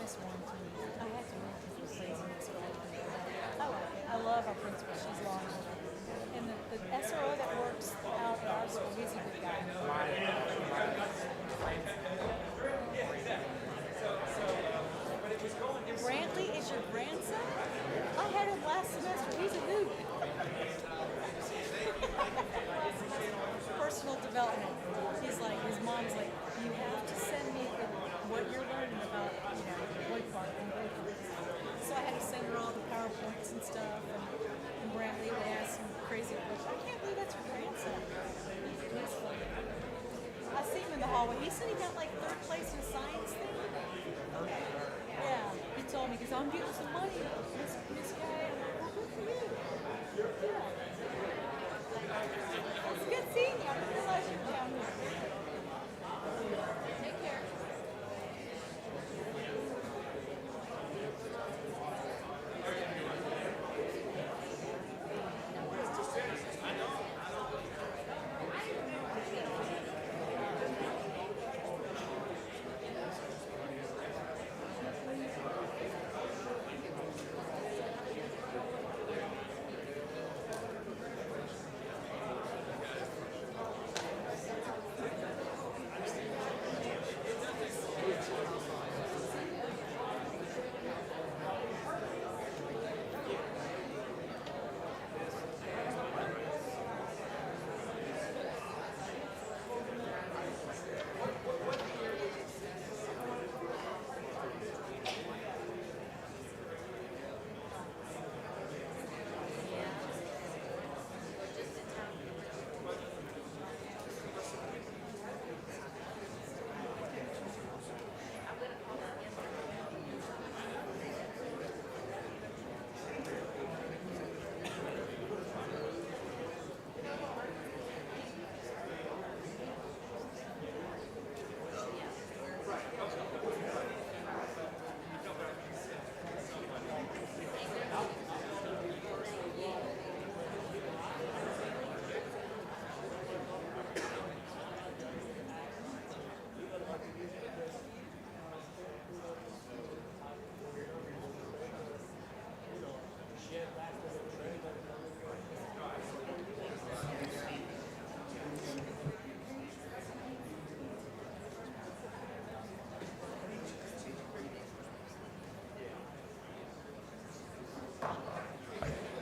missed one too. I had to move because it was craziness, but I like it. I love our principal. She's long. And the SRO that works out at our school, he's a good guy. Brantley is your grandson? I had him last semester. He's a hoot. Personal development. He's like, his mom's like, you have to send me what you're learning about, Boyd Park and Beaufort. So I had to send her all the PowerPoints and stuff. And Brantley would ask some crazy questions. I can't believe that's your grandson. He's funny. I see him in the hallway. He said he got like 3rd place in a science thing. Yeah, he told me, because I'm getting some money, this guy. I'm like, well, good for you. Yeah. It's good seeing you. I didn't realize you were down here. Take care.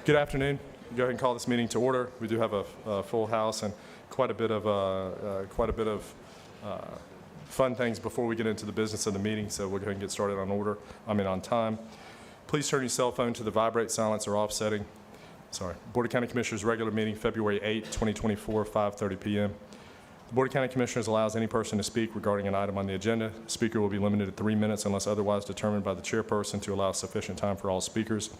Good afternoon. Go ahead and call this meeting to order. We do have a full house and quite a bit of fun things before we get into the business of the meeting. So we'll go ahead and get started on time. Please turn your cell phone to the vibrate, silence, or off setting. Board of County Commissioners regular meeting February 8, 2024, 5:30 p.m. The Board of County Commissioners allows any person to speak regarding an item on the agenda. The speaker will be limited to 3 minutes unless otherwise determined by the chairperson to allow sufficient time for all speakers.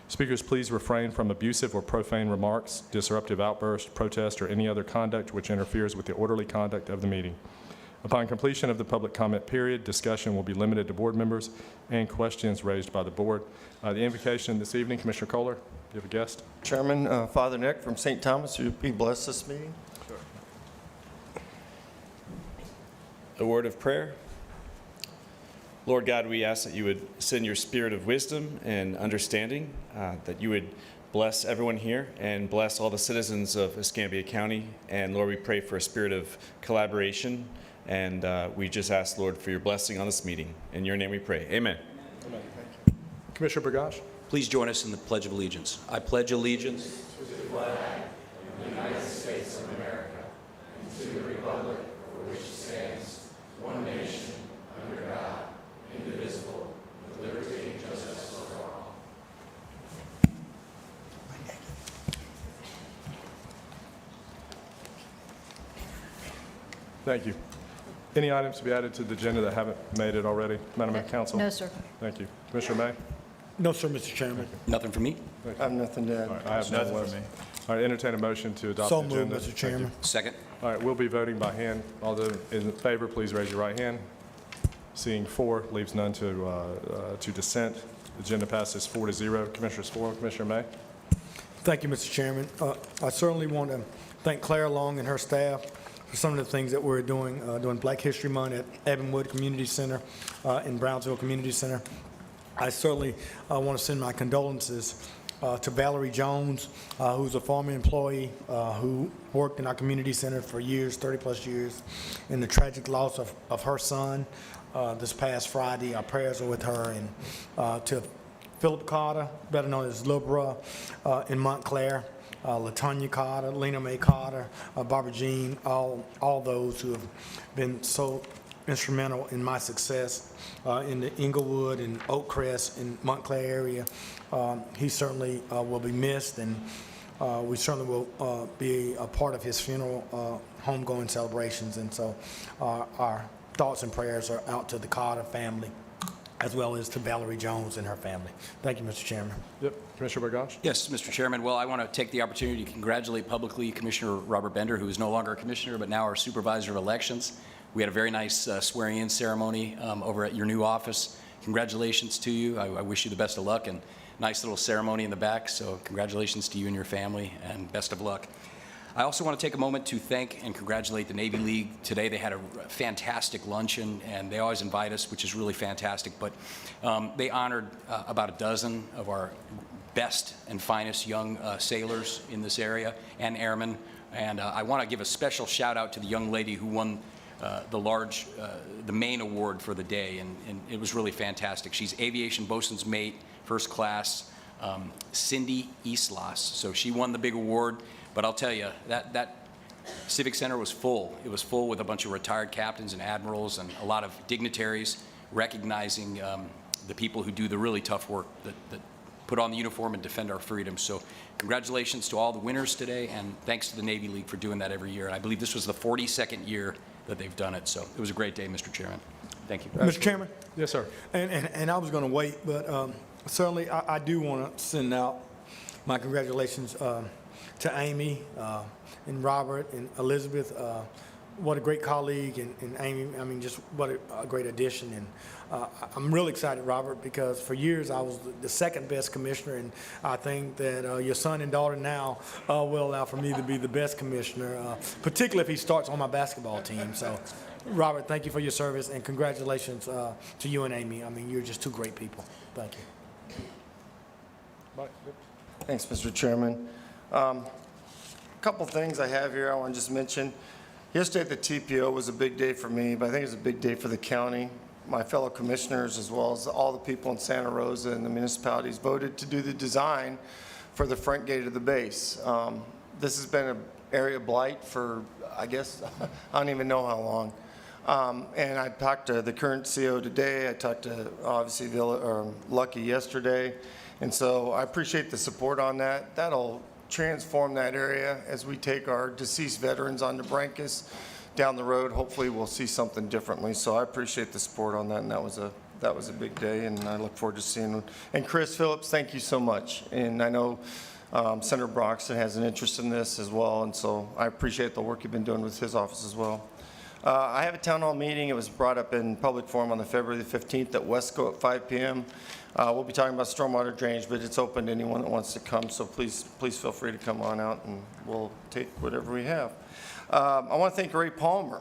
Speakers, please refrain from abusive or profane remarks, disruptive outbursts, protest, or any other conduct which interferes with the orderly conduct of the meeting. Upon completion of the public comment period, discussion will be limited to board members and questions raised by the board. The invocation this evening, Commissioner Kohler, you have a guest? Chairman, Father Nick from St. Thomas, would you be blessed this meeting? Sure. A word of prayer. Lord God, we ask that you would send your spirit of wisdom and understanding, that you would bless everyone here and bless all the citizens of Escambia County. And Lord, we pray for a spirit of collaboration. And we just ask, Lord, for your blessing on this meeting. In your name we pray. Amen. Amen. Commissioner Burgash. Please join us in the Pledge of Allegiance. I pledge allegiance to the flag of the United States of America and to the republic for which it stands, one nation, under God, indivisible, with liberty and justice for all. Thank you. Any items to be added to the agenda that haven't made it already? Madam Council? No, sir. Thank you. Commissioner May? No, sir, Mr. Chairman. nothing for me. I have nothing to add. All right, I have nothing for me. All right, entertain a motion to adopt So the moved, agenda. Mr. Thank Chairman. you. Second. All right, we'll be voting by hand. All those in favor, please raise your right hand. Seeing 4, leaves none to dissent. The agenda passes 4-0. Commissioners Forum, Commissioner May. Thank you, Mr. Chairman. I certainly want to thank Claire Long and her staff for some of the things that we're doing during Black History Month at Evanwood Community Center and Brownsville Community Center. I certainly want to send my condolences to Valerie Jones, who's a former employee who worked in our community center for years, 30-plus years, in the tragic loss of her son this past Friday. Our prayers are with her, and to Philip Carter, better known as Lil Bruh, in Montclair, LaTonya Carter, Lena Mae Carter, Barbara Jean, all those who have been so instrumental in my success in the Inglewood and Oakcrest and Montclair area. He certainly will be missed, and we certainly will be a part of his funeral homegoing celebrations. And so our thoughts and prayers are out to the Carter family, as well as to Valerie Jones and her family. Thank you, Mr. Chairman. Yep, Commissioner Bergosh? Yes, Mr. Chairman. Well, I want to take the opportunity to congratulate publicly Commissioner Robert Bender, who is no longer a commissioner, but now our supervisor of elections. We had a very nice swearing-in ceremony over at your new office. Congratulations to you. I wish you the best of luck, and nice little ceremony in the back, so congratulations to you and your family, and best of luck. I also want to take a moment to thank and congratulate the Navy League. Today they had a fantastic luncheon, and they always invite us, which is really fantastic, but they honored about a dozen of our best and finest young sailors in this area and airmen, and I want to give a special shout out to the young lady who won the main award for the day, and it was really fantastic. She's Aviation Bosun's Mate, First Class, Cindy Islas. So she won the big award, but I'll tell you, that Civic Center was full. It was full with a bunch of retired captains and admirals and a lot of dignitaries recognizing the people who do the really tough work that put on the uniform and defend our freedom. So congratulations to all the winners today, and thanks to the Navy League for doing that every year. And I believe this was the 42nd year that they've done it. So it was a great day, Mr. Chairman. Thank you. Mr. Chairman? Yes, sir. And I was going to wait, but certainly I do want to send out my congratulations to Amy and Robert and Elizabeth. What a great colleague, and Amy, I mean, just what a great addition. And I'm really excited, Robert, because for years I was the second best commissioner, and I think that your son and daughter now will allow for me to be the best commissioner, particularly if he starts on my basketball team. So, Robert, thank you for your service, and congratulations to you and Amy. I mean, you're just two great people. Thank you. Mike, yep. Thanks, Mr. Chairman. A couple things I have here I want to just mention. Yesterday at the TPO was a big day for me, but I think it's a big day for the county. My fellow commissioners, as well as all the people in Santa Rosa and the municipalities, voted to do the design for the front gate of the base. This has been an area of blight for, I guess, I don't even know how long. And I talked to the current CO today. I talked to, obviously, Lucky yesterday. And so I appreciate the support on that. That'll transform that area as we take our deceased veterans onto Brancas down the road. Hopefully we'll see something differently. So I appreciate the support on that, and that was a big day, and I look forward to seeing. And Chris Phillips, thank you so much. And I know Senator Broxton has an interest in this as well, and so I appreciate the work you've been doing with his office as well. I have a town hall meeting. It was brought up in public forum on the February the 15th at Wesco at 5 p.m. We'll be talking about stormwater drainage, but it's open to anyone that wants to come, so please feel free to come on out, and we'll take whatever we have. I want to thank Ray Palmer.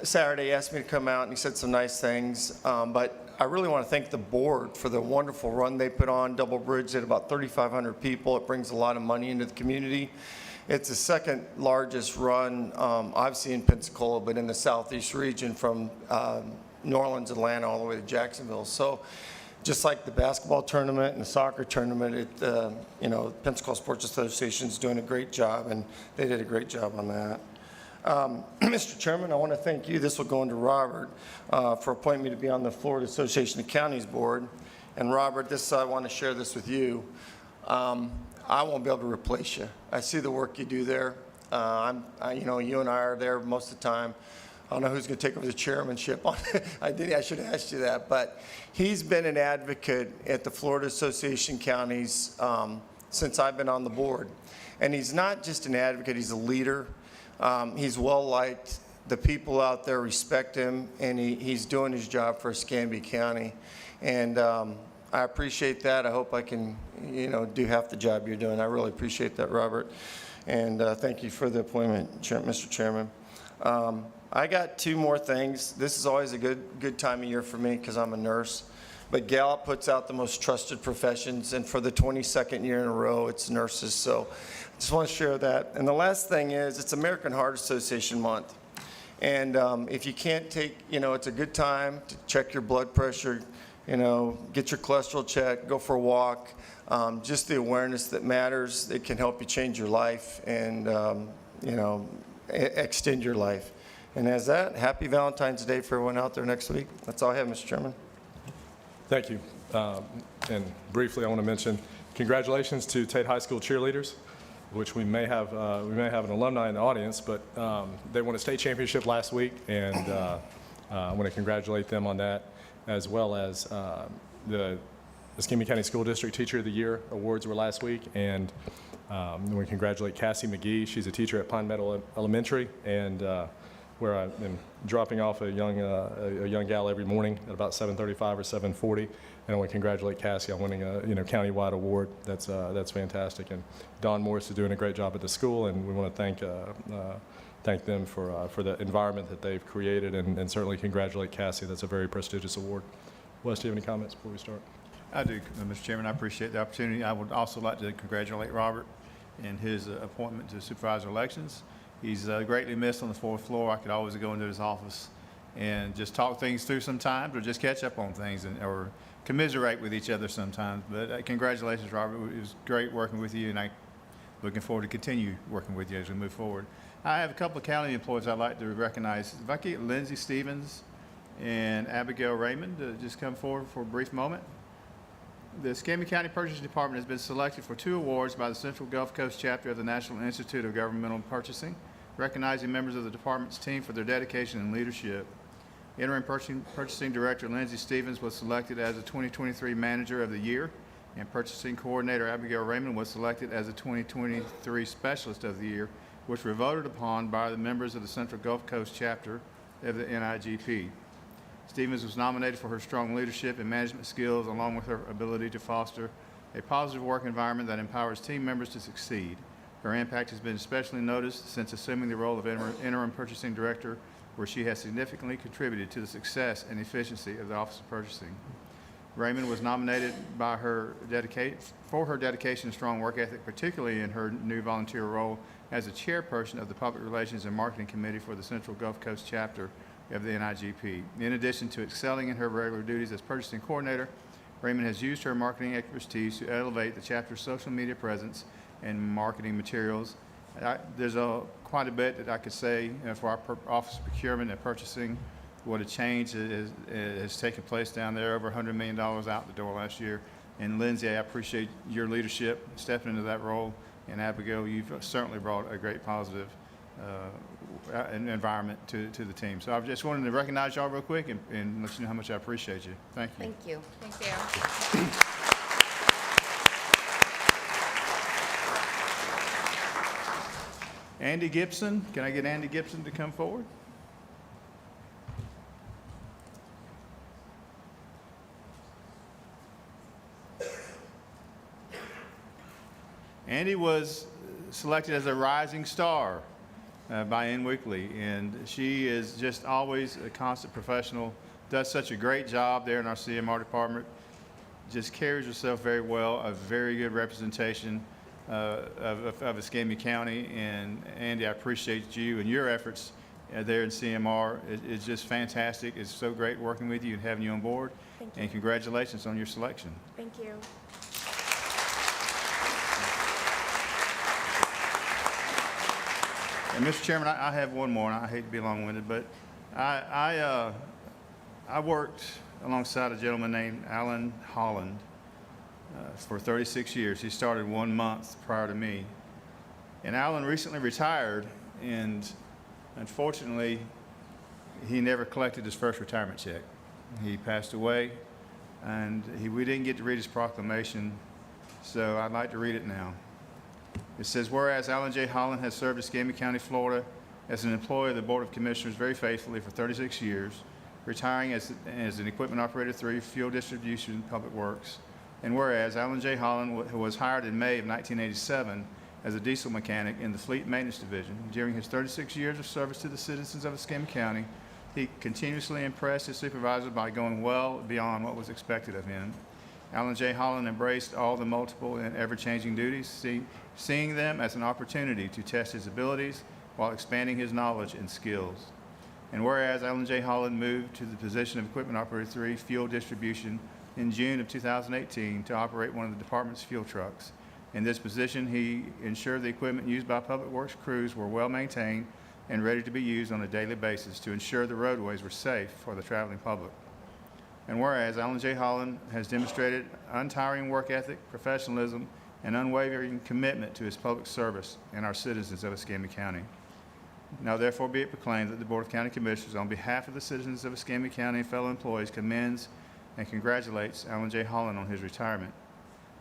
Saturday he asked me to come out, and he said some nice things, but I really want to thank the board for the wonderful run they put on. Double Bridge at about 3,500 people. It brings a lot of money into the community. It's the second largest run, obviously in Pensacola, but in the southeast region from New Orleans, Atlanta, all the way to Jacksonville. So just like the basketball tournament and the soccer tournament, Pensacola Sports Association is doing a great job, and they did a great job on that. Mr. Chairman, I want to thank you. This will go into Robert for appointing me to be on the Florida Association of Counties Board. And Robert, I want to share this with you. I won't be able to replace you. I see the work you do there. You and I are there most of the time. I don't know who's going to take over the chairmanship. I should have asked you that. But he's been an advocate at the Florida Association of Counties since I've been on the board. And he's not just an advocate, he's a leader. He's well-liked. The people out there respect him, and he's doing his job for Escambia County. And I appreciate that. I hope I can, do half the job you're doing. I really appreciate that, Robert. And thank you for the appointment, Mr. Chairman. I got two more things. This is always a good time of year for me because I'm a nurse. But Gallup puts out the most trusted professions, and for the 22nd year in a row, it's nurses. So I just want to share that. And the last thing is, it's American Heart Association Month. And if you can't take, it's a good time to check your blood pressure, get your cholesterol checked, go for a walk. Just the awareness that matters, it can help you change your life and, extend your life. And as that, happy Valentine's Day for everyone out there next week. That's all I have, Mr. Chairman. Thank you. And briefly, I want to mention congratulations to Tate High School cheerleaders, which we may have an alumni in the audience, but they won a state championship last week, and I want to congratulate them on that, as well as the Escambia County School District Teacher of the Year awards were last week, and we congratulate Cassie McGee. She's a teacher at Pine Meadow Elementary, and where I am dropping off a young gal every morning at about 7:35 or 7:40, and I want to congratulate Cassie on winning a countywide award. That's fantastic, and Don Morris is doing a great job at the school, and we want to thank them for the environment that they've created, and certainly congratulate Cassie. That's a very prestigious award. Wes, do you have any comments before we start? I do, Mr. Chairman. I appreciate the opportunity. I would also like to congratulate Robert in his appointment to supervisor elections. He's greatly missed on the fourth floor. I could always go into his office and just talk things through sometimes, or just catch up on things, or commiserate with each other sometimes. But congratulations, Robert. It was great working with you, and I'm looking forward to continue working with you as we move forward. I have a couple of county employees I'd like to recognize. If I could get Lindsay Stevens and Abigail Raymond to just come forward for a brief moment. The Escambia County Purchasing Department has been selected for 2 awards by the Central Gulf Coast chapter of the National Institute of Governmental Purchasing, recognizing members of the department's team for their dedication and leadership. Interim Purchasing Director Lindsay Stevens was selected as the 2023 Manager of the Year, and Purchasing Coordinator Abigail Raymond was selected as the 2023 Specialist of the Year, which were voted upon by the members of the Central Gulf Coast chapter of the NIGP. Stevens was nominated for her strong leadership and management skills, along with her ability to foster a positive work environment that empowers team members to succeed. Her impact has been especially noticed since assuming the role of interim purchasing director, where she has significantly contributed to the success and efficiency of the Office of Purchasing. Raymond was nominated for her dedication and strong work ethic, particularly in her new volunteer role as the chairperson of the Public Relations and Marketing Committee for the Central Gulf Coast chapter of the NIGP. In addition to excelling in her regular duties as purchasing coordinator, Raymond has used her marketing expertise to elevate the chapter's social media presence and marketing materials. There's quite a bit that I could say for our Office of Procurement and Purchasing. What a change has taken place down there, over $100 million out the door last year. And Lindsay, I appreciate your leadership, stepping into that role. And Abigail, you've certainly brought a great positive environment to the team. So I just wanted to recognize y'all real quick and let you know how much I appreciate you. Thank you. Thank you. Thank you. Andy Gibson, can I get Andy Gibson to come forward? Andy was selected as a rising star by N Weekly, and she is just always a constant professional, does such a great job there in our CMR department, just carries herself very well, a very good representation of Escambia County. And Andy, I appreciate you and your efforts there in CMR. It's just fantastic. It's so great working with you and having you on board. Thank you. And congratulations on your selection. Thank you. And Mr. Chairman, I have one more, and I hate to be long-winded, but I worked alongside a gentleman named Alan Holland for 36 years. He started 1 month prior to me. And Alan recently retired, and unfortunately, he never collected his first retirement check. He passed away, and we didn't get to read his proclamation, so I'd like to read it now. It says, whereas Alan J. Holland has served Escambia County, Florida as an employee of the Board of Commissioners very faithfully for 36 years, retiring as an equipment operator 3, fuel distribution, public works. And whereas Alan J. Holland, who was hired in May of 1987 as a diesel mechanic in the Fleet Maintenance Division. During his 36 years of service to the citizens of Escambia County, he continuously impressed his supervisor by going well beyond what was expected of him. Alan J. Holland embraced all the multiple and ever-changing duties, seeing them as an opportunity to test his abilities while expanding his knowledge and skills. And whereas Alan J. Holland moved to the position of Equipment Operator 3, Fuel Distribution, in June of 2018 to operate one of the department's fuel trucks. In this position, he ensured the equipment used by Public Works crews were well maintained and ready to be used on a daily basis to ensure the roadways were safe for the traveling public. And whereas Alan J. Holland has demonstrated untiring work ethic, professionalism, and unwavering commitment to his public service and our citizens of Escambia County. Now therefore be it proclaimed that the Board of County Commissioners, on behalf of the citizens of Escambia County and fellow employees, commends and congratulates Alan J. Holland on his retirement.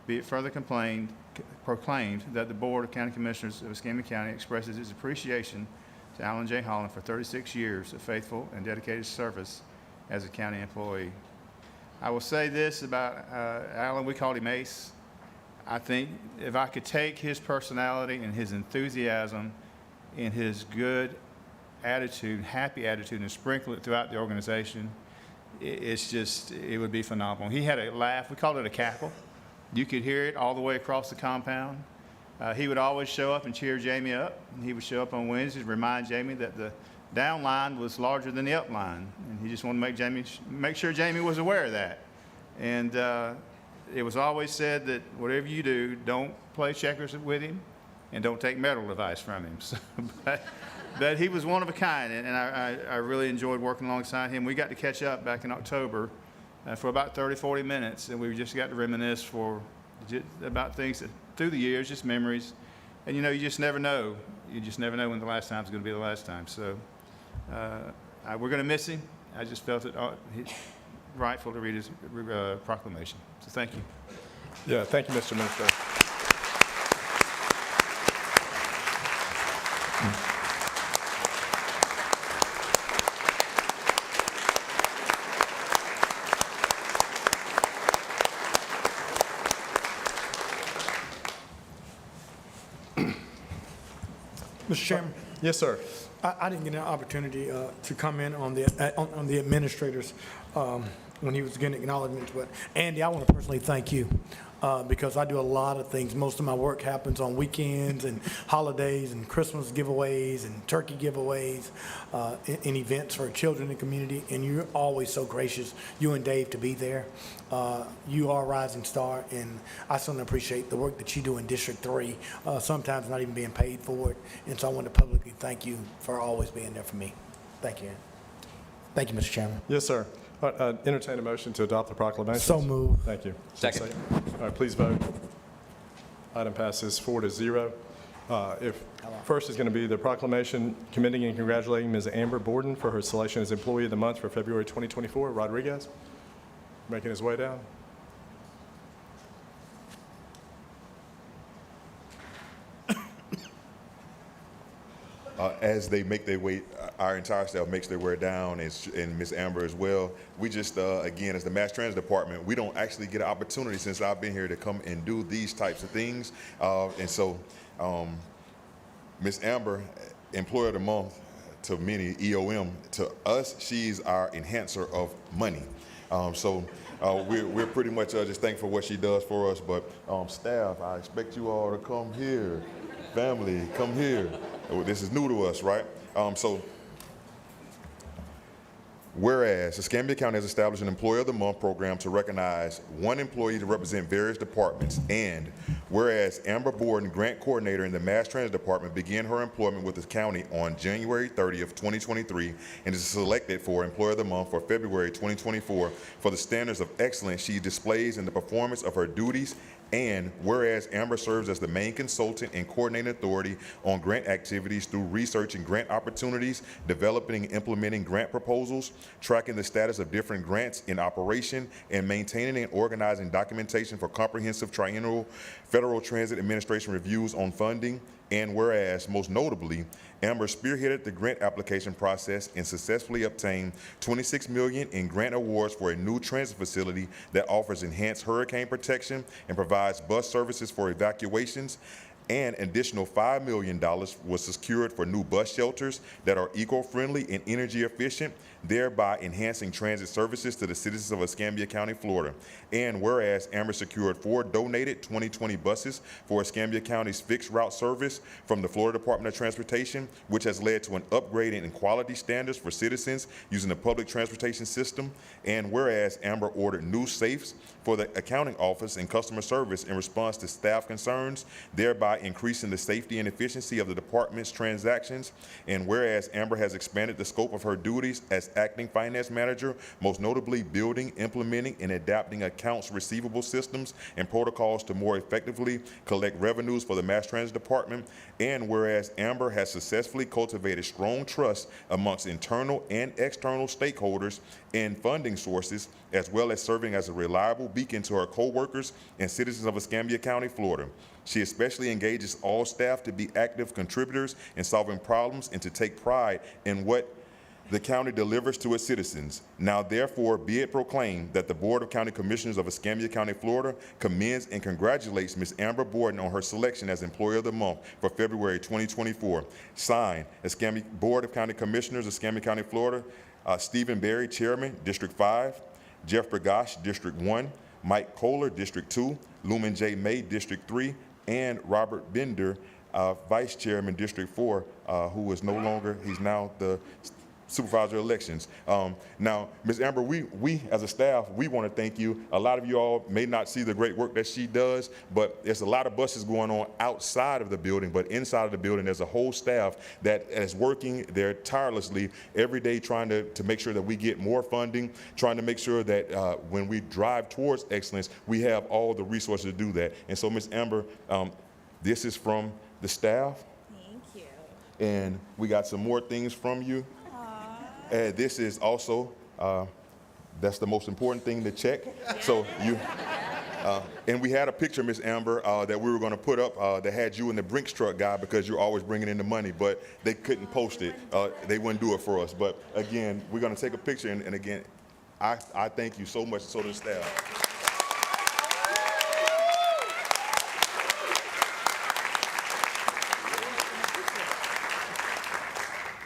Be it further proclaimed that the Board of County Commissioners of Escambia County expresses its appreciation to Alan J. Holland for 36 years of faithful and dedicated service as a county employee. I will say this about Alan, we called him Ace. I think if I could take his personality and his enthusiasm and his good attitude, happy attitude, and sprinkle it throughout the organization, it would be phenomenal. He had a laugh, we called it a cackle. You could hear it all the way across the compound. He would always show up and cheer Jamie up. He would show up on Wednesdays, remind Jamie that the down line was larger than the up line. And he just wanted to make sure Jamie was aware of that. And it was always said that whatever you do, don't play checkers with him and don't take medical advice from him. So, but he was one of a kind, and I really enjoyed working alongside him. We got to catch up back in October for about 30, 40 minutes, and we just got to reminisce about things that, through the years, just memories. And you know, you just never know. You just never know when the last time is going to be the last time. So we're going to miss him. I just felt it rightful to read his proclamation. So thank you. Yeah, thank you, Mr. Minister. Mr. Chairman, Yes, sir. I didn't get an opportunity to comment on the administrators when he was getting acknowledgments, but Andy, I want to personally thank you because I do a lot of things. Most of my work happens on weekends and holidays and Christmas giveaways and turkey giveaways and events for children in the community, and you're always so gracious, you and Dave, to be there. You are a rising star, and I certainly appreciate the work that you do in District 3, sometimes not even being paid for it, and so I want to publicly thank you for always being there for me. Thank you. Thank you, Mr. Chairman. Yes, sir. All right, entertain a motion to adopt the proclamation. So moved. Thank you. Second. All right, please vote. Item passes 4-0. First is going to be the proclamation commending and congratulating Ms. Amber Borden for her selection as Employee of the Month for February 2024. Rodriguez, making his way down. As they make their way, our entire staff makes their way down, and Ms. Amber as well. We just, again, as the Mass Transit Department, we don't actually get an opportunity since I've been here to come and do these types of things. And so Ms. Amber, Employer of the Month to many, EOM, to us, she's our enhancer of money. We're pretty much just thankful for what she does for us, but staff, I expect you all to come here. Family, come here. This is new to us, right? Whereas Escambia County has established an Employee of the Month program to recognize one employee to represent various departments, and whereas Amber Borden, Grant Coordinator in the Mass Transit Department, began her employment with the county on January 30th, 2023, and is selected for Employee of the Month for February 2024 for the standards of excellence she displays in the performance of her duties. And whereas Amber serves as the main consultant and coordinating authority on grant activities through researching grant opportunities, developing and implementing grant proposals, tracking the status of different grants in operation, and maintaining and organizing documentation for comprehensive triennial Federal Transit Administration reviews on funding. And whereas, most notably, Amber spearheaded the grant application process and successfully obtained $26 million in grant awards for a new transit facility that offers enhanced hurricane protection and provides bus services for evacuations. and an additional $5 million was secured for new bus shelters that are eco-friendly and energy efficient, thereby enhancing transit services to the citizens of Escambia County, Florida. And whereas Amber secured 4 donated 2020 buses for Escambia County's fixed route service from the Florida Department of Transportation, which has led to an upgrade in quality standards for citizens using the public transportation system. And whereas Amber ordered new safes for the accounting office and customer service in response to staff concerns, thereby increasing the safety and efficiency of the department's transactions. And whereas Amber has expanded the scope of her duties as acting finance manager, most notably building, implementing, and adapting accounts receivable systems and protocols to more effectively collect revenues for the Mass Transit Department. And whereas Amber has successfully cultivated strong trust amongst internal and external stakeholders and funding sources, as well as serving as a reliable beacon to her co-workers and citizens of Escambia County, Florida. She especially engages all staff to be active contributors in solving problems and to take pride in what the county delivers to its citizens. Now, therefore, be it proclaimed that the Board of County Commissioners of Escambia County, Florida commends and congratulates Ms. Amber Borden on her selection as Employee of the Month for February 2024. Signed, Escambia Board of County Commissioners, Escambia County, Florida, Stephen Berry, Chairman, District 5, Jeff Bergosh, District 1, Mike Kohler, District 2, Lumen J. May, District 3, and Robert Bender, Vice Chairman, District 4, who is no longer, he's now the Supervisor of Elections. Now, Ms. Amber, we as a staff, we want to thank you. A lot of you all may not see the great work that she does, but there's a lot of buses going on outside of the building, but inside of the building, there's a whole staff that is working there tirelessly every day trying to make sure that we get more funding, trying to make sure that when we drive towards excellence, we have all the resources to do that. And so, Ms. Amber, this is from the staff. Thank you. And we got some more things from you. This is also, that's the most important thing to check. So you, and we had a picture, Miss Amber, that we were going to put up that had you and the Brinks truck guy because you're always bringing in the money, but they couldn't post it. They wouldn't do it for us. But again, we're going to take a picture, and again, I thank you so much, so does staff.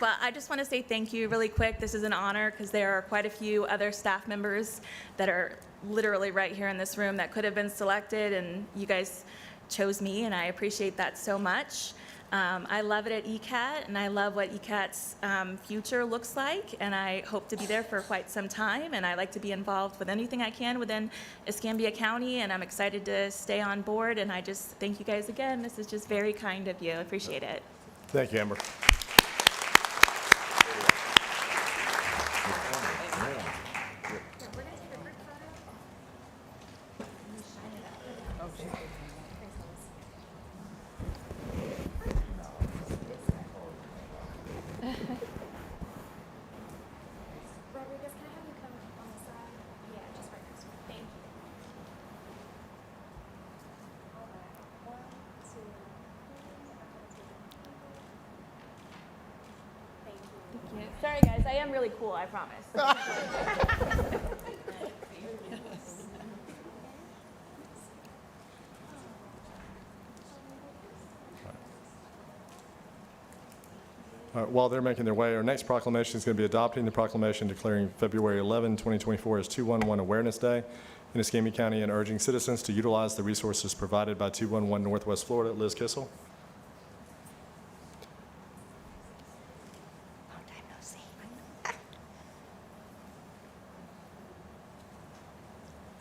Well, I just want to say thank you really quick. This is an honor because there are quite a few other staff members that are literally right here in this room that could have been selected, and you guys chose me, and I appreciate that so much. I love it at ECAT, and I love what ECAT's future looks like, and I hope to be there for quite some time, and I like to be involved with anything I can within Escambia County, and I'm excited to stay on board, and I just thank you guys again. This is just very kind of you. I appreciate it. Thank you, Amber. Rodriguez, can I have you come on the side? Yeah, just right next to me. Thank you. All right. 1, 2, 3. Thank you. Sorry, guys. I am really cool, I promise. All right, while they're making their way, our next proclamation is going to be adopting the proclamation declaring February 11, 2024 as 211 Awareness Day in Escambia County and urging citizens to utilize the resources provided by 211 Northwest Florida. Liz Kissel.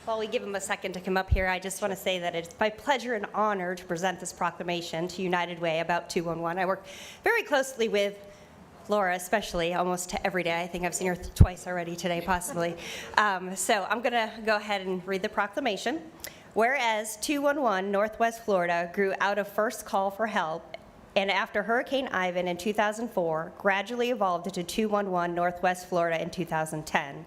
While we give him a second to come up here, I just want to say that it's my pleasure and honor to present this proclamation to United Way about 211. I work very closely with Laura, especially, almost every day. I think I've seen her twice already today, possibly. So I'm going to go ahead and read the proclamation. Whereas 211 Northwest Florida grew out of first call for help, and after Hurricane Ivan in 2004, gradually evolved into 211 Northwest Florida in 2010.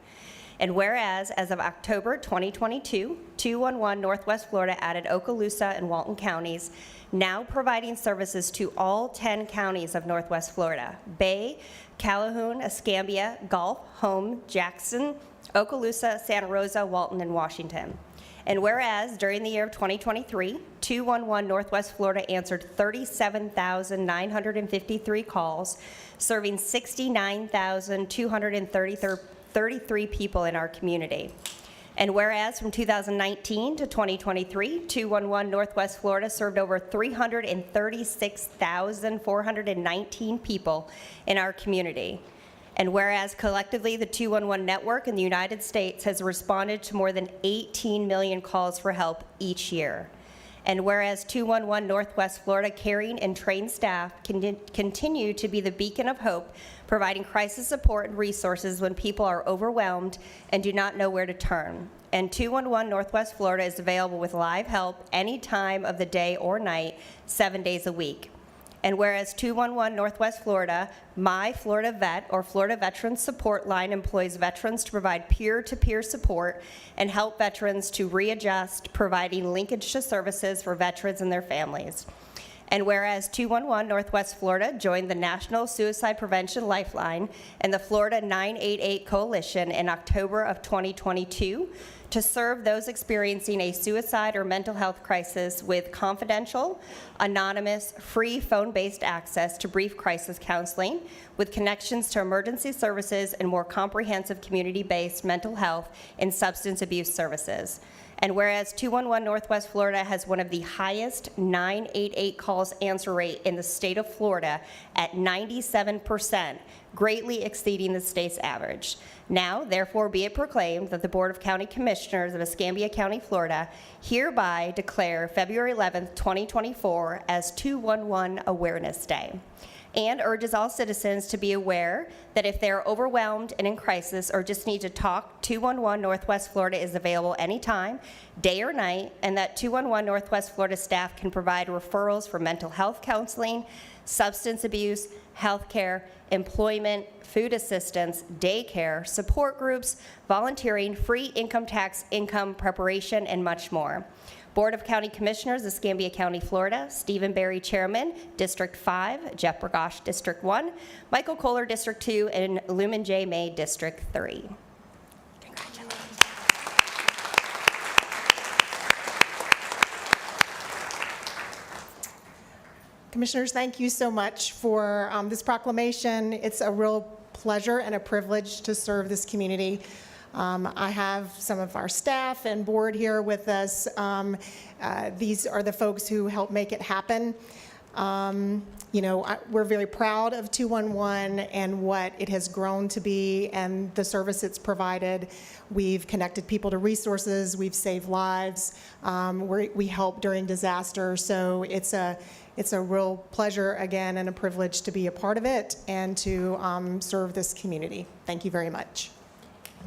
And whereas, as of October 2022, 211 Northwest Florida added Okaloosa and Walton counties, now providing services to all 10 counties of Northwest Florida: Bay, Calhoun, Escambia, Gulf, Home, Jackson, Okaloosa, Santa Rosa, Walton, and Washington. And whereas during the year of 2023, 211 Northwest Florida answered 37,953 calls, serving 69,233 people in our community. And whereas from 2019 to 2023, 211 Northwest Florida served over 336,419 people in our community. And whereas collectively the 211 network in the United States has responded to more than 18 million calls for help each year. And whereas 211 Northwest Florida caring and trained staff continue to be the beacon of hope, providing crisis support and resources when people are overwhelmed and do not know where to turn. And 211 Northwest Florida is available with live help any time of the day or night, 7 days a week. And whereas 211 Northwest Florida, My Florida Vet, or Florida Veterans Support Line, employs veterans to provide peer-to-peer support and help veterans to readjust, providing linkage to services for veterans and their families. And whereas 211 Northwest Florida joined the National Suicide Prevention Lifeline and the Florida 988 Coalition in October of 2022 to serve those experiencing a suicide or mental health crisis with confidential, anonymous, free phone-based access to brief crisis counseling with connections to emergency services and more comprehensive community-based mental health and substance abuse services. And whereas 211 Northwest Florida has one of the highest 988 calls answer rate in the state of Florida at 97%, greatly exceeding the state's average. Now, therefore, be it proclaimed that the Board of County Commissioners of Escambia County, Florida, hereby declare February 11th, 2024 as 211 Awareness Day, and urges all citizens to be aware that if they are overwhelmed and in crisis or just need to talk, 211 Northwest Florida is available anytime, day or night, and that 211 Northwest Florida staff can provide referrals for mental health counseling, substance abuse, health care, employment, food assistance, daycare, support groups, volunteering, free income tax income preparation, and much more. Board of County Commissioners, Escambia County, Florida, Stephen Berry, Chairman, District 5, Jeff Bergosh, District 1, Michael Kohler, District 2, and Lumen J. May, District 3. Commissioners, thank you so much for this proclamation. It's a real pleasure and a privilege to serve this community. I have some of our staff and board here with us. These are the folks who help make it happen. We're very proud of 211 and what it has grown to be and the service it's provided. We've connected people to resources. We've saved lives. We help during disaster. So it's a real pleasure, again, and a privilege to be a part of it and to serve this community. Thank you very much.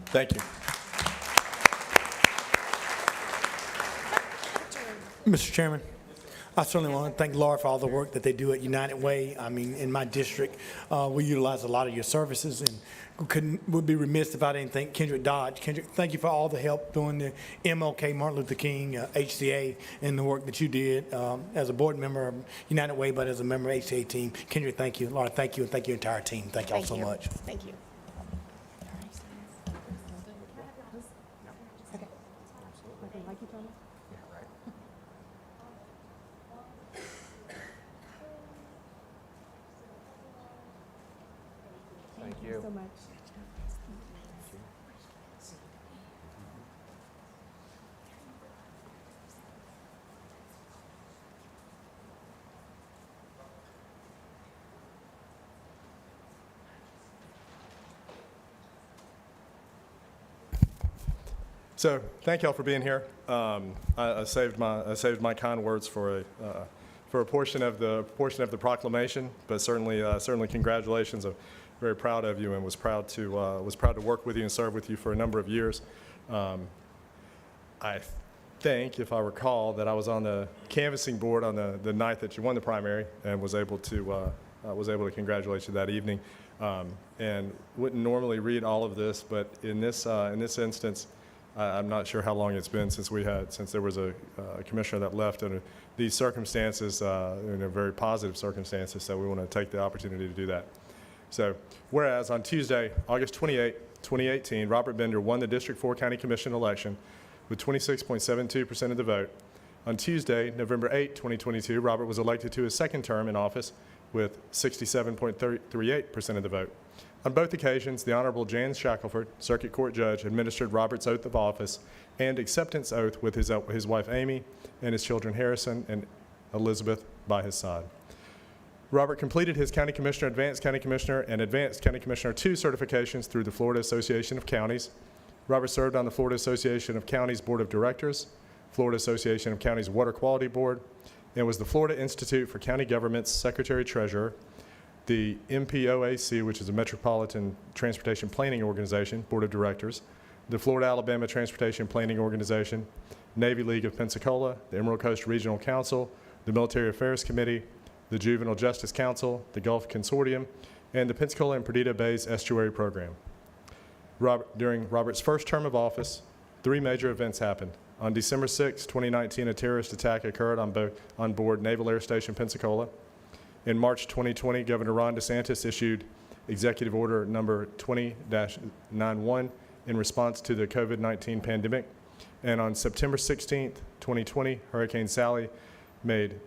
Thank you. Mr. Chairman, I certainly want to thank Laura for all the work that they do at United Way. I mean, in my district, we utilize a lot of your services, and would be remiss if I didn't thank Kendrick Dodge. Kendrick, thank you for all the help doing the MLK Martin Luther King HCA and the work that you did as a board member of United Way, but as a member of HCA team. Kendrick, thank you. Laura, thank you, and thank your entire team. Thank you all so much. Thank you. Thank you so much. So thank y'all for being here. I saved my kind words for a portion of the proclamation, but certainly congratulations. I'm very proud of you and was proud to work with you and serve with you for a number of years. I think, if I recall, that I was on the canvassing board on the night that you won the primary and was able to congratulate you that evening. And wouldn't normally read all of this, but in this instance, I'm not sure how long it's been since there was a commissioner that left under these circumstances, very positive circumstances, so we want to take the opportunity to do that. So, whereas on Tuesday, August 28, 2018, Robert Bender won the District 4 County Commission election with 26.72% of the vote. On Tuesday, November 8, 2022, Robert was elected to his second term in office with 67.38% of the vote. On both occasions, the Honorable Jan Shackelford, Circuit Court Judge, administered Robert's oath of office and acceptance oath with his wife Amy and his children Harrison and Elizabeth by his side. Robert completed his County Commissioner, Advanced County Commissioner, and Advanced County Commissioner 2 certifications through the Florida Association of Counties. Robert served on the Florida Association of Counties Board of Directors, Florida Association of Counties Water Quality Board, and was the Florida Institute for County Government's Secretary-Treasurer, the MPOAC, which is a Metropolitan Transportation Planning Organization, Board of Directors, the Florida-Alabama Transportation Planning Organization, Navy League of Pensacola, the Emerald Coast Regional Council, the Military Affairs Committee, the Juvenile Justice Council, the Gulf Consortium, and the Pensacola and Perdido Bays Estuary Program. During Robert's first term of office, 3 major events happened. On December 6, 2019, a terrorist attack occurred on board Naval Air Station Pensacola. In March 2020, Governor Ron DeSantis issued Executive Order number 20-91 in response to the COVID-19 pandemic. And on September 16, 2020, Hurricane Sally made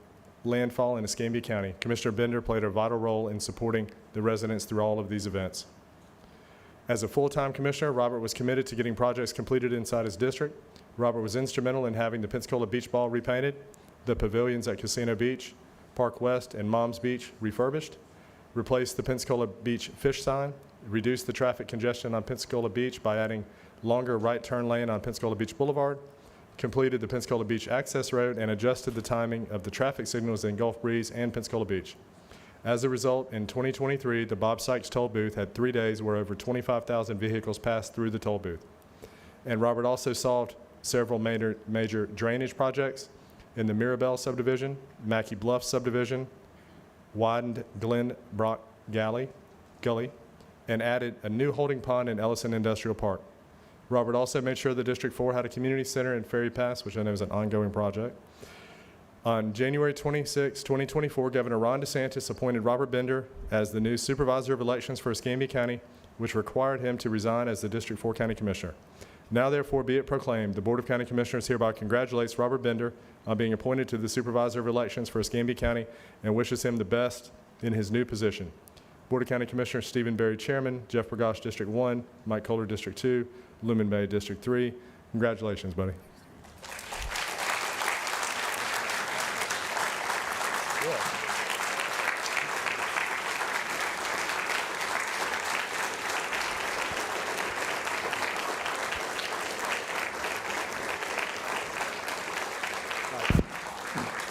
landfall in Escambia County. Commissioner Bender played a vital role in supporting the residents through all of these events. As a full-time commissioner, Robert was committed to getting projects completed inside his district. Robert was instrumental in having the Pensacola Beach Ball repainted, the pavilions at Casino Beach, Park West, and Moms Beach refurbished, replaced the Pensacola Beach fish sign, reduced the traffic congestion on Pensacola Beach by adding longer right turn lane on Pensacola Beach Boulevard, completed the Pensacola Beach access road, and adjusted the timing of the traffic signals in Gulf Breeze and Pensacola Beach. As a result, in 2023, the Bob Sykes toll booth had 3 days where over 25,000 vehicles passed through the toll booth. And Robert also solved several major drainage projects in the Mirabel subdivision, Mackey Bluff subdivision, widened Glen Brock Gully, and added a new holding pond in Ellison Industrial Park. Robert also made sure that District 4 had a community center in Ferry Pass, which I know is an ongoing project. On January 26, 2024, Governor Ron DeSantis appointed Robert Bender as the new Supervisor of Elections for Escambia County, which required him to resign as the District 4 County Commissioner. Now therefore be it proclaimed, the Board of County Commissioners hereby congratulates Robert Bender on being appointed to the Supervisor of Elections for Escambia County and wishes him the best in his new position. Board of County Commissioners Stephen Berry, Chairman, Jeff Bergosh, District 1, Mike Kohler, District 2, Lumen Bay, District 3. Congratulations, buddy.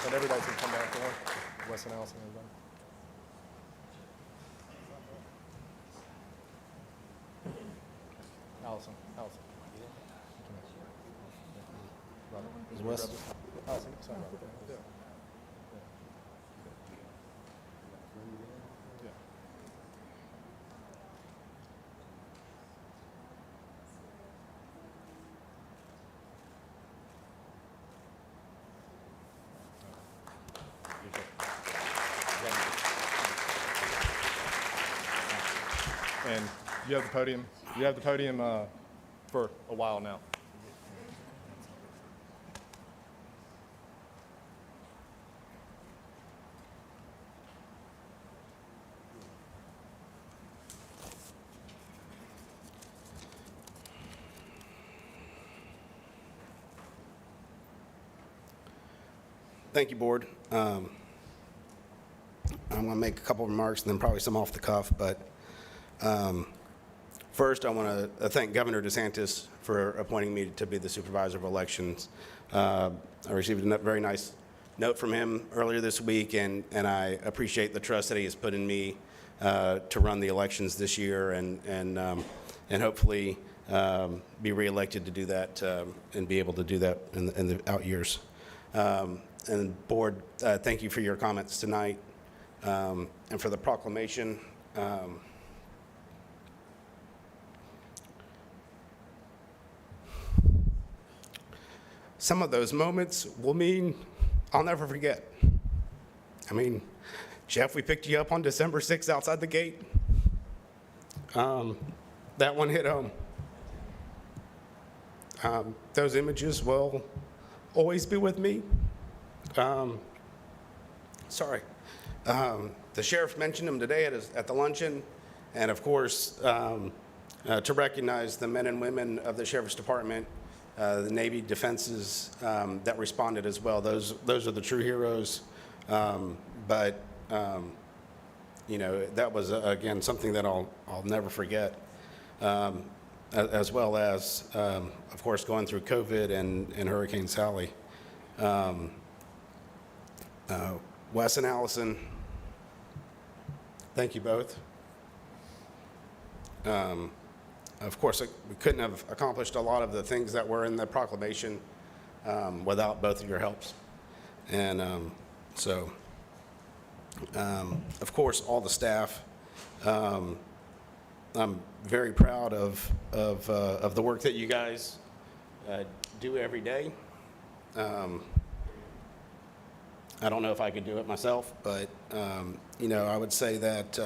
And everybody can come back on. Wes and Allison, everybody. Allison. Is Wes? Allison, sorry about that. Yeah. And you have the podium. You have the podium for a while now. Thank you, Board. I'm going to make a couple of remarks and then probably some off the cuff, but first I want to thank Governor DeSantis for appointing me to be the Supervisor of Elections. I received a very nice note from him earlier this week, and I appreciate the trust that he has put in me to run the elections this year and hopefully be reelected to do that and be able to do that in the out years. And Board, thank you for your comments tonight and for the proclamation. Some of those moments will mean I'll never forget. I mean, Jeff, we picked you up on December 6th outside the gate. That one hit home. those images will always be with me. Sorry. The sheriff mentioned them today at the luncheon, and of course, to recognize the men and women of the Sheriff's Department, the Navy defenses that responded as well. Those are the true heroes. But you know, that was again something that I'll never forget. As well as, of course, going through COVID and Hurricane Sally. Wes and Allison, thank you both. Of course, we couldn't have accomplished a lot of the things that were in the proclamation without both of your helps. And of course, all the staff. I'm very proud of the work that you guys do every day. I don't know if I could do it myself, but you know, I would say that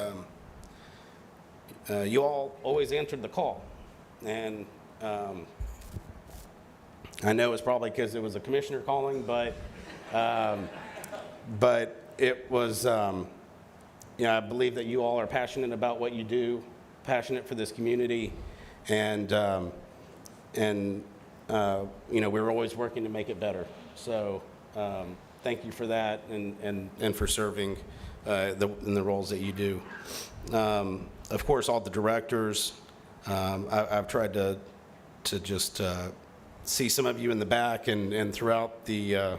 you all always answered the call, and I know it's probably because it was a commissioner calling, but it was. You know, I believe that you all are passionate about what you do, passionate for this community, and you know, we're always working to make it better. So thank you for that, and for serving in the roles that you do. Of course, all the directors. I've tried to just see some of you in the back and throughout the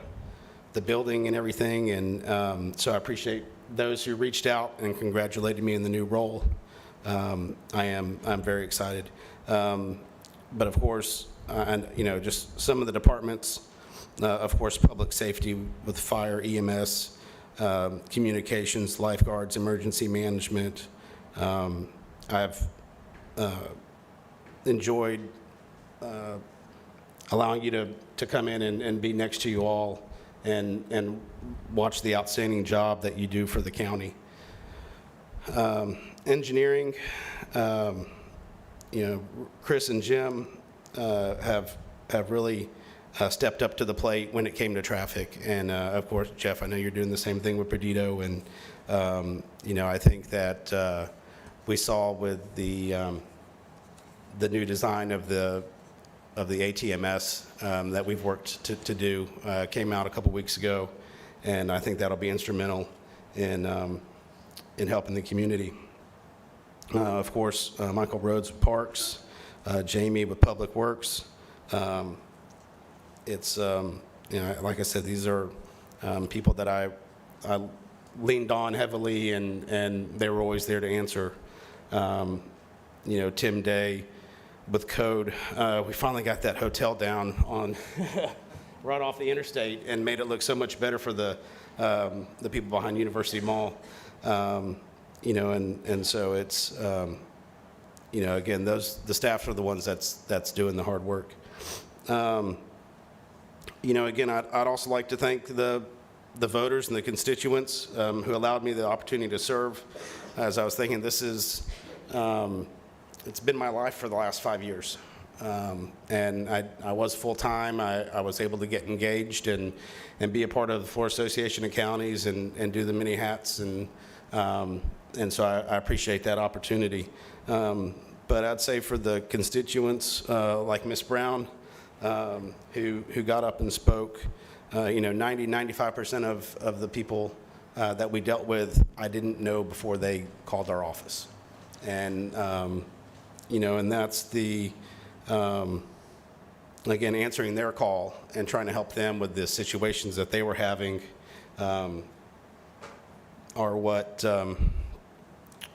building and everything, and so I appreciate those who reached out and congratulated me in the new role. I'm very excited. But of course, and you know, just some of the departments, of course, public safety with fire, EMS, communications, lifeguards, emergency management. I've enjoyed allowing you to come in and be next to you all and watch the outstanding job that you do for the county. Engineering, you know, Chris and Jim have really stepped up to the plate when it came to traffic. And of course, Jeff, I know you're doing the same thing with Perdido. And you know, I think that we saw with the new design of the ATMS that we've worked to do came out a couple weeks ago, and I think that'll be instrumental in helping the community. Of course, Michael Rhodes with Parks, Jamie with Public Works. It's you know, like I said, these are people that I leaned on heavily, and they were always there to answer. You know, Tim Day with Code, we finally got that hotel down on right off the interstate and made it look so much better for the people behind University Mall. You know, and so it's you know, again, the staff are the ones that's doing the hard work. You know, again, I'd also like to thank the voters and the constituents who allowed me the opportunity to serve. As I was thinking, this is it's been my life for the last 5 years. And I was full-time. I was able to get engaged and be a part of the Florida Association of Counties and do the many hats. And so I appreciate that opportunity. But I'd say for the constituents like Ms. Brown, who got up and spoke, you know, 95% of the people that we dealt with, I didn't know before they called our office. And you know, and that's the, again, answering their call and trying to help them with the situations that they were having are what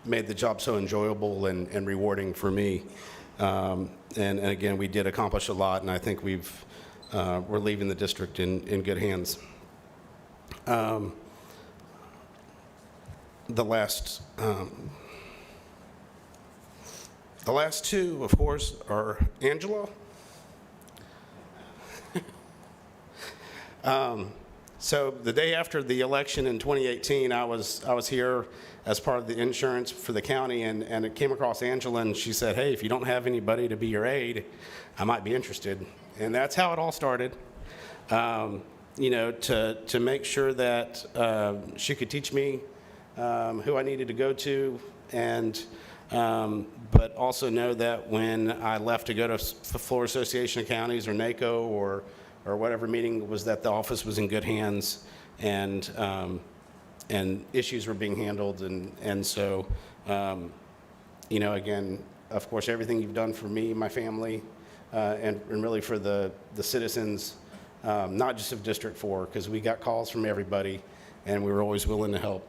made the job so enjoyable and rewarding for me. And again, we did accomplish a lot, and I think we're leaving the district in good hands. The last two, of course, are Angela. So the day after the election in 2018, I was here as part of the insurance for the county, and it came across Angela, and she said, "Hey, if you don't have anybody to be your aide, I might be interested." And that's how it all started. To make sure that she could teach me who I needed to go to, and but also know that when I left to go to the Florida Association of Counties or NACO or whatever meeting was, that the office was in good hands, and issues were being handled, and so again, of course, everything you've done for me, my family, and really for the citizens, not just of District 4, because we got calls from everybody, and we were always willing to help.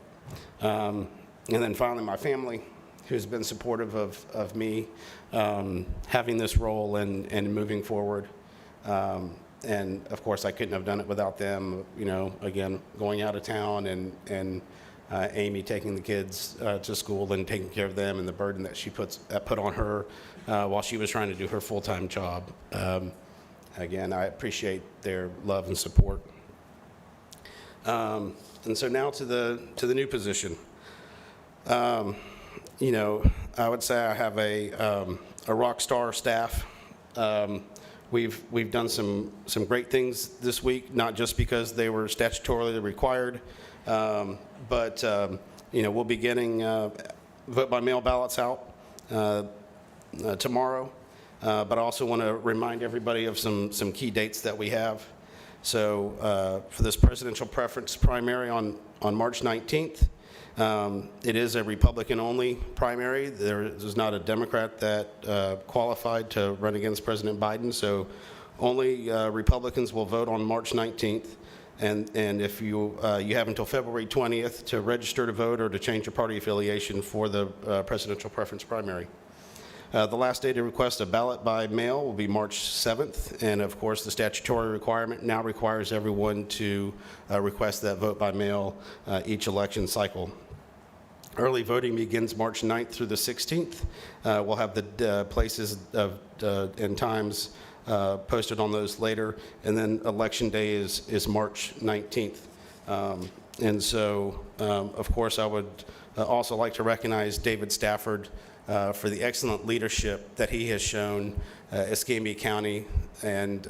And then finally, my family, who's been supportive of me having this role and moving forward. And of course, I couldn't have done it without them, again, going out of town and Amy taking the kids to school and taking care of them, and the burden that she put on her while she was trying to do her full-time job. Again, I appreciate their love and support. And so now to the new position. I would say I have a rock star staff. We've done some great things this week, not just because they were statutorily required, but we'll be getting vote by mail ballots out tomorrow. But I also want to remind everybody of some key dates that we have. So for this presidential preference primary on March 19th, it is a Republican-only primary. There's not a Democrat that qualified to run against President Biden, so only Republicans will vote on March 19th. And if you have until February 20th to register to vote or to change your party affiliation for the presidential preference primary. The last day to request a ballot by mail will be March 7th, and of course the statutory requirement now requires everyone to request that vote by mail each election cycle. Early voting begins March 9th through the 16th. We'll have the places and times posted on those later, and then election day is March 19th. And so, of course, I would also like to recognize David Stafford for the excellent leadership that he has shown Escambia County, and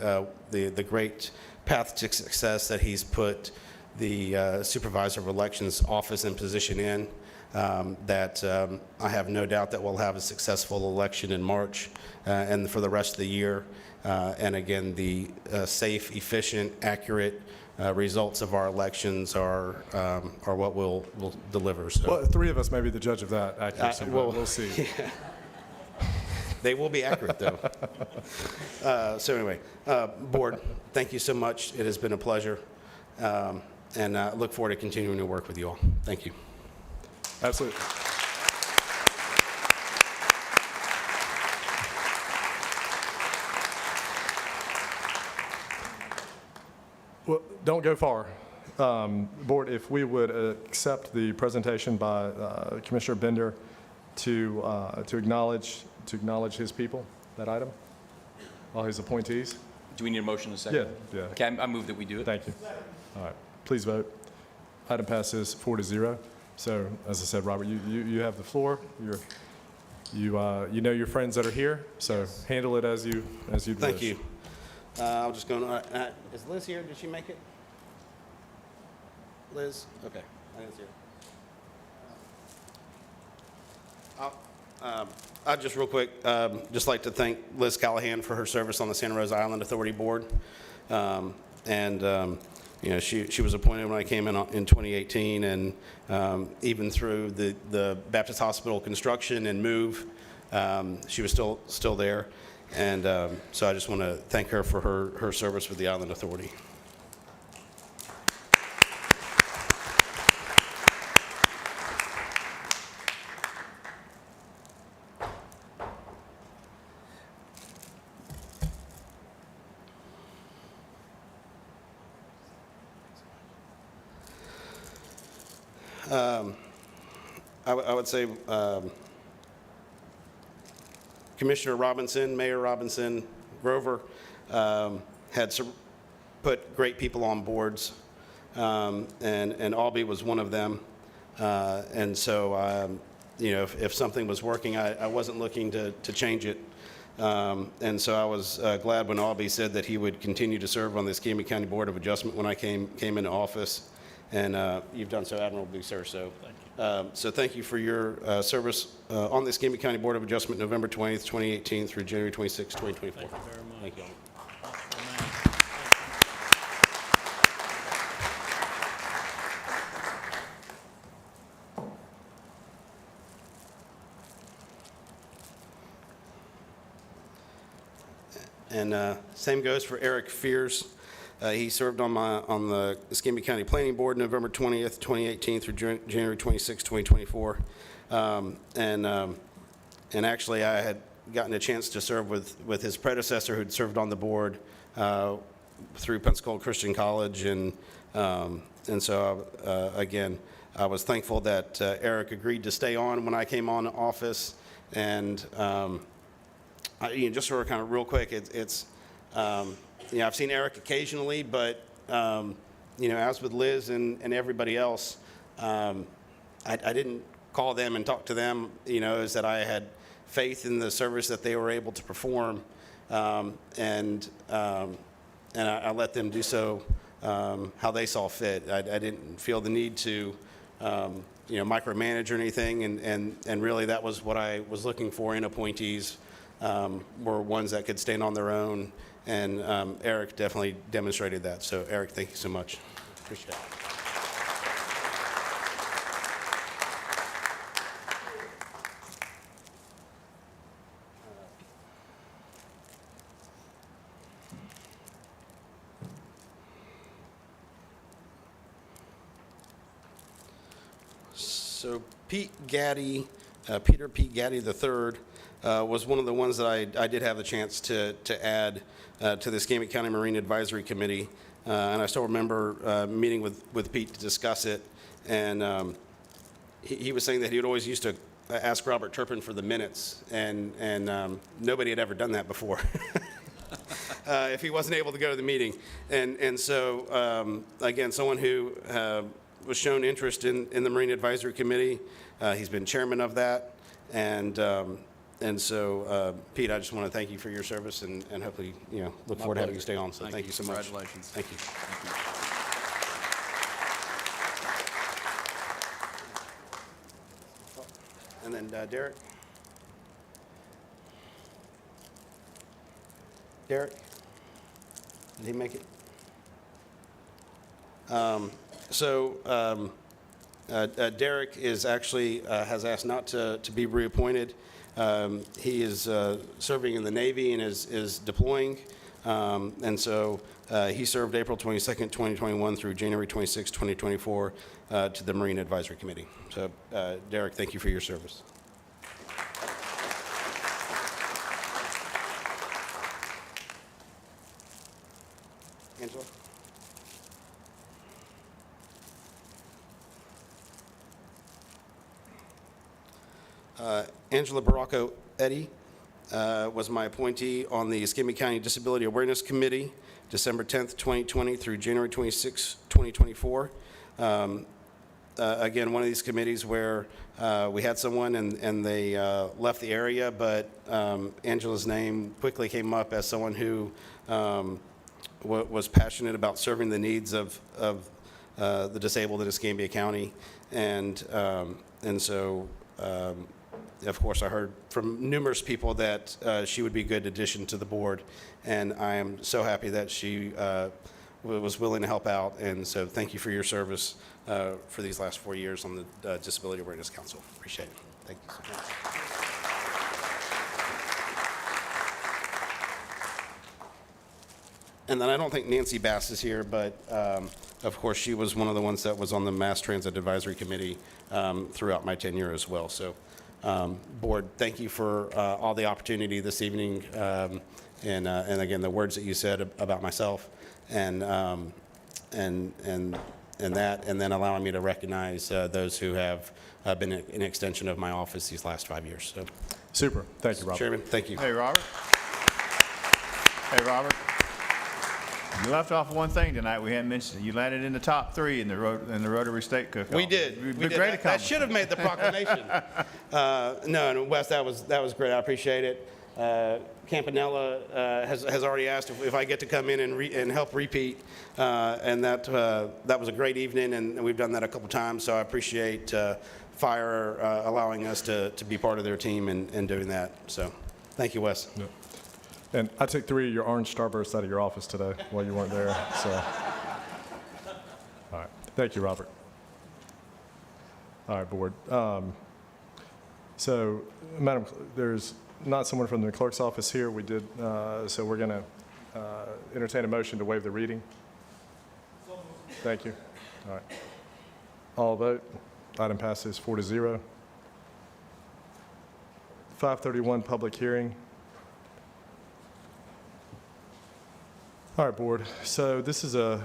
the great path to success that he's put the Supervisor of Elections office and position in, that I have no doubt that we'll have a successful election in March and for the rest of the year. And again, the safe, efficient, accurate results of our elections are what we'll deliver. So. Well, three of us may be the judge of that accuracy, but we'll see. Yeah. They will be accurate, though. So anyway, Board, thank you so much. It has been a pleasure, and I look forward to continuing to work with you all. Thank you. Absolutely. Well, don't go far. Board, if we would accept the presentation by Commissioner Bender to acknowledge his people, that item, all his appointees. Do we need a motion in a second? Yeah. Okay, I move that we do it. Thank you. All right, please vote. Item passes 4-0. So, as I said, Robert, you have the floor. You know your friends that are here, so handle it as you wish. Thank you. I'll just go. Is Liz here? Did she make it? Liz? Okay. I didn't see her. I'd just real quick, just like to thank Liz Callahan for her service on the Santa Rosa Island Authority Board. She was appointed when I came in 2018, and even through the Baptist Hospital construction and move, she was still there. And so I just want to thank her for her service with the Island Authority. I would say Commissioner Robinson, Mayor Robinson, Grover had put great people on boards, and Albee was one of them. And so, if something was working, I wasn't looking to change it. And so I was glad when Albie said that he would continue to serve on the Escambia County Board of Adjustment when I came into office. And you've done so admirably, sir. So thank you for your service on the Escambia County Board of Adjustment November 20th, 2018 through January 26th, 2024. Thank you very much. Thank you all. And same goes for Eric Fears. He served on the Escambia County Planning Board November 20th, 2018 through January 26th, 2024. And actually, I had gotten a chance to serve with his predecessor who'd served on the board through Pensacola Christian College. And so, again, I was thankful that Eric agreed to stay on when I came on office. And just sort of kind of real quick, I've seen Eric occasionally, but as with Liz and everybody else, I didn't call them and talk to them, is that I had faith in the service that they were able to perform, and I let them do so how they saw fit. I didn't feel the need to micromanage or anything, and really that was what I was looking for in appointees. Were ones that could stand on their own, and Eric definitely demonstrated that. So, Eric, thank you so much. Appreciate it. So, Peter Pete Gaddy III, was one of the ones that I did have the chance to add to the Escambia County Marine Advisory Committee. And I still remember meeting with Pete to discuss it. And he was saying that he would always used to ask Robert Turpin for the minutes, and nobody had ever done that before. If he wasn't able to go to the meeting. And so, again, someone who was shown interest in the Marine Advisory Committee. He's been chairman of that. And so, Pete, I just want to thank you for your service, and hopefully, look forward to having you stay on. So thank you so much. Congratulations. Thank you. And then Derek. Derek? Did he make it? Derek is actually has asked not to be reappointed. He is serving in the Navy and is deploying. And so he served April 22nd, 2021 through January 26, 2024 to the Marine Advisory Committee. So Derek, thank you for your service. Angela? Angela Baracco Eddy was my appointee on the Escambia County Disability Awareness Committee, December 10th, 2020 through January 26, 2024. Again, one of these committees where we had someone and they left the area, but Angela's name quickly came up as someone who was passionate about serving the needs of the disabled in Escambia County. And so, of course, I heard from numerous people that she would be a good addition to the board, and I am so happy that she was willing to help out. And so thank you for your service for these last 4 years on the Disability Awareness Council. Appreciate it. Thank you so much. And then I don't think Nancy Bass is here, but of course, she was one of the ones that was on the Mass Transit Advisory Committee throughout my tenure as well. So, Board, thank you for all the opportunity this evening, and again, the words that you said about myself, and that, and then allowing me to recognize those who have been an extension of my office these last 5 years. So, Super. Thank you, Robert. Chairman, thank you. Hey, Robert. Hey, Robert. You left off one thing tonight we hadn't mentioned. You landed in the top 3 in the Rotary State Cook-Off. We did. We did. Great That should have made the proclamation. No, Wes, that was great. I appreciate it. Campanella has already asked if I get to come in and help repeat, and that was a great evening, and we've done that a couple times, so I appreciate Fire allowing us to be part of their team and doing that. So thank you, Wes. Yeah. And I took 3 of your orange Starbursts out of your office today while you weren't there, so. All right, thank you, Robert. All right, board. So, Madam, there's not someone from the clerk's office here. We did, so we're going to entertain a motion to waive the reading. Thank you. All right. All vote. Item passes 4-0. 531, public hearing. All right, board. So this is a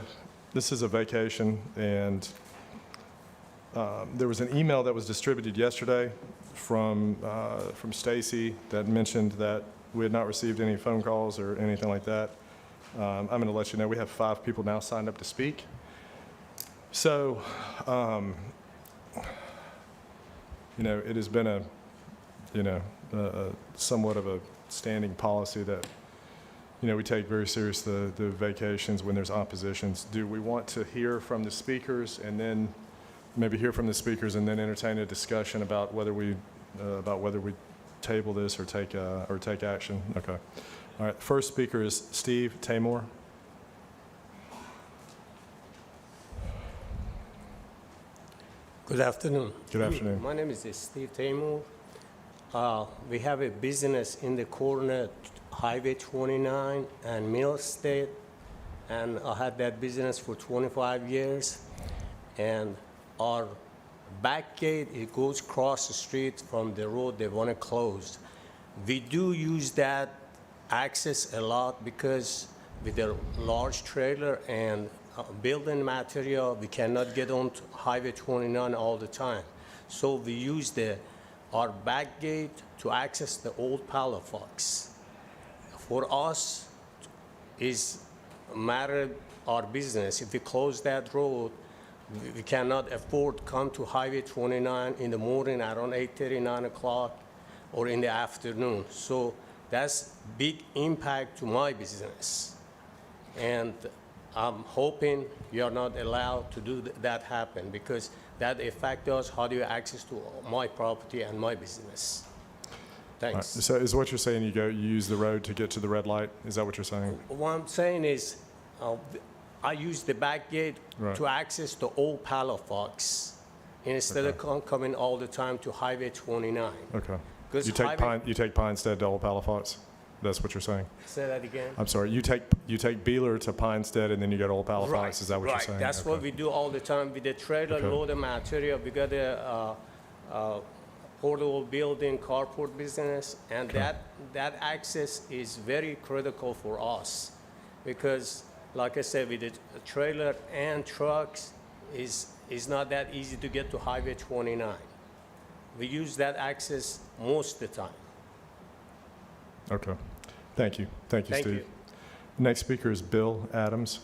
vacation, and there was an email that was distributed yesterday from Stacy that mentioned that we had not received any phone calls or anything like that. I'm going to let you know we have 5 people now signed up to speak. So, it has been a somewhat of a standing policy that, we take very serious the vacations when there's oppositions. Do we want to hear from the speakers and then maybe hear from the speakers and then entertain a discussion about whether we table this or take action? Okay. All right. First speaker is Steve Tamor. Good afternoon. Good afternoon. My name is Steve Tamor. We have a business in the corner, Highway 29 and Mill State, and I had that business for 25 years. And our back gate, it goes across the street from the road they want to close. We do use that access a lot because with a large trailer and building material, we cannot get on Highway 29 all the time. So we use our back gate to access the old Palafox. For us, is matter our business. If we close that road, we cannot afford to come to Highway 29 in the morning around 8:30, 9 o'clock, or in the afternoon. So that's big impact to my business. And I'm hoping you're not allowed to do that happen because that affects us. How do you access to my property and my business? Thanks. All right. So is what you're saying you use the road to get to the red light? Is that what you're saying? What I'm saying is I use the back gate to access the old Palafox instead of coming all the time to Highway 29. Okay. Because you take Pinestead to Old Palafox? That's what you're saying? Say that again. I'm sorry. You take Beeler to Pinestead and then you go to Old Palafox. Right, Is that what you're saying? That's what we do all the time with the trailer, load of material. We got a portable building, carport business, and that access is very critical for us because, like I said, with the trailer and trucks, is not that easy to get to Highway 29. We use that access most of the time. Okay. Thank you. Thank you, Thank Steve. you. Next speaker is Bill Adams.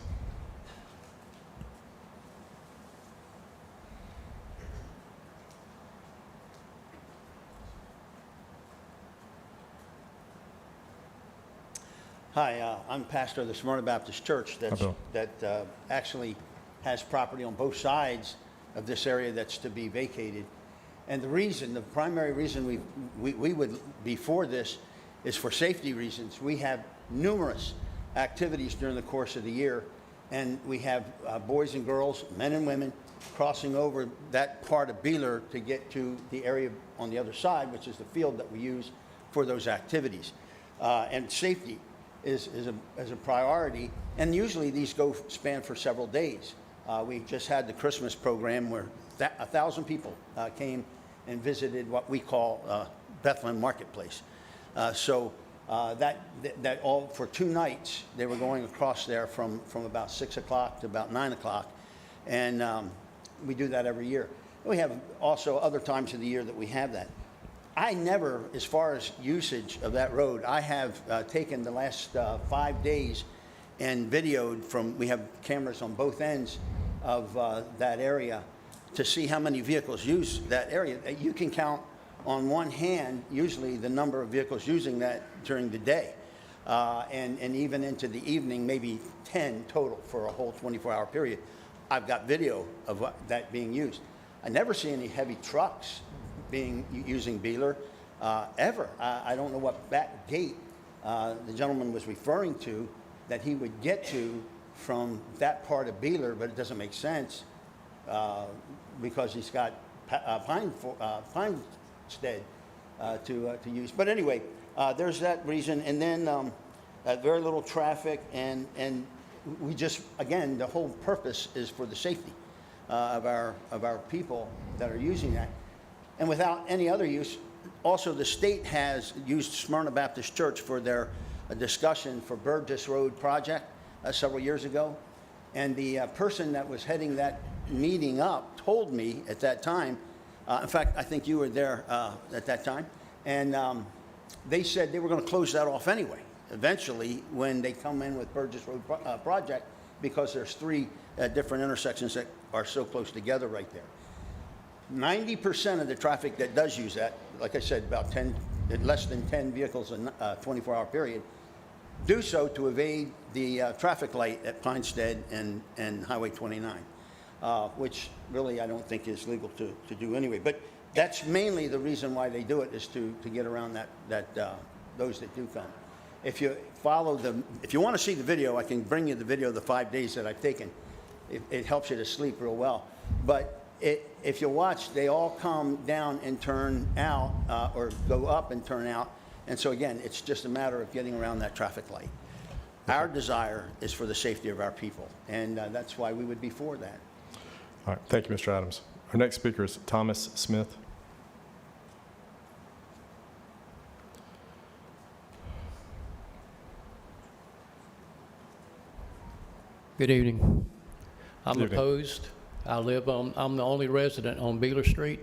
Hi, I'm pastor of the Smyrna Baptist Church that actually has property on both sides of this area that's to be vacated. And the primary reason we would be for this is for safety reasons. We have numerous activities during the course of the year, and we have boys and girls, men and women, crossing over that part of Beeler to get to the area on the other side, which is the field that we use for those activities. And safety is a priority, and usually these span for several days. We just had the Christmas program where 1,000 people came and visited what we call Bethlehem Marketplace. So that all for 2 nights they were going across there from about 6 o'clock to about 9 o'clock, and we do that every year. We have also other times of the year that we have that. I never, as far as usage of that road, I have taken the last 5 days and videoed we have cameras on both ends of that area to see how many vehicles use that area. You can count on one hand, usually the number of vehicles using that during the day, and even into the evening, maybe 10 total for a whole 24-hour period. I've got video of that being used. I never see any heavy trucks using Beeler ever. I don't know what back gate the gentleman was referring to that he would get to from that part of Beeler, but it doesn't make sense because he's got Pinestead to use. But anyway, there's that reason. And then very little traffic, and we just, again, the whole purpose is for the safety of our people that are using that. And without any other use, also the state has used Smyrna Baptist Church for their discussion for Burgess Road project several years ago. And the person that was heading that meeting up told me at that time, in fact, I think you were there at that time, and they said they were going to close that off anyway, eventually, when they come in with Burgess Road project, because there's 3 different intersections that are so close together right there. 90% of the traffic that does use that, like I said, about less than 10 vehicles in a 24-hour period, do so to evade the traffic light at Pinestead and Highway 29, which really I don't think is legal to do anyway. But that's mainly the reason why they do it, is to get around those that do come. If you if you want to see the video, I can bring you the video of the 5 days that I've taken. It helps you to sleep real well. But if you watch, they all come down and turn out, or go up and turn out. And so again, it's just a matter of getting around that traffic light. Our desire is for the safety of our people, and that's why we would be for that. All right, thank you, Mr. Adams. Our next speaker is Thomas Smith. Good evening. I'm Good evening. opposed. I'm the only resident on Beeler Street.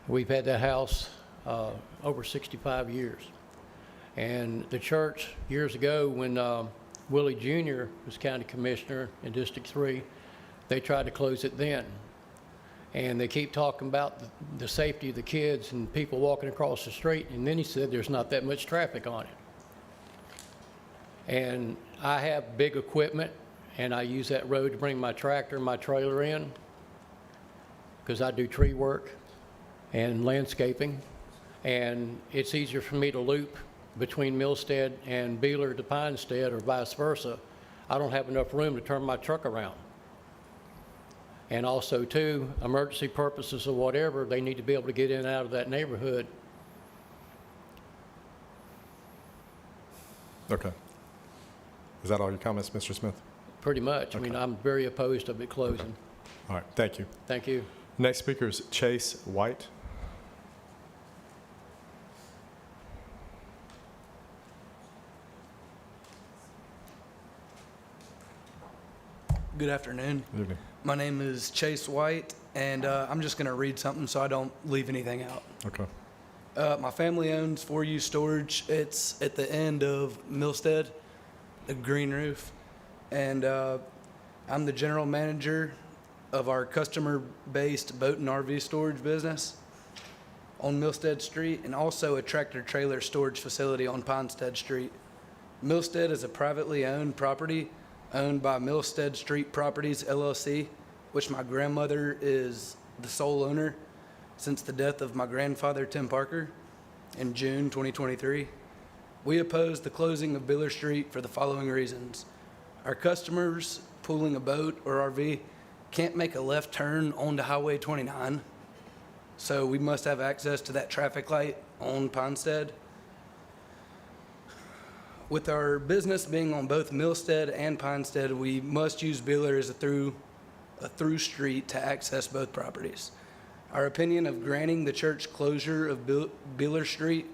We've had that house over 65 years. And the church, years ago, when Willie Jr. was county commissioner in District 3, they tried to close it then. And they keep talking about the safety of the kids and people walking across the street, and then he said there's not that much traffic on it. And I have big equipment, and I use that road to bring my tractor and my trailer in, because I do tree work and landscaping, and it's easier for me to loop between Millstead and Beeler to Pinestead, or vice versa. I don't have enough room to turn my truck around. And also, too, emergency purposes or whatever, they need to be able to get in and out of that neighborhood. Okay. Is that all your comments, Mr. Smith? Pretty much. Okay. I mean, I'm very opposed of it closing. Okay. All right, thank you. Thank you. Next speaker is Chase White. Good afternoon. Good evening. My name is Chase White, and I'm just going to read something so I don't leave anything out. Okay. My family owns 4U Storage. It's at the end of Millstead, the green roof. And I'm the general manager of our customer-based boat and RV storage business on Millstead Street, and also a tractor-trailer storage facility on Pinestead Street. Millstead is a privately owned property owned by Millstead Street Properties, LLC, which my grandmother is the sole owner since the death of my grandfather, Tim Parker, in June 2023. We oppose the closing of Beeler Street for the following reasons. Our customers pulling a boat or RV can't make a left turn onto Highway 29, so we must have access to that traffic light on Pinestead. With our business being on both Millstead and Pinestead, we must use Beeler as a through street to access both properties. Our opinion of granting the church closure of Beeler Street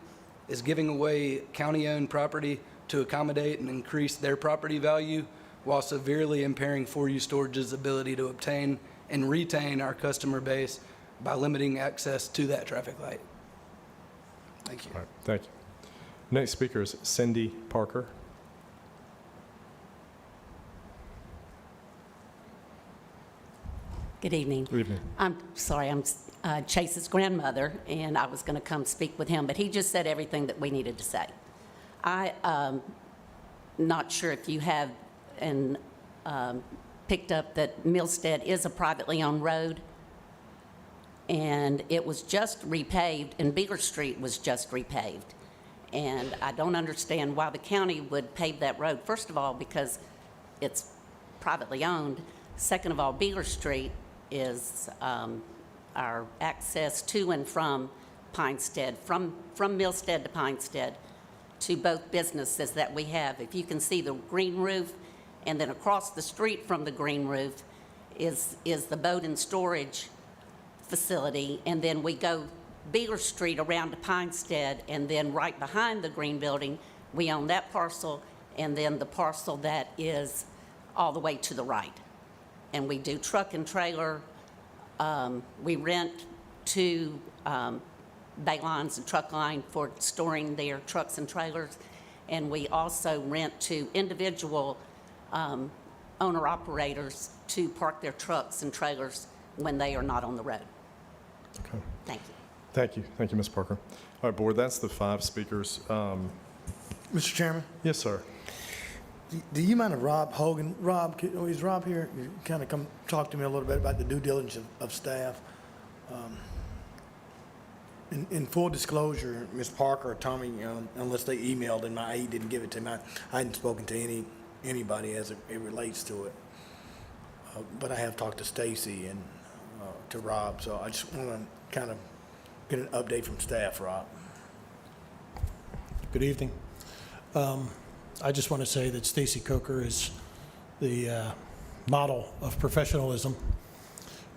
is giving away county-owned property to accommodate and increase their property value, while severely impairing 4U Storage's ability to obtain and retain our customer base by limiting access to that traffic light. Thank you. All right, thank you. Next speaker is Cindy Parker. Good evening. Good evening. I'm sorry, I'm Chase's grandmother, and I was going to come speak with him, but he just said everything that we needed to say. Not sure if you have picked up that Millstead is a privately owned road, and it was just repaved, and Beaver Street was just repaved. And I don't understand why the county would pave that road. First of all, because it's privately owned. Second of all, Beaver Street is our access to and from Pinestead, from Millstead to Pinestead, to both businesses that we have. If you can see the green roof, and then across the street from the green roof is the boat and storage facility, and then we go Beaver Street around to Pinestead, and then right behind the green building, we own that parcel, and then the parcel that is all the way to the right. And we do truck and trailer. We rent to Bay Lines and Truck Line for storing their trucks and trailers. And we also rent to individual owner-operators to park their trucks and trailers when they are not on the road. Okay. Thank you. Thank you. Thank you, Ms. Parker. All right, Board, that's the 5 speakers. Mr. Chairman, Yes, sir. do you mind if Rob Hogan, is Rob here? You kind of come talk to me a little bit about the due diligence of staff. In full disclosure, Ms. Parker or Tommy, unless they emailed and my aide didn't give it to me, I hadn't spoken to anybody as it relates to it. But I have talked to Stacy and to Rob, so I just want to kind of get an update from staff, Rob. Good evening. I just want to say that Stacy Coker is the model of professionalism.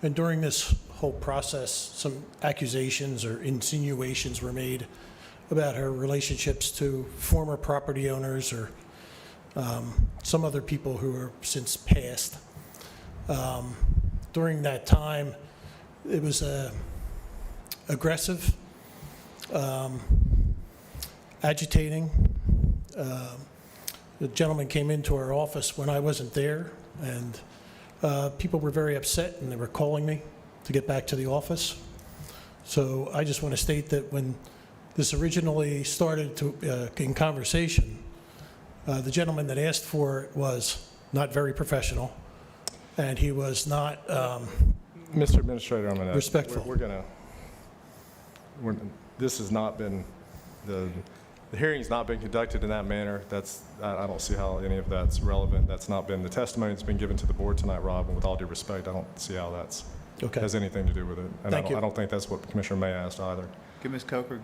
And during this whole process, some accusations or insinuations were made about her relationships to former property owners or some other people who are since passed. During that time, it was aggressive, agitating. The gentleman came into our office when I wasn't there, and people were very upset, and they were calling me to get back to the office. So I just want to state that when this originally started in conversation, the gentleman that asked for it was not very professional, and he was not Mr. Administrator, I'm going to... respectful. This has not been, the hearing's not been conducted in that manner. I don't see how any of that's relevant. That's not been the testimony that's been given to the board tonight, Rob, and with all due respect, I don't see how that's has anything to do with it. And Thank you. I don't think that's what Commissioner May asked either. Give Ms. Coker.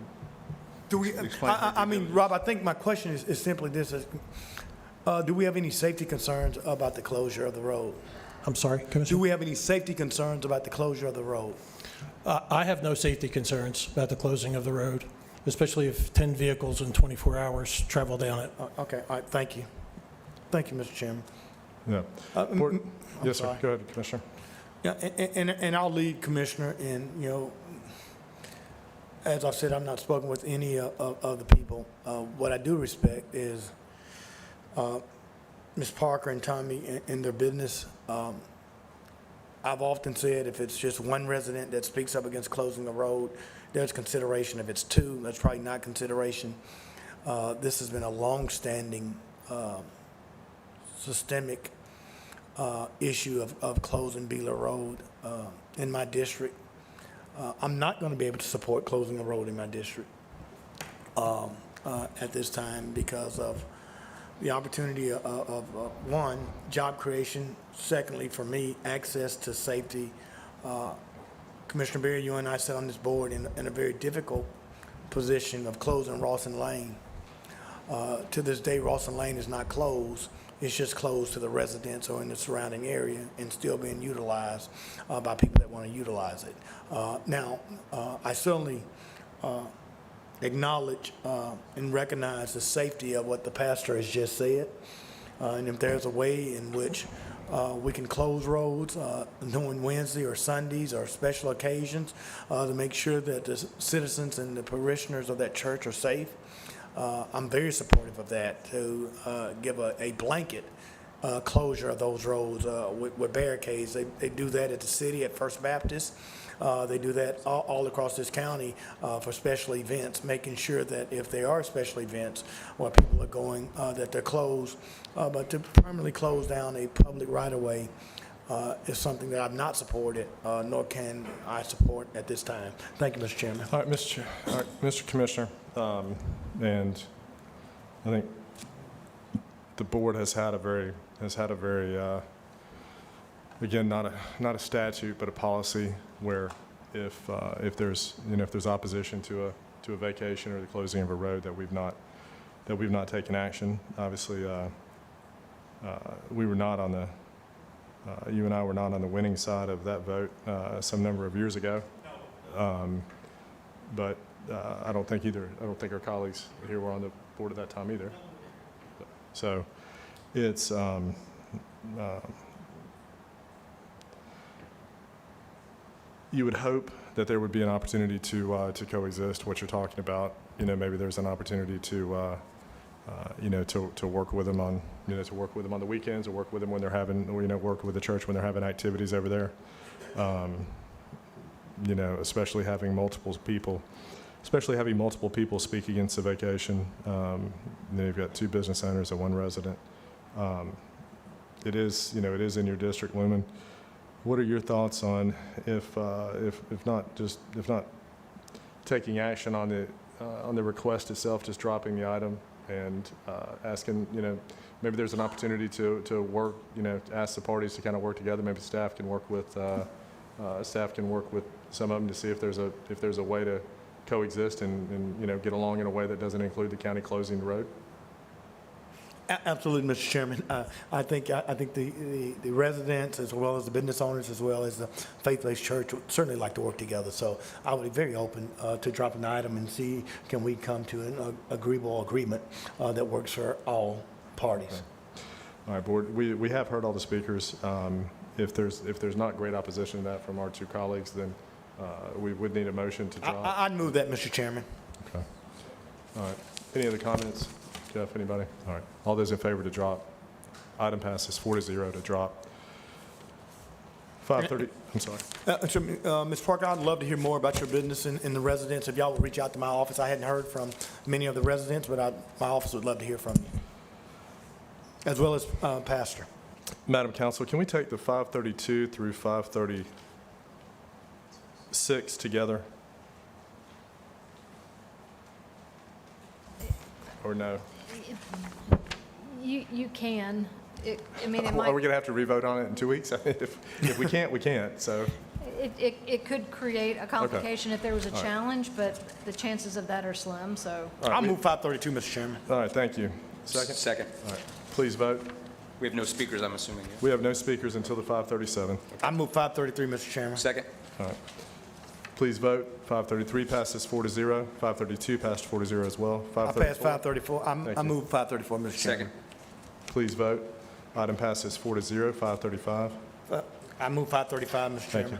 Do we? I mean, Rob, I think my question is simply this: do we have any safety concerns about the closure of the road? I'm sorry, Commissioner? Do we have any safety concerns about the closure of the road? I have no safety concerns about the closing of the road, especially if 10 vehicles in 24 hours travel down it. Okay, all right, thank you. Thank you, Mr. Chairman. Yeah. I'm Yes, sir. sorry. Go ahead, Commissioner. Yeah, and I'll lead, Commissioner, and, as I've said, I've not spoken with any of the people. What I do respect is Ms. Parker and Tommy and their business. I've often said if it's just one resident that speaks up against closing a road, there's consideration. If it's 2, that's probably not consideration. This has been a long-standing systemic issue of closing Beeler Road in my district. I'm not going to be able to support closing a road in my district at this time because of the opportunity of one, job creation. Secondly, for me, access to safety. Commissioner Berry, you and I sat on this board in a very difficult position of closing Rawson Lane. To this day, Rawson Lane is not closed. It's just closed to the residents or in the surrounding area and still being utilized by people that want to utilize it. Now, I certainly acknowledge and recognize the safety of what the pastor has just said. And if there's a way in which we can close roads during Wednesday or Sundays or special occasions to make sure that the citizens and the parishioners of that church are safe, I'm very supportive of that, to give a blanket closure of those roads with barricades. They do that at the city at First Baptist. They do that all across this county for special events, making sure that if there are special events where people are going, that they're closed. But to permanently close down a public right-of-way is something that I've not supported, nor can I support at this time. Thank you, Mr. Chairman. All right, Mr. Commissioner, and I think the board has had a very, again, not a statute, but a policy where if there's, if there's opposition to a vacation or the closing of a road that we've not taken action. Obviously, we were not on the, you and I were not on the winning side of that vote some number of years ago. But I don't think our colleagues here were on the board at that time either. So it's, you would hope that there would be an opportunity to coexist, what you're talking about. Maybe there's an opportunity to work with them on, to work with them on the weekends, or work with them when they're having, work with the church when they're having activities over there. Especially having multiple people speak against the vacation. You've got 2 business owners and 1 resident. It is in your district, Lumen. What are your thoughts on if not taking action on the request itself, just dropping the item and asking, maybe there's an opportunity to work, ask the parties to kind of work together. Maybe staff can work with some of them to see if there's a way to coexist and get along in a way that doesn't include the county closing the road. Absolutely, Mr. Chairman. I think the residents, as well as the business owners, as well as the faith-based church, would certainly like to work together. So I would be very open to dropping the item and see, can we come to an agreeable agreement that works for all parties. Okay. All right, board. We have heard all the speakers. If there's not great opposition to that from our 2 colleagues, then we would need a motion to drop. I'd move that, Mr. Chairman. Okay. All right. Any other comments? Jeff, anybody? All right. All those in favor to drop? Item passes 4-0 to drop. 5:30. I'm sorry. Ms. Parker, I'd love to hear more about your business and the residents. If y'all would reach out to my office, I hadn't heard from many of the residents, but my office would love to hear from you, as well as Pastor. Madam Counsel, can we take the 532 through 536 together? Or no? You can. I mean, it Are might. we going to have to revote on it in 2 weeks? If we can't, we can't, so. It could create a complication if there was a challenge, but the chances of that are slim, so. Right, I'll move 532, Mr. Chairman. All right, thank you. Second? Second. All right, please vote. We have no speakers, I'm assuming. We have no speakers until the 5:37. I move 533, Mr. Chairman. Second. All right. Please vote. 533 passes 4-0. 532 passed 4-0 as well. I pass 534. I Thank you. move 534, Mr. Chairman. Second. Please vote. Item passes 4-0. 535. I move 535, Mr. Thank Chairman. you.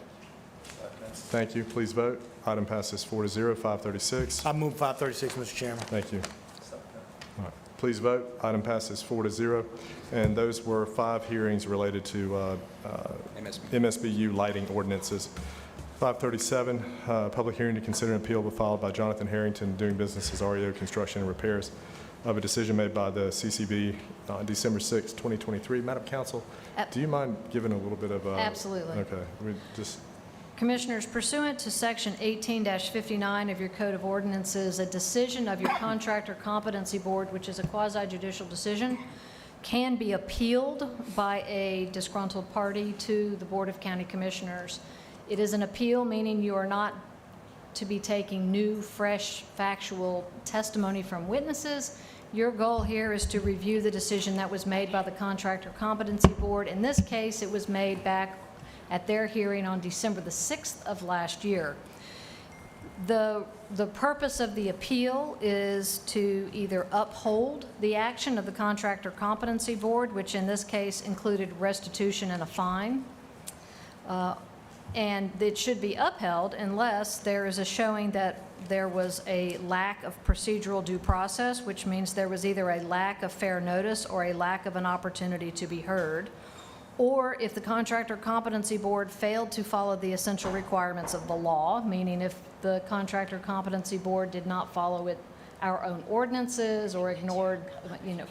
Thank you. Please vote. Item passes 4-0. 536. I move 536, Mr. Chairman. Thank you. All right. Please vote. Item passes 4-0. And those were 5 hearings related to MSBU lighting ordinances. 537, public hearing to consider an appeal filed by Jonathan Harrington doing business as REO Construction and Repairs of a decision made by the CCB on December 6, 2023. Madam Counsel, do you mind giving a little bit of Absolutely. Okay. We just. Commissioners, pursuant to Section 18-59 of your Code of Ordinances, a decision of your Contractor Competency Board, which is a quasi-judicial decision, can be appealed by a disgruntled party to the Board of County Commissioners. It is an appeal, meaning you are not to be taking new, fresh, factual testimony from witnesses. Your goal here is to review the decision that was made by the Contractor Competency Board. In this case, it was made back at their hearing on December the 6th of last year. The purpose of the appeal is to either uphold the action of the Contractor Competency Board, which in this case included restitution and a fine, and it should be upheld unless there is a showing that there was a lack of procedural due process, which means there was either a lack of fair notice or a lack of an opportunity to be heard, or if the Contractor Competency Board failed to follow the essential requirements of the law, meaning if the Contractor Competency Board did not follow our own ordinances or ignored,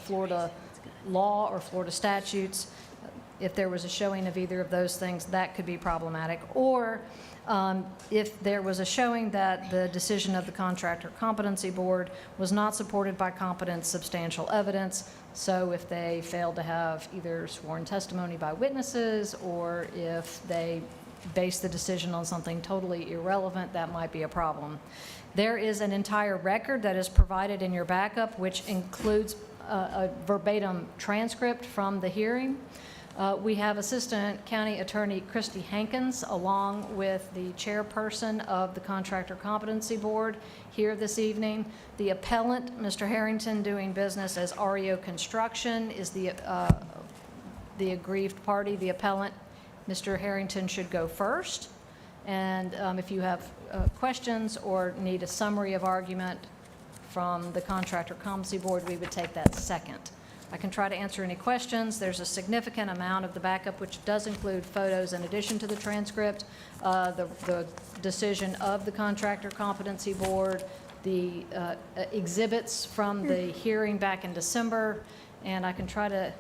Florida law or Florida statutes. If there was a showing of either of those things, that could be problematic. Or if there was a showing that the decision of the Contractor Competency Board was not supported by competent substantial evidence, so if they failed to have either sworn testimony by witnesses or if they based the decision on something totally irrelevant, that might be a problem. There is an entire record that is provided in your backup, which includes a verbatim transcript from the hearing. We have Assistant County Attorney Christy Hankins, along with the chairperson of the Contractor Competency Board, here this evening. The appellant, Mr. Harrington, doing business as REO Construction, is the aggrieved party. The appellant, Mr. Harrington, should go first. And if you have questions or need a summary of argument from the Contractor Competency Board, we would take that second. I can try to answer any questions. There's a significant amount of the backup, which does include photos in addition to the transcript, the decision of the Contractor Competency Board, the exhibits from the hearing back in December, and I can try to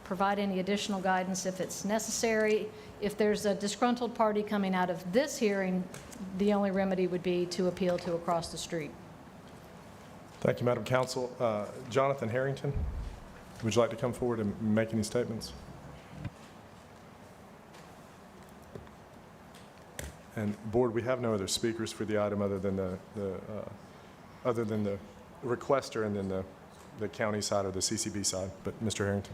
provide any additional guidance if it's necessary. If there's a disgruntled party coming out of this hearing, the only remedy would be to appeal to across the street. Thank you, Madam Counsel. Jonathan Harrington, would you like to come forward and make any statements? And Board, we have no other speakers for the item other than the requester and then the county side or the CCB side. But Mr. Harrington.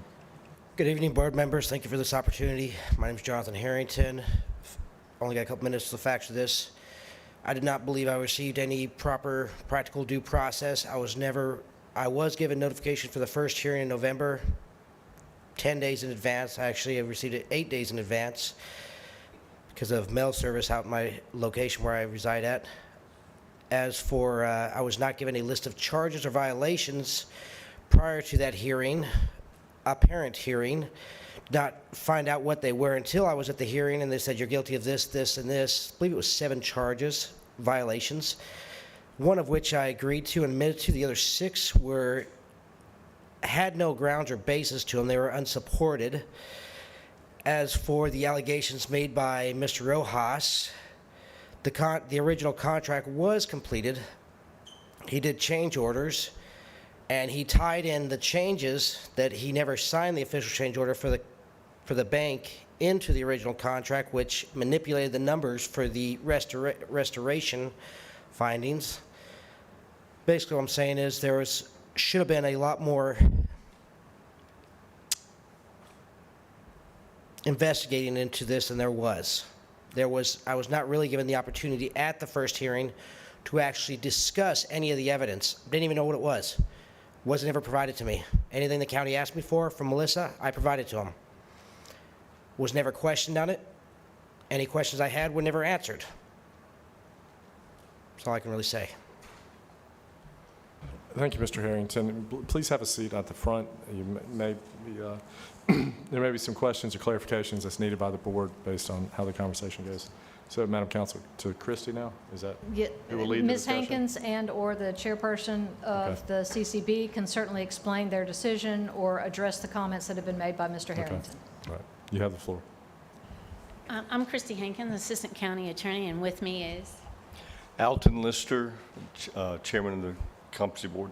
Good evening, board members. Thank you for this opportunity. My name is Jonathan Harrington. Only got a couple minutes to the facts of this. I did not believe I received any proper practical due process. I was given notification for the first hearing in November, 10 days in advance. I actually have received it 8 days in advance because of mail service out in my location where I reside at. As for, I was not given a list of charges or violations prior to that hearing, apparent hearing. Did not find out what they were until I was at the hearing, and they said, you're guilty of this, this, and this. I believe it was 7 charges, violations, one of which I agreed to and admitted to. The other 6 had no grounds or basis to them. They were unsupported. As for the allegations made by Mr. Rojas, the original contract was completed. He did change orders, and he tied in the changes that he never signed the official change order for the bank into the original contract, which manipulated the numbers for the restoration findings. Basically, what I'm saying is should have been a lot more investigating into this than there was. I was not really given the opportunity at the first hearing to actually discuss any of the evidence. Didn't even know what it was. Wasn't ever provided to me. Anything the county asked me for from Melissa, I provided to them. Was never questioned on it. Any questions I had were never answered. That's all I can really say. Thank you, Mr. Harrington. Please have a seat at the front. There may be some questions or clarifications that's needed by the board based on how the conversation goes. So, Madam Counsel, to Christy now, is that who will lead the Ms. discussion? Hankins and/or the chairperson of the CCB can certainly explain their decision or address the comments that have been made by Mr. Harrington. All right, you have the floor. I'm Christy Hankins, Assistant County Attorney, and with me is Alton Lister, Chairman of the Competency Board.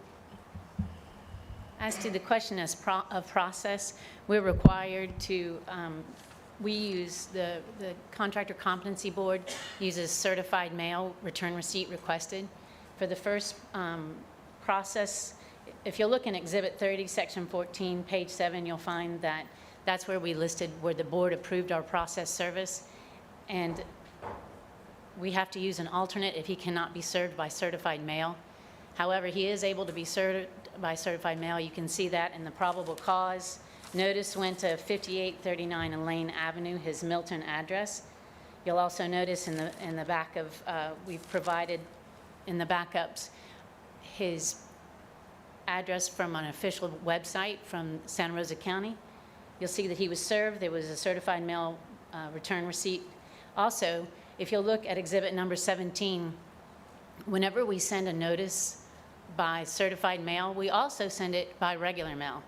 As to the question of process, we're required to, we use the Contractor Competency Board uses certified mail return receipt requested. For the first process, if you'll look in Exhibit 30, Section 14, page 7, you'll find that that's where we listed where the board approved our process service. And we have to use an alternate if he cannot be served by certified mail. However, he is able to be served by certified mail. You can see that in the probable cause. Notice went to 5839 Elaine Avenue, his Milton address. You'll also notice in the back of, we've provided in the backups his address from an official website from Santa Rosa County. you'll see that he was served. There was a certified mail return receipt. Also, if you'll look at exhibit number 17, whenever we send a notice by certified mail, we also send it by regular mail.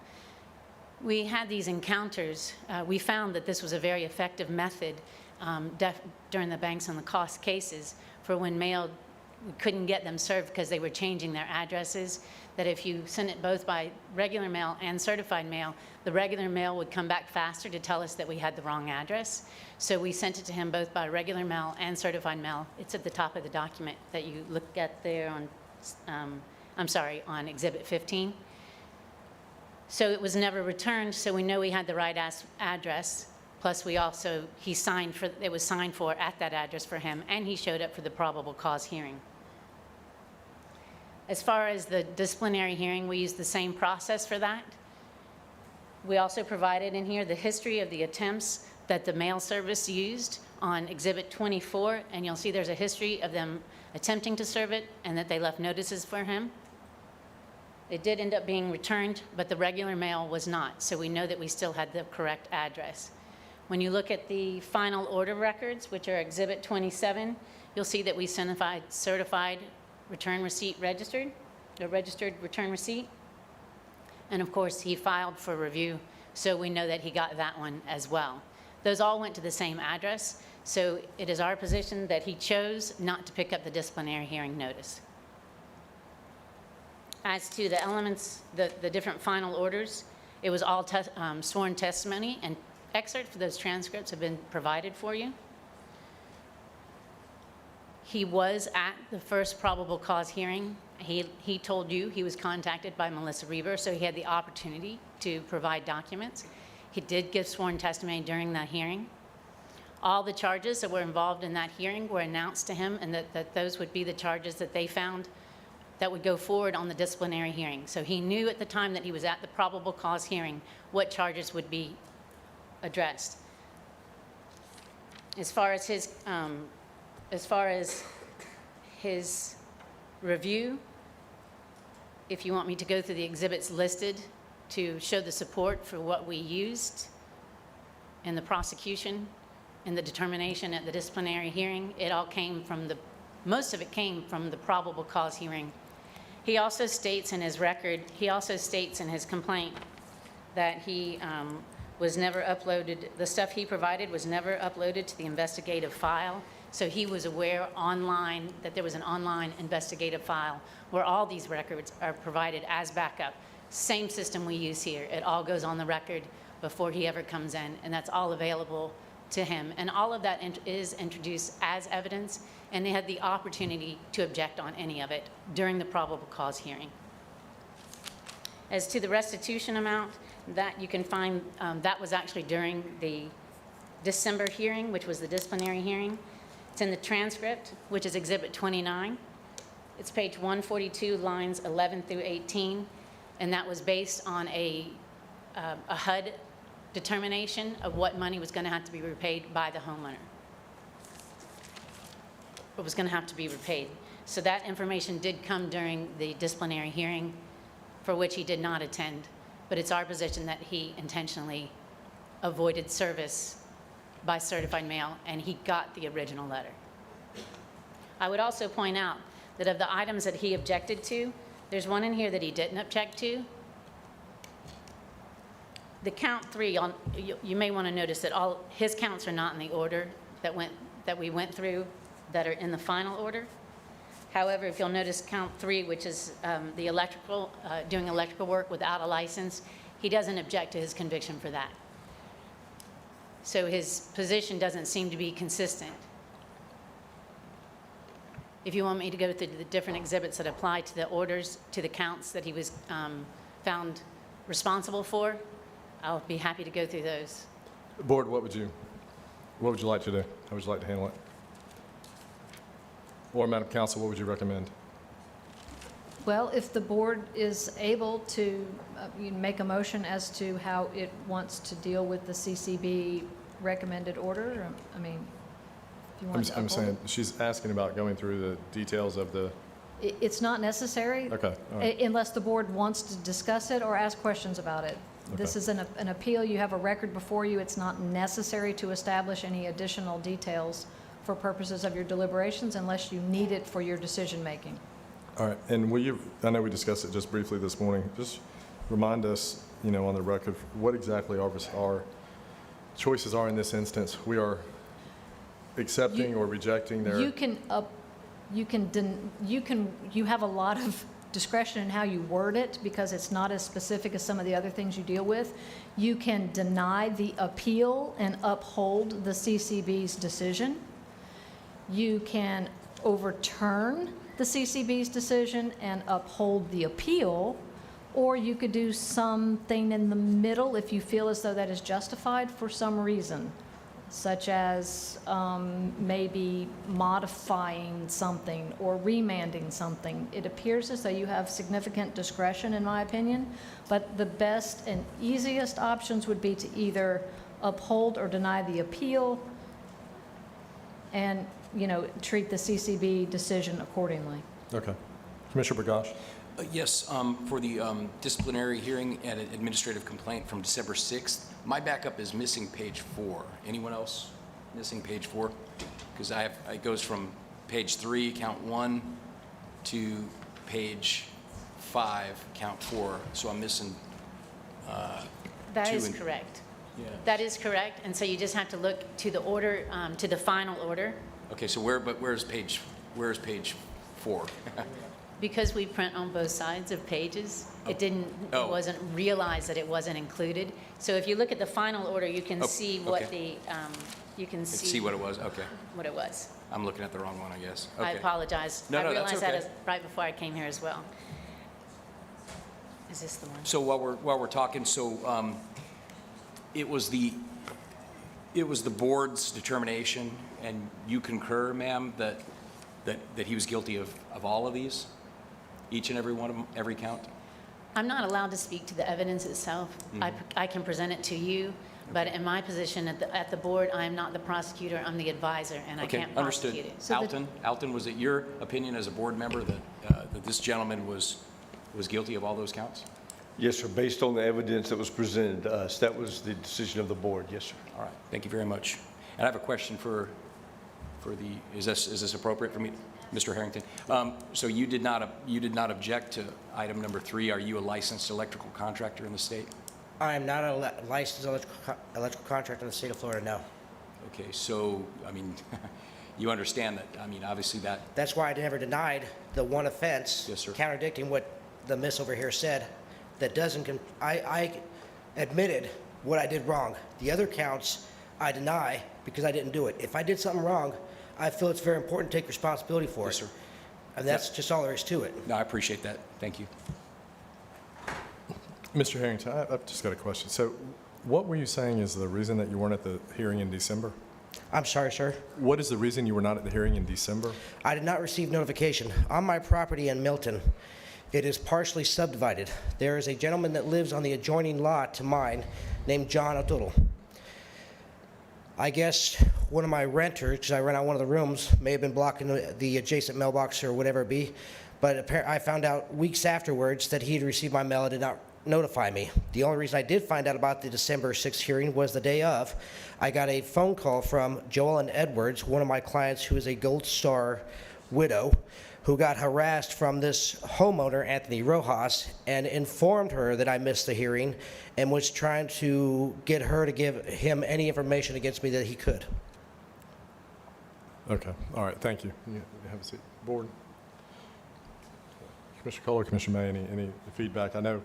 We had these encounters. We found that this was a very effective method during the banks on the cost cases for when mail, we couldn't get them served because they were changing their addresses, that if you send it both by regular mail and certified mail, the regular mail would come back faster to tell us that we had the wrong address. So we sent it to him both by regular mail and certified mail. It's at the top of the document that you look at there on, on Exhibit 15. So it was never returned, so we know we had the right address. Plus, we also, it was signed for at that address for him, and he showed up for the probable cause hearing. As far as the disciplinary hearing, we used the same process for that. We also provided in here the history of the attempts that the mail service used on Exhibit 24, and you'll see there's a history of them attempting to serve it and that they left notices for him. It did end up being returned, but the regular mail was not, so we know that we still had the correct address. When you look at the final order records, which are Exhibit 27, you'll see that we certified return receipt registered, a registered return receipt. And of course, he filed for review, so we know that he got that one as well. Those all went to the same address, so it is our position that he chose not to pick up the disciplinary hearing notice. As to the elements, the different final orders, it was all sworn testimony, and excerpts for those transcripts have been provided for you. He was at the first probable cause hearing. He told you he was contacted by Melissa Reber, so he had the opportunity to provide documents. He did give sworn testimony during that hearing. All the charges that were involved in that hearing were announced to him, and that those would be the charges that they found that would go forward on the disciplinary hearing. So he knew at the time that he was at the probable cause hearing what charges would be addressed. As far as his review, if you want me to go through the exhibits listed to show the support for what we used in the prosecution and the determination at the disciplinary hearing, most of it came from the probable cause hearing. He also states in his record, he also states in his complaint that he was never uploaded, the stuff he provided was never uploaded to the investigative file. So he was aware online that there was an online investigative file where all these records are provided as backup. Same system we use here. It all goes on the record before he ever comes in, and that's all available to him. And all of that is introduced as evidence, and they had the opportunity to object on any of it during the probable cause hearing. As to the restitution amount, that you can find, that was actually during the December hearing, which was the disciplinary hearing. It's in the transcript, which is Exhibit 29. It's page 142, lines 11 through 18, and that was based on a HUD determination of what money was going to have to be repaid by the homeowner. It was going to have to be repaid. So that information did come during the disciplinary hearing, for which he did not attend. But it's our position that he intentionally avoided service by certified mail, and he got the original letter. I would also point out that of the items that he objected to, there's one in here that he didn't object to. The count 3, you may want to notice that all his counts are not in the order that we went through that are in the final order. However, if you'll notice count 3, which is the electrical, doing electrical work without a license, he doesn't object to his conviction for that. So his position doesn't seem to be consistent. If you want me to go through the different exhibits that apply to the orders, to the counts that he was found responsible for, I'll be happy to go through those. Board, what would you like to do? How would you like to handle it? Or, Madam Counsel, what would you recommend? Well, if the board is able to make a motion as to how it wants to deal with the CCB recommended order, I mean, if you want to I'm uphold saying, she's asking about going through the details of the, it. It's not necessary. okay, all right. Unless the board wants to discuss it or ask questions about it. This is an appeal. You have a record before you. It's not necessary to establish any additional details for purposes of your deliberations unless you need it for your decision-making. All right, and will you, I know we discussed it just briefly this morning, just remind us, on the record, what exactly our choices are in this instance. We are accepting or rejecting their... You have a lot of discretion in how you word it because it's not as specific as some of the other things you deal with. You can deny the appeal and uphold the CCB's decision. You can overturn the CCB's decision and uphold the appeal, or you could do something in the middle if you feel as though that is justified for some reason, such as maybe modifying something or remanding something. It appears as though you have significant discretion, in my opinion, but the best and easiest options would be to either uphold or deny the appeal and, treat the CCB decision accordingly. Okay. Commissioner Bergosh? Yes, for the disciplinary hearing and administrative complaint from December 6th, my backup is missing page 4. Anyone else missing page 4? Because it goes from page 3, count 1, to page 5, count 4. So I'm missing That 2 is and... correct. Yeah. That is correct, and so you just have to look to the order, to the final order. Okay, so where's page 4? Because we print on both sides of pages, it Oh. wasn't realized that it wasn't included. So if you look at the final order, you can see what okay. you can See what it was, okay. what it was. I'm looking at the wrong one, I guess. I Okay. apologize. No, I no, that's realized that okay. right before I came here as well. Is this the one? So while we're talking, it was the board's determination, and you concur, ma'am, that he was guilty of all of these? Each and every one of them, every count? I'm not allowed to speak to the evidence itself. I can present it to you, but in my position at the board, I am not the prosecutor, I'm the advisor, and I can't prosecute it. Alton, was it your opinion as a board member that this gentleman was guilty of all those counts? Yes, sir. Based on the evidence that was presented to us, that was the decision of the board. Yes, sir. All right, thank you very much. And I have a question for is this appropriate for me, Mr. Harrington? So you did not object to item number 3. Are you a licensed electrical contractor in the state? I am not a licensed electrical contractor in the state of Florida, no. Okay, so, you understand that, obviously that... That's why I never denied the one offense. Yes, sir. Contradicting what the miss over here said. That doesn't, I admitted what I did wrong. The other counts, I deny because I didn't do it. If I did something wrong, I feel it's very important to take responsibility for it. Yes, sir. And that's just all there is to it. No, I appreciate that. Thank you. Mr. Harrington, I've just got a question. So what were you saying is the reason that you weren't at the hearing in December? I'm sorry, sir. What is the reason you were not at the hearing in December? I did not receive notification. On my property in Milton, it is partially subdivided. There is a gentleman that lives on the adjoining lot to mine named John O'Doodle. I guess one of my renters, because I rent out one of the rooms, may have been blocking the adjacent mailbox or whatever it be, but I found out weeks afterwards that he had received my mail and did not notify me. The only reason I did find out about the December 6th hearing was the day of. I got a phone call from Joellen Edwards, one of my clients who is a Gold Star widow, who got harassed from this homeowner, Anthony Rojas, and informed her that I missed the hearing and was trying to get her to give him any information against me that he could. Okay, all right, thank you. You have a seat. Board? Commissioner Kohler, Commissioner May, any feedback? I know,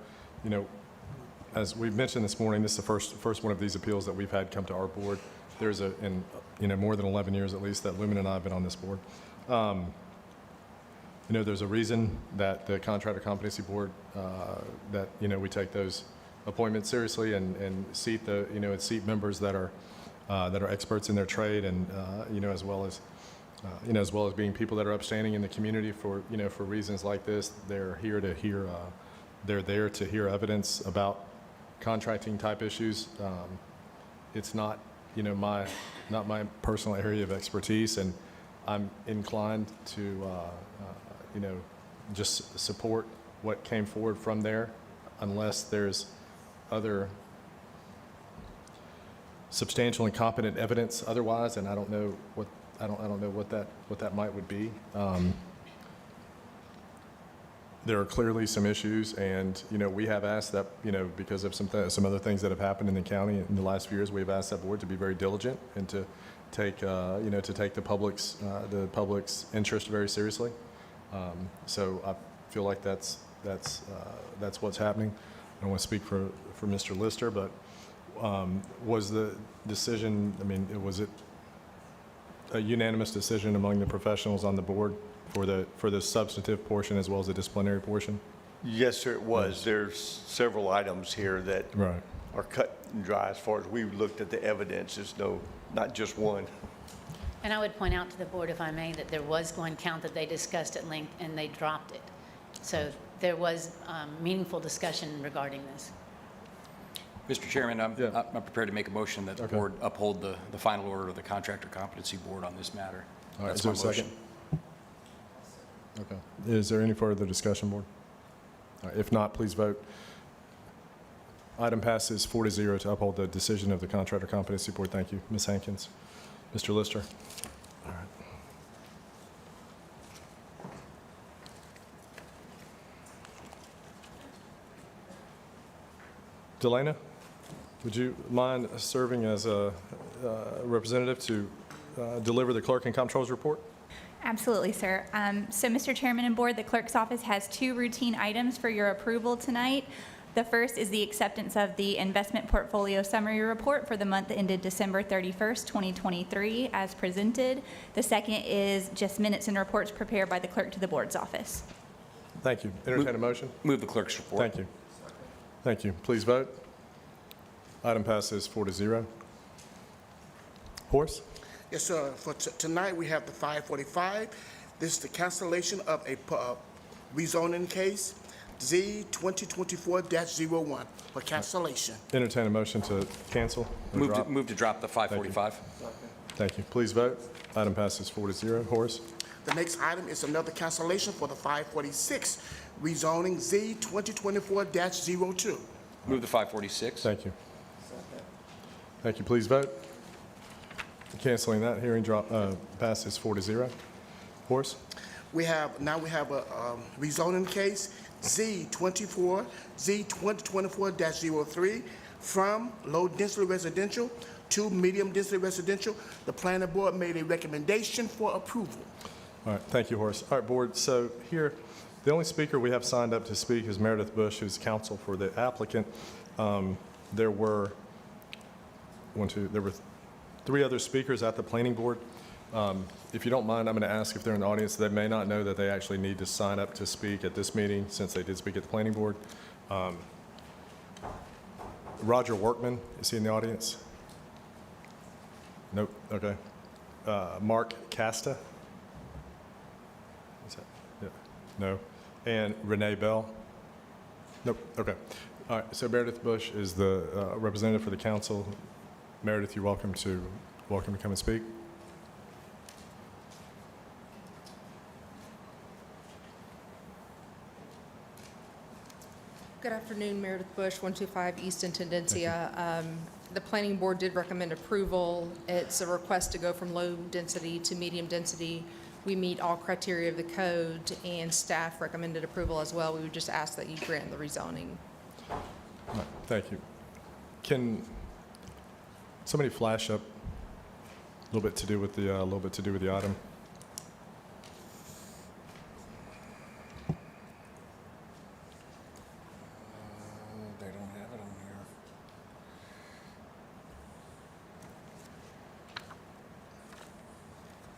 as we've mentioned this morning, this is the first one of these appeals that we've had come to our board. There's in more than 11 years at least that Lumen and I have been on this board. There's a reason that the Contractor Competency Board, that, we take those appointments seriously and seat seat members that are experts in their trade and, as well as being people that are upstanding in the community for reasons like this. They're here to hear, they're there to hear evidence about contracting type issues. It's not, not my personal area of expertise, and I'm inclined to, just support what came forward from there, unless there's other substantial and competent evidence otherwise, and I don't know what that might would be. There are clearly some issues, and we have asked that because of some other things that have happened in the county in the last few years, we've asked that board to be very diligent and to take the public's interest very seriously. So I feel like that's what's happening. I don't want to speak for Mr. Lister, but was the decision, was it a unanimous decision among the professionals on the board for the substantive portion as well as the disciplinary portion? Yes, sir, it was. There's several items here that Right. are cut and dry as far as we looked at the evidence. There's not just one. And I would point out to the board, if I may, that there was one count that they discussed at length and they dropped it. So there was meaningful discussion regarding this. Mr. Chairman, I'm prepared to make a motion that the board uphold the final order of the Contractor Competency Board on this matter. All right, That's is there my a motion. second? Okay. Is there any further discussion, board? All right, if not, please vote. Item passes 4-0 to uphold the decision of the Contractor Competency Board. Thank you. Ms. Hankins. Mr. Lister. All right. Delana, would you mind serving as a representative to deliver the clerk and comptroller's report? Absolutely, sir. So, Mr. Chairman and Board, the Clerk's Office has 2 routine items for your approval tonight. The first is the acceptance of the Investment Portfolio Summary Report for the month that ended December 31st, 2023, as presented. The second is just minutes and reports prepared by the Clerk to the Board's office. Thank you. Entertain a motion? Move the clerk's report. Thank you. Thank you. Please vote. Item passes 4-0. Horace? Yes, sir. For tonight, we have the 545. This is the cancellation of a rezoning case, Z 2024-01, for cancellation. Entertain a motion to cancel. or drop. Move to drop the 545. Thank you. Please vote. Item passes 4-0. Horace? The next item is another cancellation for the 546, rezoning Z 2024-02. Move the 546. Thank you. Thank you. Please vote. Canceling that, hearing passes 4-0. Horace? We have a rezoning case, Z 2024-03, from low-density residential to medium-density residential. The planning board made a recommendation for approval. All right, thank you, Horace. All right, board, so here, the only speaker we have signed up to speak is Meredith Bush, who's counsel for the applicant. There were 3 other speakers at the planning board. If you don't mind, I'm going to ask if they're in the audience. They may not know that they actually need to sign up to speak at this meeting since they did speak at the planning board. Roger Workman, is he in the audience? Nope, okay. Mark Casta? Is that, yeah, no. And Renee Bell? Nope, okay. All right, so Meredith Bush is the representative for the council. Meredith, you're welcome to come and speak. Good afternoon, Meredith Bush, 125 East Intendencia. The planning board did recommend approval. It's a request to go from low density to medium density. We meet all criteria of the code, and staff recommended approval as well. We would just ask that you grant the rezoning. All right, thank you. Can somebody flash up a little bit to do with the item? They don't have it on here.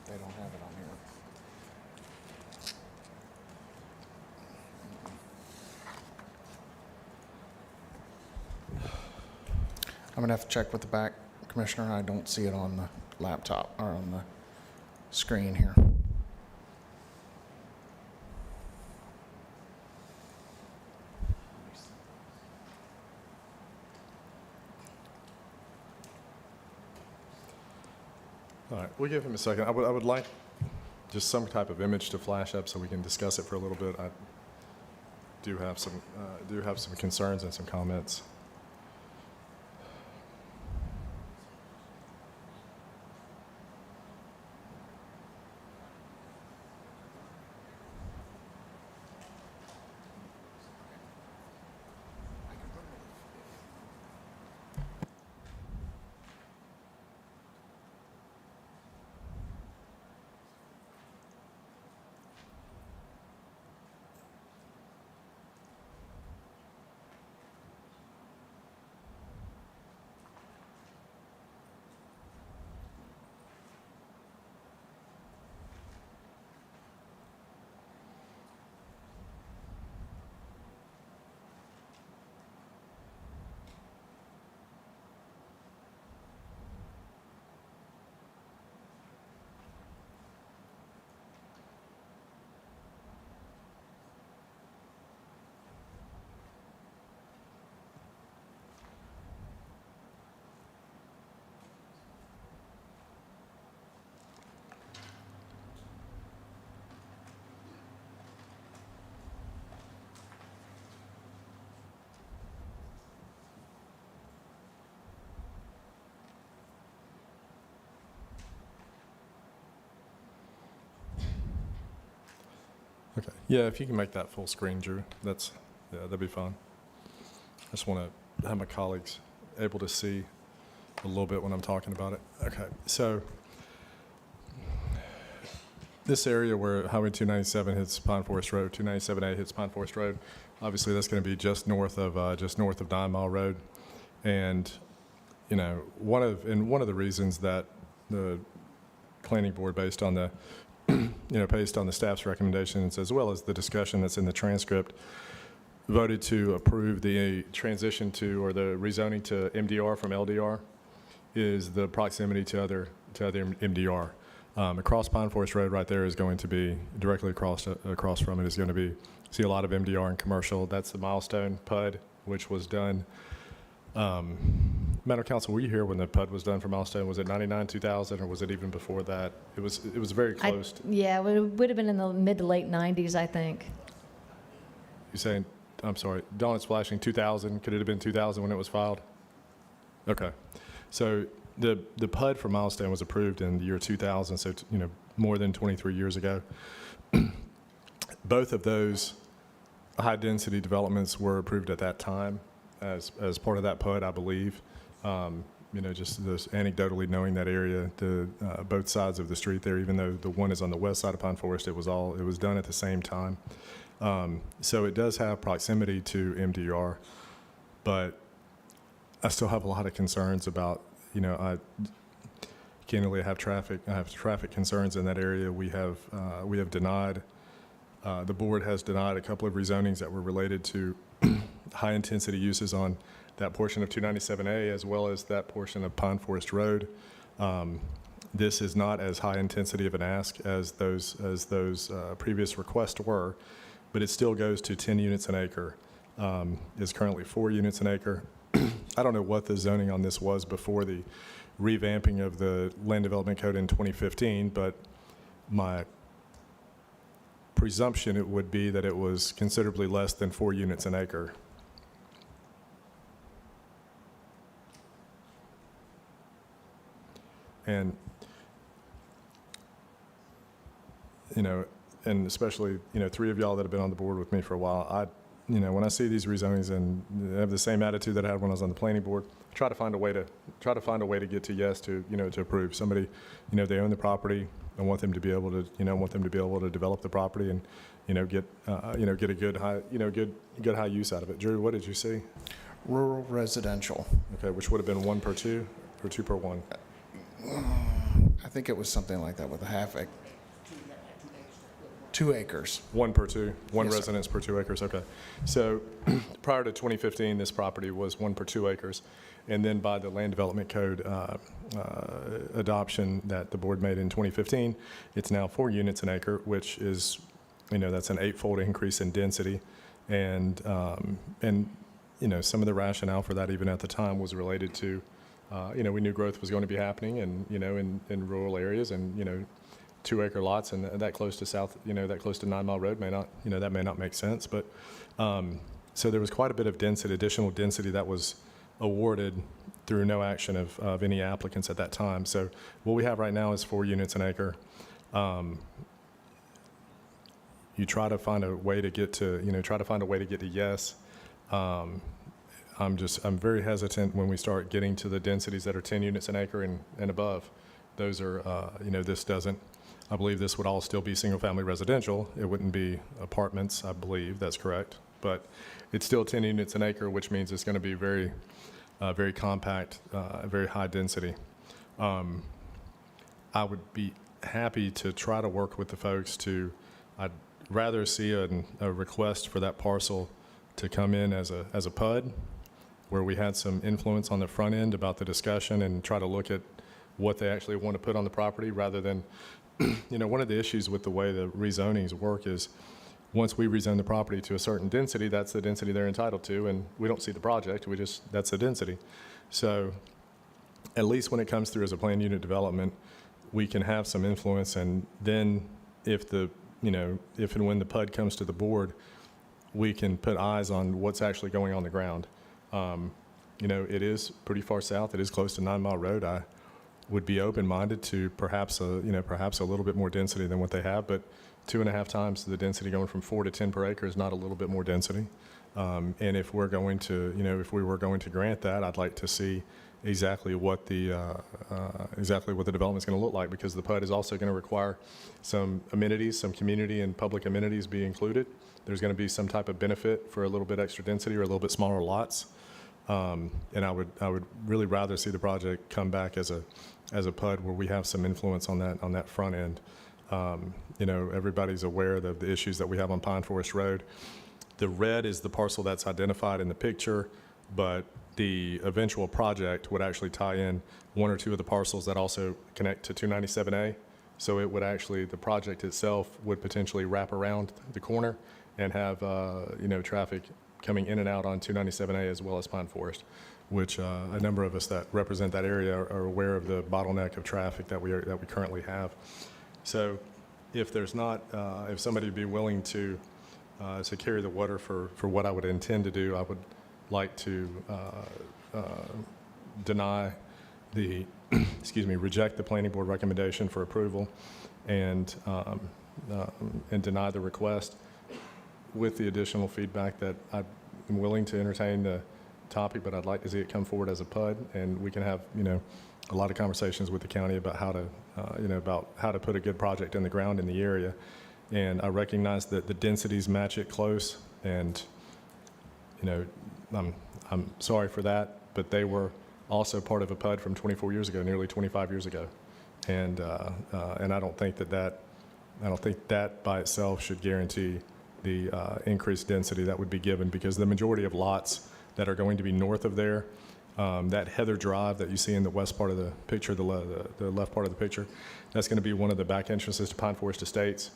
They don't have it on here. I'm gonna have to check with the back, Commissioner. I don't see it on the laptop or on the screen here. All right, we'll give him a second. I would like just some type of image to flash up so we can discuss it for a little bit. I do have some concerns and some comments. Okay. Yeah, if you can make that full screen, Drew, yeah, that'd be fine. I just want to have my colleagues able to see a little bit when I'm talking about it. Okay, so this area where Highway 297 hits Pine Forest Road, 297A hits Pine Forest Road, obviously that's going to be just north of 9 Mile Road. And, you know, one of the reasons that the planning board, based on the based on the staff's recommendations as well as the discussion that's in the transcript, voted to approve the transition to, or the rezoning to MDR from LDR, is the proximity to other MDR. Across Pine Forest Road right there is going to be, directly across from it is going to be, see a lot of MDR and commercial. That's the Milestone PUD, which was done. Madam Council, were you here when the PUD was done for Milestone? Was it 99, 2000, or was it even before that? It was very close. Yeah, it would have been in the mid to late 90s, I think. You're saying, I'm sorry, Dawn is flashing 2000. Could it have been 2000 when it was filed? Okay. So the PUD for Milestone was approved in the year 2000, so more than 23 years ago. Both of those high-density developments were approved at that time as part of that PUD, I believe. Just this anecdotally knowing that area, both sides of the street there, even though the one is on the west side of Pine Forest, it was done at the same time. So it does have proximity to MDR, but I still have a lot of concerns about, I candidly have traffic concerns in that area. We have denied, the board has denied a couple of rezonings that were related to high-intensity uses on that portion of 297A as well as that portion of Pine Forest Road. This is not as high intensity of an ask as those previous requests were, but it still goes to 10 units an acre. It's currently 4 units an acre. I don't know what the zoning on this was before the revamping of the Land Development Code in 2015, but my presumption it would be that it was considerably less than 4 units an acre. And, and especially, 3 of y'all that have been on the board with me for a while, when I see these rezonings and I have the same attitude that I had when I was on the planning board, try to find a way to get to yes to, to approve. Somebody, they own the property. I want them to be able to, develop the property and, get a good high use out of it. Drew, what did you see? Rural residential. Okay, which would have been 1 per 2 or 2 per 1? I think it was something like that with a half acre. 2 acres. 1 per 2, one Yes, sir. residence per 2 acres, okay. So prior to 2015, this property was 1 per 2 acres. And then by the Land Development Code adoption that the board made in 2015, it's now 4 units an acre, which is, that's an 8-fold increase in density. And some of the rationale for that even at the time was related to, we knew growth was going to be happening and, in rural areas and, 2-acre lots and that close to 9 Mile Road may not, that may not make sense. But so there was quite a bit of density, additional density that was awarded through no action of any applicants at that time. So what we have right now is 4 units an acre. You try to find a way to get to, yes. I'm very hesitant when we start getting to the densities that are 10 units an acre and above. Those are, this doesn't, I believe this would all still be single-family residential. It wouldn't be apartments, I believe, that's correct. But it's still 10 units an acre, which means it's going to be very, very compact, very high density. I would be happy to try to work with the folks I'd rather see a request for that parcel to come in as a PUD, where we had some influence on the front end about the discussion and try to look at what they actually want to put on the property rather than, one of the issues with the way the rezonings work is once we rezone the property to a certain density, that's the density they're entitled to, and we don't see the project, that's the density. So at least when it comes through as a planned unit development, we can have some influence, and then if and when the PUD comes to the board, we can put eyes on what's actually going on the ground. It is pretty far south. It is close to 9 Mile Road. I would be open-minded to perhaps a little bit more density than what they have, but 2.5 times the density, going from 4 to 10 per acre is not a little bit more density. And if we're going to, if we were going to grant that, I'd like to see exactly what the development's going to look like, because the PUD is also going to require some amenities, some community and public amenities be included. There's going to be some type of benefit for a little bit extra density or a little bit smaller lots. And I would really rather see the project come back as a PUD where we have some influence on that front end. Everybody's aware of the issues that we have on Pine Forest Road. The red is the parcel that's identified in the picture, but the eventual project would actually tie in one or two of the parcels that also connect to 297A. So it would actually, the project itself would potentially wrap around the corner and have, traffic coming in and out on 297A as well as Pine Forest, which a number of us that represent that area are aware of the bottleneck of traffic that we currently have. So if there's not, if somebody would be willing to carry the water for what I would intend to do, I would like to deny the, reject the planning board recommendation for approval and deny the request with the additional feedback that I'm willing to entertain the topic, but I'd like to see it come forward as a PUD, and we can have, a lot of conversations with the county about how to, about how to put a good project in the ground in the area. And I recognize that the densities match it close, and, I'm sorry for that, but they were also part of a PUD from 24 years ago, nearly 25 years ago. And I don't think that by itself should guarantee the increased density that would be given, because the majority of lots that are going to be north of there, that Heather Drive that you see in the west part of the picture, the left part of the picture, that's going to be one of the back entrances to Pine Forest Estates,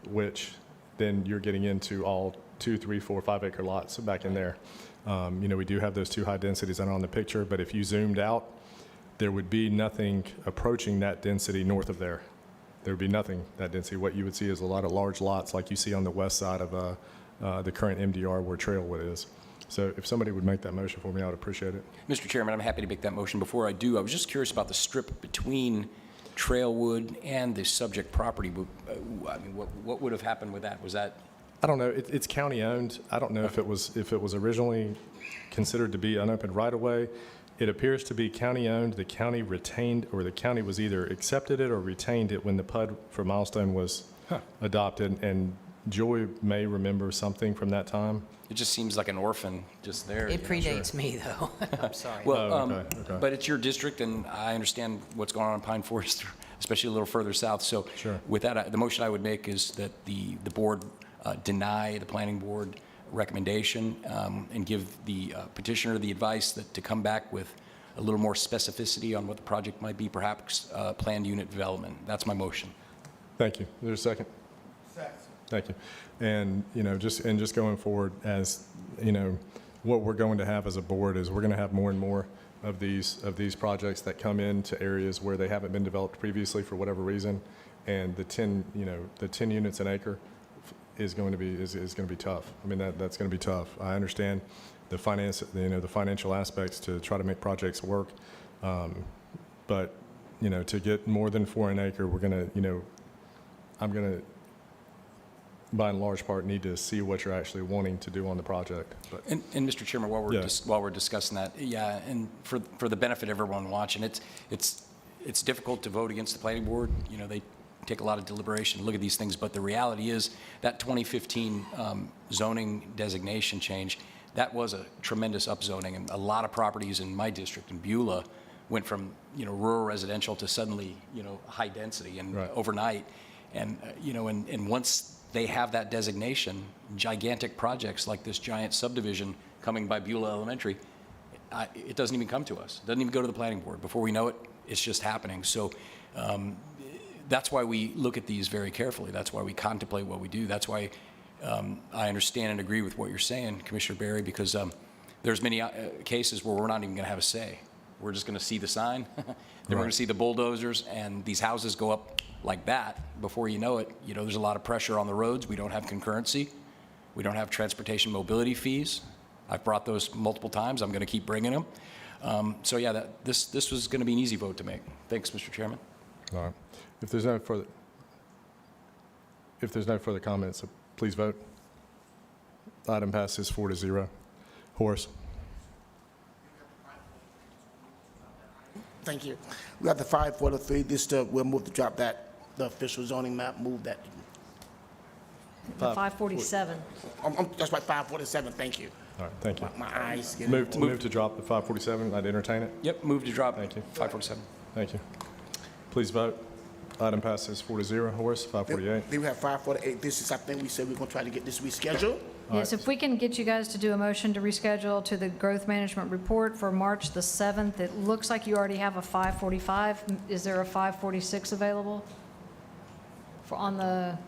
which then you're getting into all 2, 3, 4, 5 acre lots back in there. We do have those two high densities that are on the picture, but if you zoomed out, there would be nothing approaching that density north of there. There would be nothing that density. What you would see is a lot of large lots like you see on the west side of the current MDR where Trailwood is. So if somebody would make that motion for me, I would appreciate it. Mr. Chairman, I'm happy to make that motion. Before I do, I was just curious about the strip between Trailwood and the subject property. I mean, what would have happened with that? Was that? I don't know. It's county owned. I don't know if it was originally considered to be unopened right away. It appears to be county owned. The county retained, or the county was either accepted it or retained it when the PUD for Milestone was adopted. And Joy may remember something from that time. It just seems like an orphan just there. It predates me, though. I'm sorry. Well, okay. But it's your district, and I understand what's going on in Pine Forest, especially a little further south. So with that, the motion I would make is that the board deny the planning board recommendation and give the petitioner the advice that to come back with a little more specificity on what the project might be, perhaps planned unit development. That's my motion. Thank you. Is there a second? Second. Thank you. And, just going forward, as, what we're going to have as a board is we're going to have more and more of these projects that come into areas where they haven't been developed previously for whatever reason. And the 10 units an acre is going to be tough. I mean, that's going to be tough. I understand the the financial aspects to try to make projects work. But, to get more than 4 an acre, we're going to, I'm going to, by and large part, need to see what you're actually wanting to do on the project. But, and Mr. Chairman, while we're discussing that, yeah, and for the benefit of everyone watching, it's difficult to vote against the planning board. They take a lot of deliberation to look at these things, but the reality is that 2015 zoning designation change, that was a tremendous upzoning, and a lot of properties in my district in Beulah went from rural residential to suddenly high density and overnight, and and once they have that designation, gigantic projects like this giant subdivision coming by Beulah Elementary, it doesn't even come to us. It doesn't even go to the planning board. Before we know it, it's just happening. So that's why we look at these very carefully. That's why we contemplate what we do. That's why I understand and agree with what you're saying, Commissioner Berry, because there's many cases where we're not even going to have a say. We're just going to see the sign, then we're going to see the bulldozers, and these houses go up like that. Before you know it, there's a lot of pressure on the roads. We don't have concurrency. We don't have transportation mobility fees. I've brought those multiple times. I'm going to keep bringing them. So yeah, this was going to be an easy vote to make. Thanks, Mr. Chairman. all right. If If there's no further comments, please vote. Item passes 4-0. Horace? Thank you. We have the 543. We'll move to drop that, the official zoning map, move that. The 547. That's right, 547, thank you. All right, thank you. My eyes get. Move to drop the 547. I'd entertain it. Yep, move to drop. Thank you. 547. Thank you. Please vote. Item passes 4-0. Horace, 548. Then we have 548. This is, I think we said we're going to try to get this rescheduled. Yes, if we can get you guys to do a motion to reschedule to the growth management report for March the 7th. It looks like you already have a 545. Is there a 546 available? For on the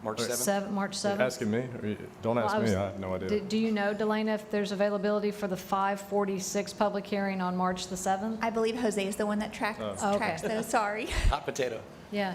March 7th? March 7th? You're asking me? Don't ask me. I have no idea. Do you know, Delana, if there's availability for the 546 public hearing on March the 7th? I believe Jose is the one that tracks those, sorry. Hot potato. Yeah.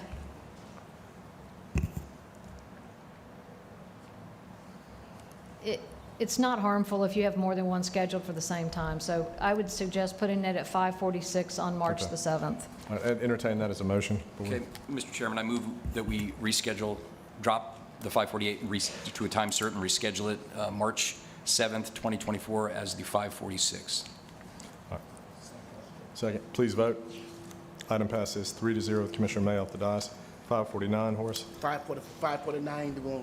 It's not harmful if you have more than one scheduled for the same time, so I would suggest putting it at 546 on March Okay. the 7th. I'd entertain that as a motion. Okay, Mr. Chairman, I move that we reschedule, drop the 548 and to a time certain, reschedule it March 7th, 2024 as the 546. Second. Please vote. Item passes 3-0 with Commissioner May off the dais. 549, Horace. 549, we're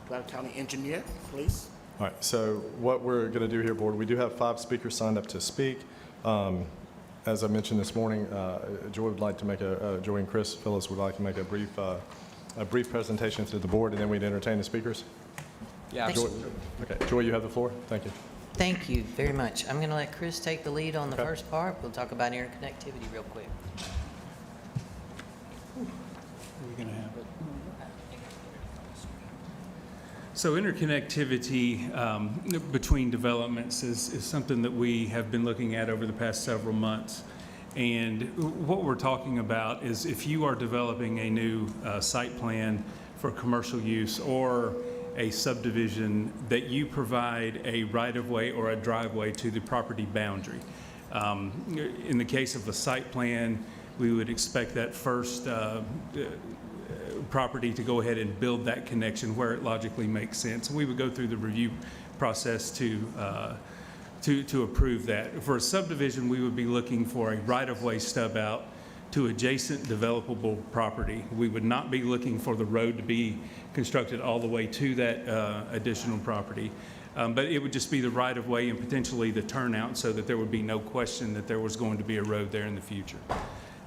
going to county engineer, please. All right, so what we're going to do here, Board, we do have 5 speakers signed up to speak. As I mentioned this morning, Joy would like to make Joy and Chris Phillips would like to make a brief presentation to the Board, and then we'd entertain the speakers. Yeah, Joy, okay, Joy, you have the floor. Thank you. Thank you very much. I'm going to let Chris take the lead on the first part. We'll talk about interconnectivity real quick. So interconnectivity between developments is something that we have been looking at over the past several months. And what we're talking about is if you are developing a new site plan for commercial use or a subdivision, that you provide a right-of-way or a driveway to the property boundary. In the case of a site plan, we would expect that first property to go ahead and build that connection where it logically makes sense. We would go through the review process to approve that. For a subdivision, we would be looking for a right-of-way stub out to adjacent developable property. We would not be looking for the road to be constructed all the way to that additional property. But it would just be the right-of-way and potentially the turnout so that there would be no question that there was going to be a road there in the future.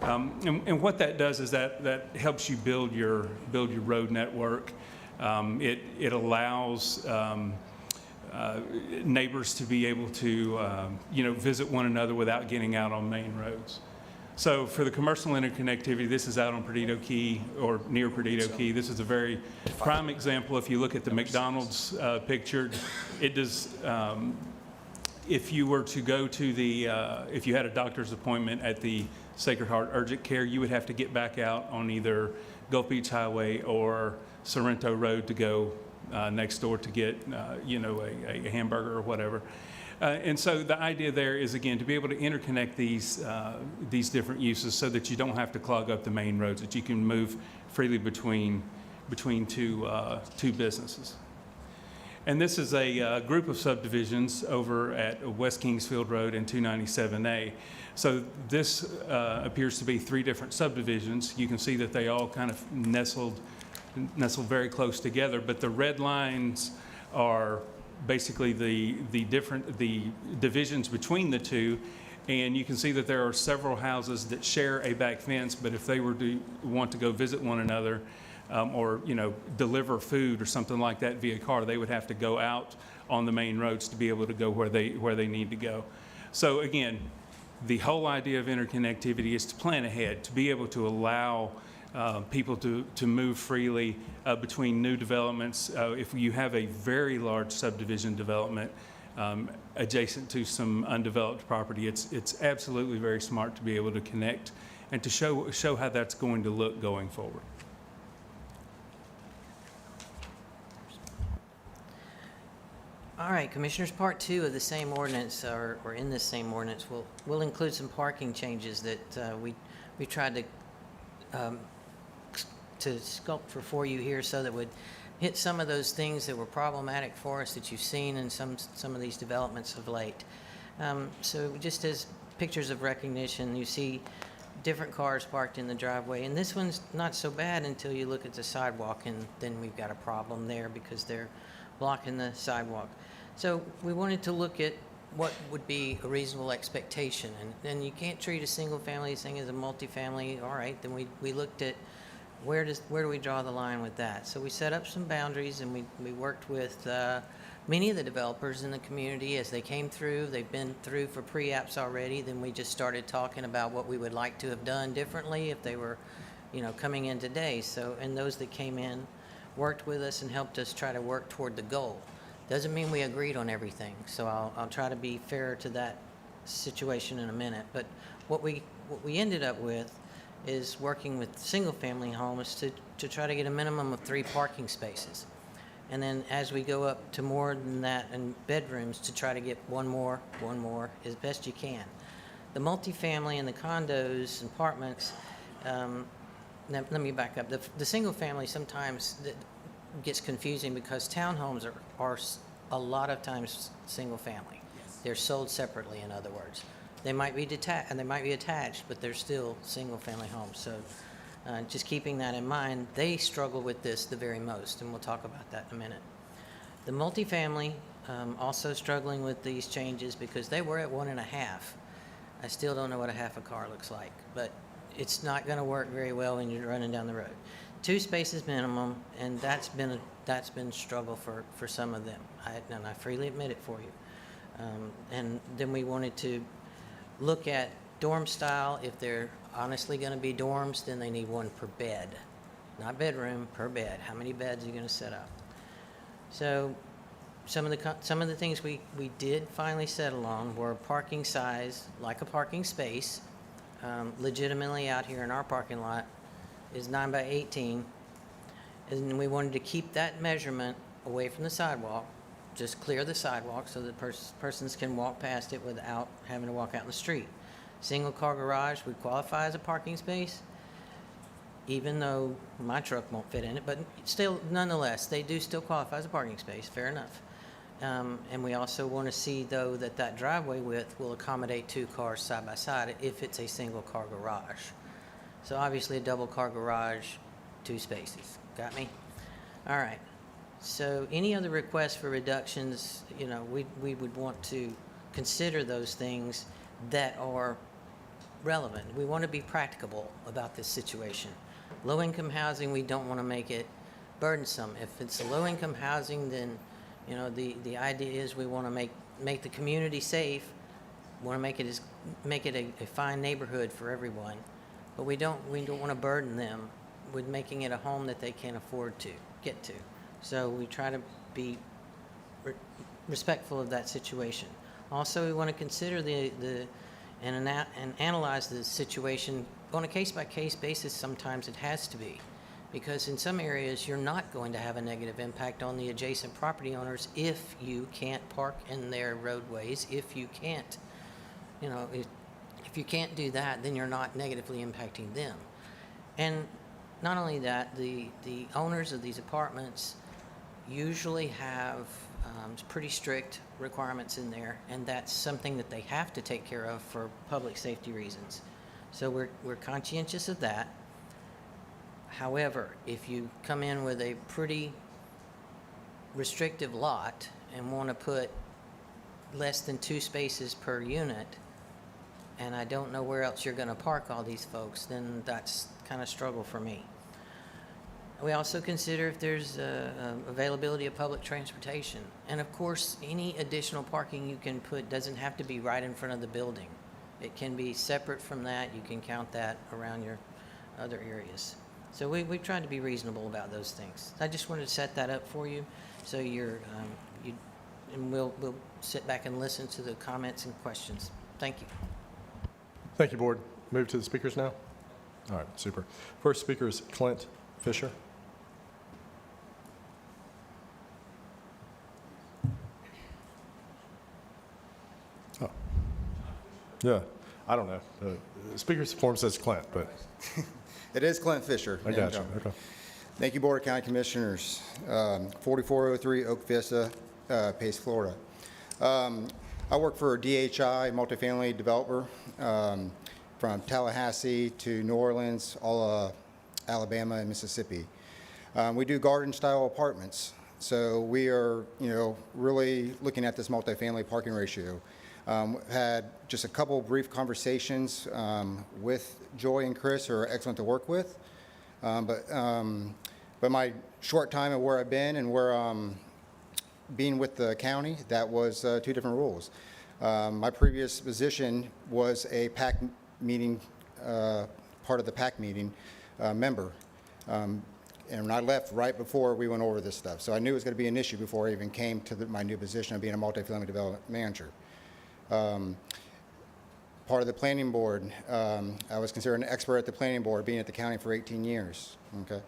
And what that does is that helps you build your road network. It allows neighbors to be able to visit one another without getting out on main roads. So for the commercial interconnectivity, this is out on Perdido Key or near Perdido Key. This is a very prime example. If you look at the McDonald's pictured, it does. If you were to go to if you had a doctor's appointment at the Sacred Heart Urgent Care, you would have to get back out on either Gulf Beach Highway or Sorrento Road to go next door to get, a hamburger or whatever. And so the idea there is, again, to be able to interconnect these different uses so that you don't have to clog up the main roads, that you can move freely between two businesses. And this is a group of subdivisions over at West Kingsfield Road and 297A. So this appears to be 3 different subdivisions. You can see that they all kind of nestled very close together, but the red lines are basically the divisions between the two, and you can see that there are several houses that share a back fence, but if they were to want to go visit one another or deliver food or something like that via car, they would have to go out on the main roads to be able to go where they need to go. So again, the whole idea of interconnectivity is to plan ahead, to be able to allow people to move freely between new developments. If you have a very large subdivision development adjacent to some undeveloped property, it's absolutely very smart to be able to connect and to show how that's going to look going forward. All right, Commissioners, Part 2 of the same ordinance, or in this same ordinance, will include some parking changes that we tried to to sculpt for you here so that would hit some of those things that were problematic for us that you've seen in some of these developments of late. So just as pictures of recognition, you see different cars parked in the driveway, and this one's not so bad until you look at the sidewalk, and then we've got a problem there because they're blocking the sidewalk. So we wanted to look at what would be a reasonable expectation, and you can't treat a single-family thing as a multifamily. All right, then we looked at where do we draw the line with that? So we set up some boundaries, and we worked with many of the developers in the community as they came through. They've been through for pre-apps already. Then we just started talking about what we would like to have done differently if they were, coming in today. So, and those that came in worked with us and helped us try to work toward the goal. Doesn't mean we agreed on everything. So I'll try to be fair to that situation in a minute. But what we ended up with is working with single-family homes to try to get a minimum of 3 parking spaces. And then as we go up to more than that in bedrooms, to try to get one more as best you can. The multifamily and the condos and apartments, let me back up. The single-family sometimes gets confusing because townhomes are a lot of times single-family. They're sold separately, in other words. They might be detached, and they might be attached, but they're still single-family homes. So just keeping that in mind, they struggle with this the very most, and we'll talk about that in a minute. The multifamily also struggling with these changes because they were at 1.5. I still don't know what a half a car looks like, but it's not going to work very well when you're running down the road. 2 spaces minimum, and that's been a struggle for some of them, and I freely admit it for you. And then we wanted to look at dorm style. If they're honestly going to be dorms, then they need 1 per bed, not bedroom, per bed. How many beds are you going to set up? So some of the things we did finally settle on were parking size, like a parking space. Legitimately out here in our parking lot is 9 by 18, and we wanted to keep that measurement away from the sidewalk. Just clear the sidewalk so that persons can walk past it without having to walk out in the street. Single car garage would qualify as a parking space, even though my truck won't fit in it, but still, nonetheless, they do still qualify as a parking space, fair enough. And we also want to see, though, that driveway width will accommodate 2 cars side by side if it's a single car garage. So obviously a double car garage, 2 spaces. Got me? All right. So any other requests for reductions, we would want to consider those things that are relevant. We want to be practicable about this situation. Low-income housing, we don't want to make it burdensome. If it's low-income housing, then the idea is we want to make the community safe. We want to make it a fine neighborhood for everyone, but we don't want to burden them with making it a home that they can't afford to get to. So we try to be respectful of that situation. Also, we want to consider and analyze the situation on a case-by-case basis. Sometimes it has to be, because in some areas you're not going to have a negative impact on the adjacent property owners if you can't park in their roadways. If you can't, if you can't do that, then you're not negatively impacting them. And not only that, the owners of these apartments usually have pretty strict requirements in there, and that's something that they have to take care of for public safety reasons. So we're conscientious of that. However, if you come in with a pretty restrictive lot and want to put less than 2 spaces per unit, and I don't know where else you're going to park all these folks, then that's kind of struggle for me. We also consider if there's availability of public transportation. And of course, any additional parking you can put doesn't have to be right in front of the building. It can be separate from that. You can count that around your other areas. So we've tried to be reasonable about those things. I just wanted to set that up for you, so and we'll sit back and listen to the comments and questions. Thank you. Thank you, Board. Move to the speakers now. All right, super. First speaker is Clint Fisher. Oh, yeah, I don't know. The speaker's form says Clint, but It is Clint Fisher. I got you. Okay. Thank you, Board of County Commissioners. 4403 Oak Vista, Pace, Florida. I work for DHI, multifamily developer, from Tallahassee to New Orleans, all Alabama and Mississippi. We do garden-style apartments, so we are, really looking at this multifamily parking ratio. Had just a couple brief conversations with Joy and Chris, who are excellent to work with. But my short time at where I've been and where being with the county, that was two different rules. My previous position was a PAC meeting, part of the PAC meeting member. And I left right before we went over this stuff. So I knew it was going to be an issue before I even came to my new position of being a multifamily development manager. Part of the planning board, I was considered an expert at the planning board, being at the county for 18 years. Okay.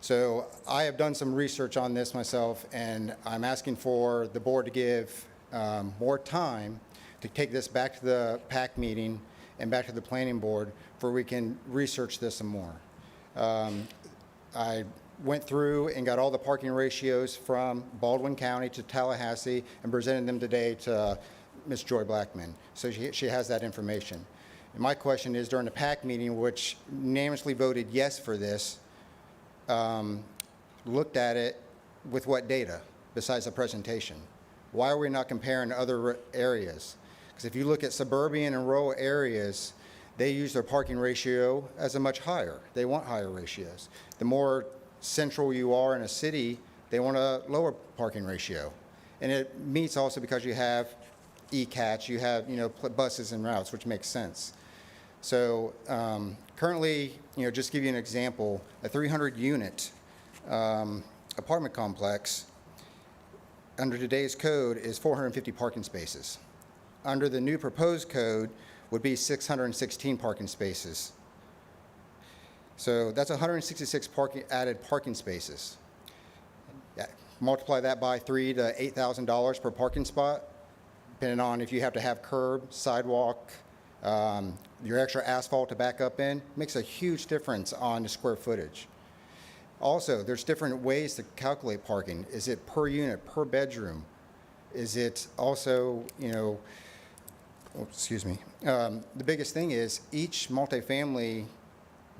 So I have done some research on this myself, and I'm asking for the board to give more time to take this back to the PAC meeting and back to the planning board for we can research this some more. I went through and got all the parking ratios from Baldwin County to Tallahassee and presented them today to Ms. Joy Blackman. So she has that information. And my question is, during the PAC meeting, which unanimously voted yes for this, looked at it with what data besides the presentation? Why are we not comparing other areas? Because if you look at suburban and rural areas, they use their parking ratio as a much higher. They want higher ratios. The more central you are in a city, they want a lower parking ratio. And it meets also because you have ECATs, you have buses and routes, which makes sense. So currently, just to give you an example, a 300-unit apartment complex under today's code is 450 parking spaces. Under the new proposed code would be 616 parking spaces. So that's 166 added parking spaces. Multiply that by $3,000 to $8,000 per parking spot, depending on if you have to have curb, sidewalk, your extra asphalt to back up in, makes a huge difference on the square footage. Also, there's different ways to calculate parking. Is it per unit, per bedroom? Is it also, excuse me. The biggest thing is each multifamily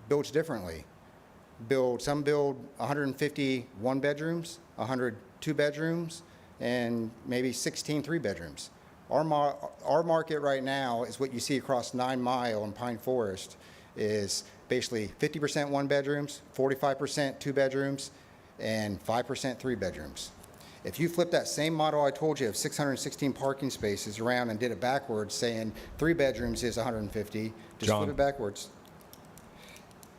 builds differently. Some build 150 one bedrooms, 100 two bedrooms, and maybe 16 three bedrooms. Our market right now is what you see across 9 Mile and Pine Forest is basically 50% one bedrooms, 45% two bedrooms, and 5% three bedrooms. If you flip that same model I told you of 616 parking spaces around and did it backwards, saying 3 bedrooms is 150, just flip it backwards,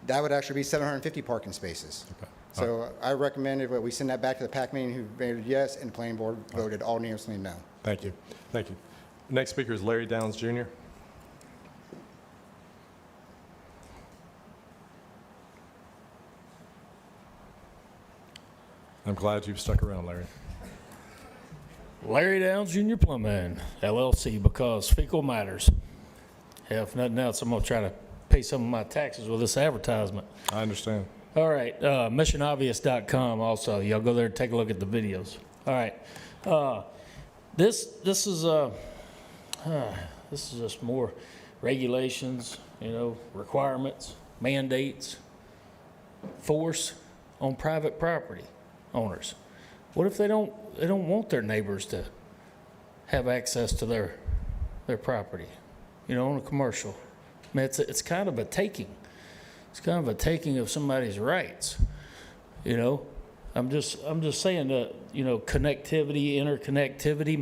that would actually be 750 parking spaces. Okay. So I recommended that we send that back to the PAC meeting, who voted yes, and the planning board voted all unanimously no. Thank you. Thank you. Next speaker is Larry Downs Jr. I'm glad you've stuck around, Larry. Larry Downs Jr. Plumbing, LLC, because fecal matters. If nothing else, I'm going to try to pay some of my taxes with this advertisement. I understand. All right, missionobvious.com also. Y'all go there and take a look at the videos. All right. This is just more regulations, requirements, mandates, force on private property owners. What if they don't want their neighbors to have access to their property, on a commercial? I mean, it's kind of a taking. It's kind of a taking of somebody's rights. I'm just saying that, connectivity, interconnectivity,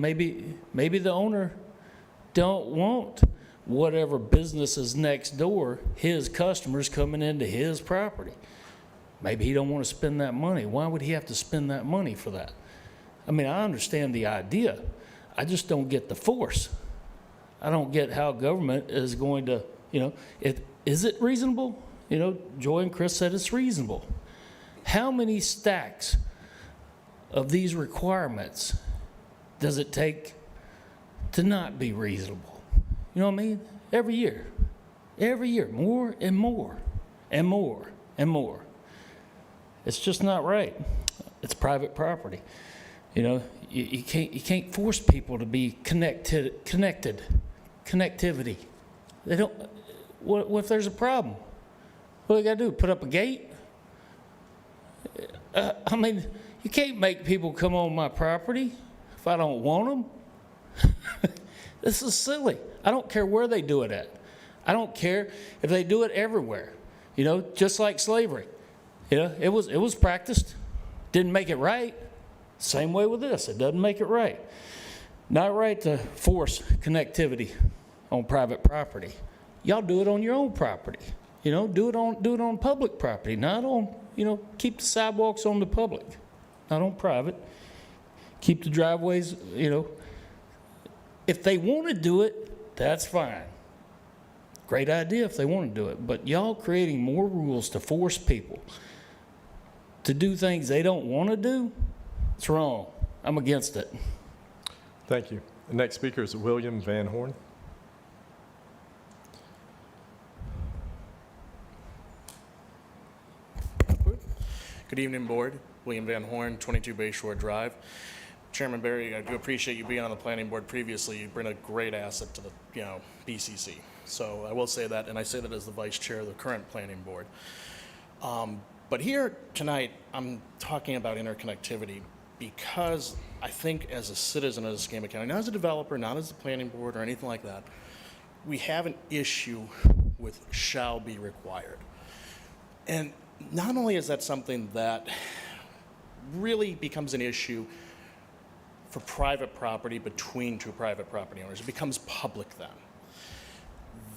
maybe the owner don't want whatever business is next door, his customers coming into his property. Maybe he don't want to spend that money. Why would he have to spend that money for that? I mean, I understand the idea. I just don't get the force. I don't get how government is going to, is it reasonable? Joy and Chris said it's reasonable. How many stacks of these requirements does it take to not be reasonable? You know what I mean? Every year, more and more. and more and more. It's just not right. It's private property. You know, you can't force people to be connectivity. They don't, what if there's a problem? What do they got to do, put up a gate? I mean, you can't make people come on my property if I don't want them. This is silly. I don't care where they do it at. I don't care if they do it everywhere. You know, just like slavery. You know, it was practiced. Didn't make it right. Same way with this. It doesn't make it right. Not right to force connectivity on private property. Y'all do it on your own property. You know, do it on public property, not on, you know, keep the sidewalks on the public, not on private. Keep the driveways, you know. If they want to do it, that's fine. Great idea if they want to do it. But y'all creating more rules to force people to do things they don't want to do, it's wrong. I'm against it. Thank you. The next speaker is William Van Horn. Good evening, Board. William Van Horn, 22 Bayshore Drive. Chairman Barry, I do appreciate you being on the planning board previously. You've been a great asset to the, BCC. So I will say that, and I say that as the vice chair of the current planning board. But here tonight, I'm talking about interconnectivity because I think as a citizen of Escambia County, not as a developer, not as the planning board or anything like that, we have an issue with shall be required. And not only is that something that really becomes an issue for private property between two private property owners, it becomes public then.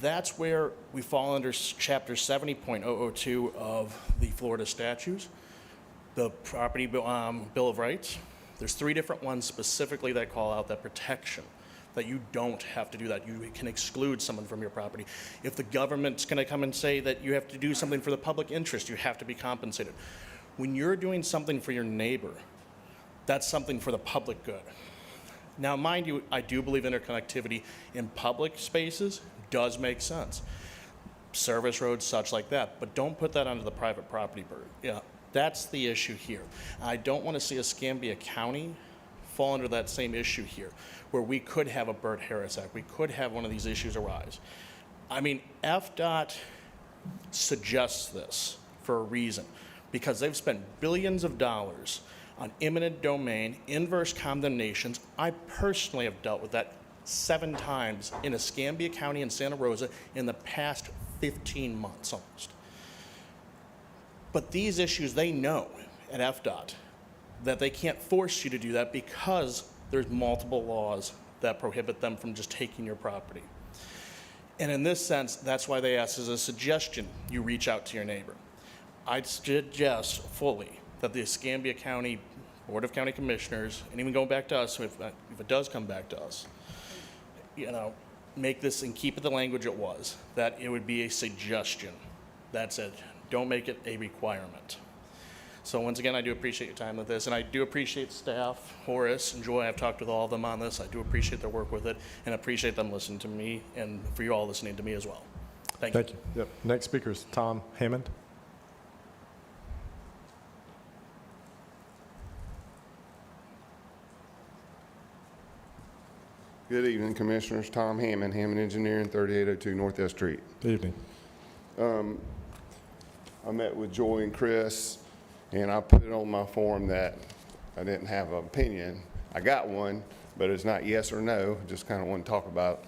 That's where we fall under Chapter 70.002 of the Florida statutes, the Property Bill of Rights. There's 3 different ones specifically that call out that protection, that you don't have to do that. You can exclude someone from your property. If the government's going to come and say that you have to do something for the public interest, you have to be compensated. When you're doing something for your neighbor, that's something for the public good. Now, mind you, I do believe interconnectivity in public spaces does make sense. Service roads, such like that, but don't put that under the private property burden. Yeah, that's the issue here. I don't want to see Escambia County fall under that same issue here, where we could have a Burt Harris Act. We could have one of these issues arise. I mean, FDOT suggests this for a reason, because they've spent billions of dollars on eminent domain, inverse condemnations. I personally have dealt with that 7 times in Escambia County and Santa Rosa in the past 15 months almost. But these issues, they know at FDOT that they can't force you to do that because there's multiple laws that prohibit them from just taking your property. And in this sense, that's why they ask as a suggestion, you reach out to your neighbor. I'd suggest fully that the Escambia County Board of County Commissioners, and even going back to us, if it does come back to us, make this and keep it the language it was, that it would be a suggestion. That's it. Don't make it a requirement. So once again, I do appreciate your time with this, and I do appreciate staff, Horace and Joy. I've talked with all of them on this. I do appreciate their work with it, and appreciate them listening to me, and for you all listening to me as well. Thank you. Thank you. Yep. Next speaker is Tom Hammond. Good evening, Commissioners. Tom Hammond, Hammond Engineering, 3802 Northwest Street. Good evening. I met with Joy and Chris, and I put it on my form that I didn't have an opinion. I got one, but it's not yes or no. Just kind of want to talk about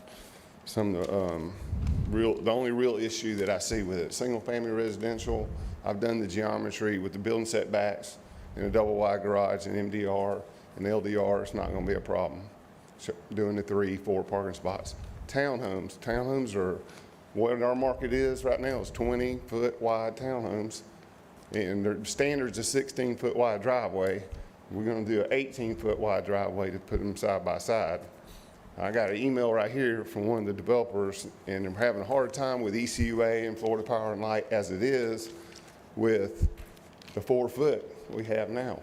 some of the only real issue that I see with it. Single-family residential, I've done the geometry with the building setbacks and a double-wide garage and MDR and LDR. It's not going to be a problem. Doing the 3-4 parking spots. Townhomes are what our market is right now is 20-foot wide townhomes, and their standards is 16-foot wide driveway. We're going to do an 18-foot wide driveway to put them side by side. I got an email right here from one of the developers, and they're having a hard time with ECUA and Florida Power and Light as it is with the 4-foot we have now.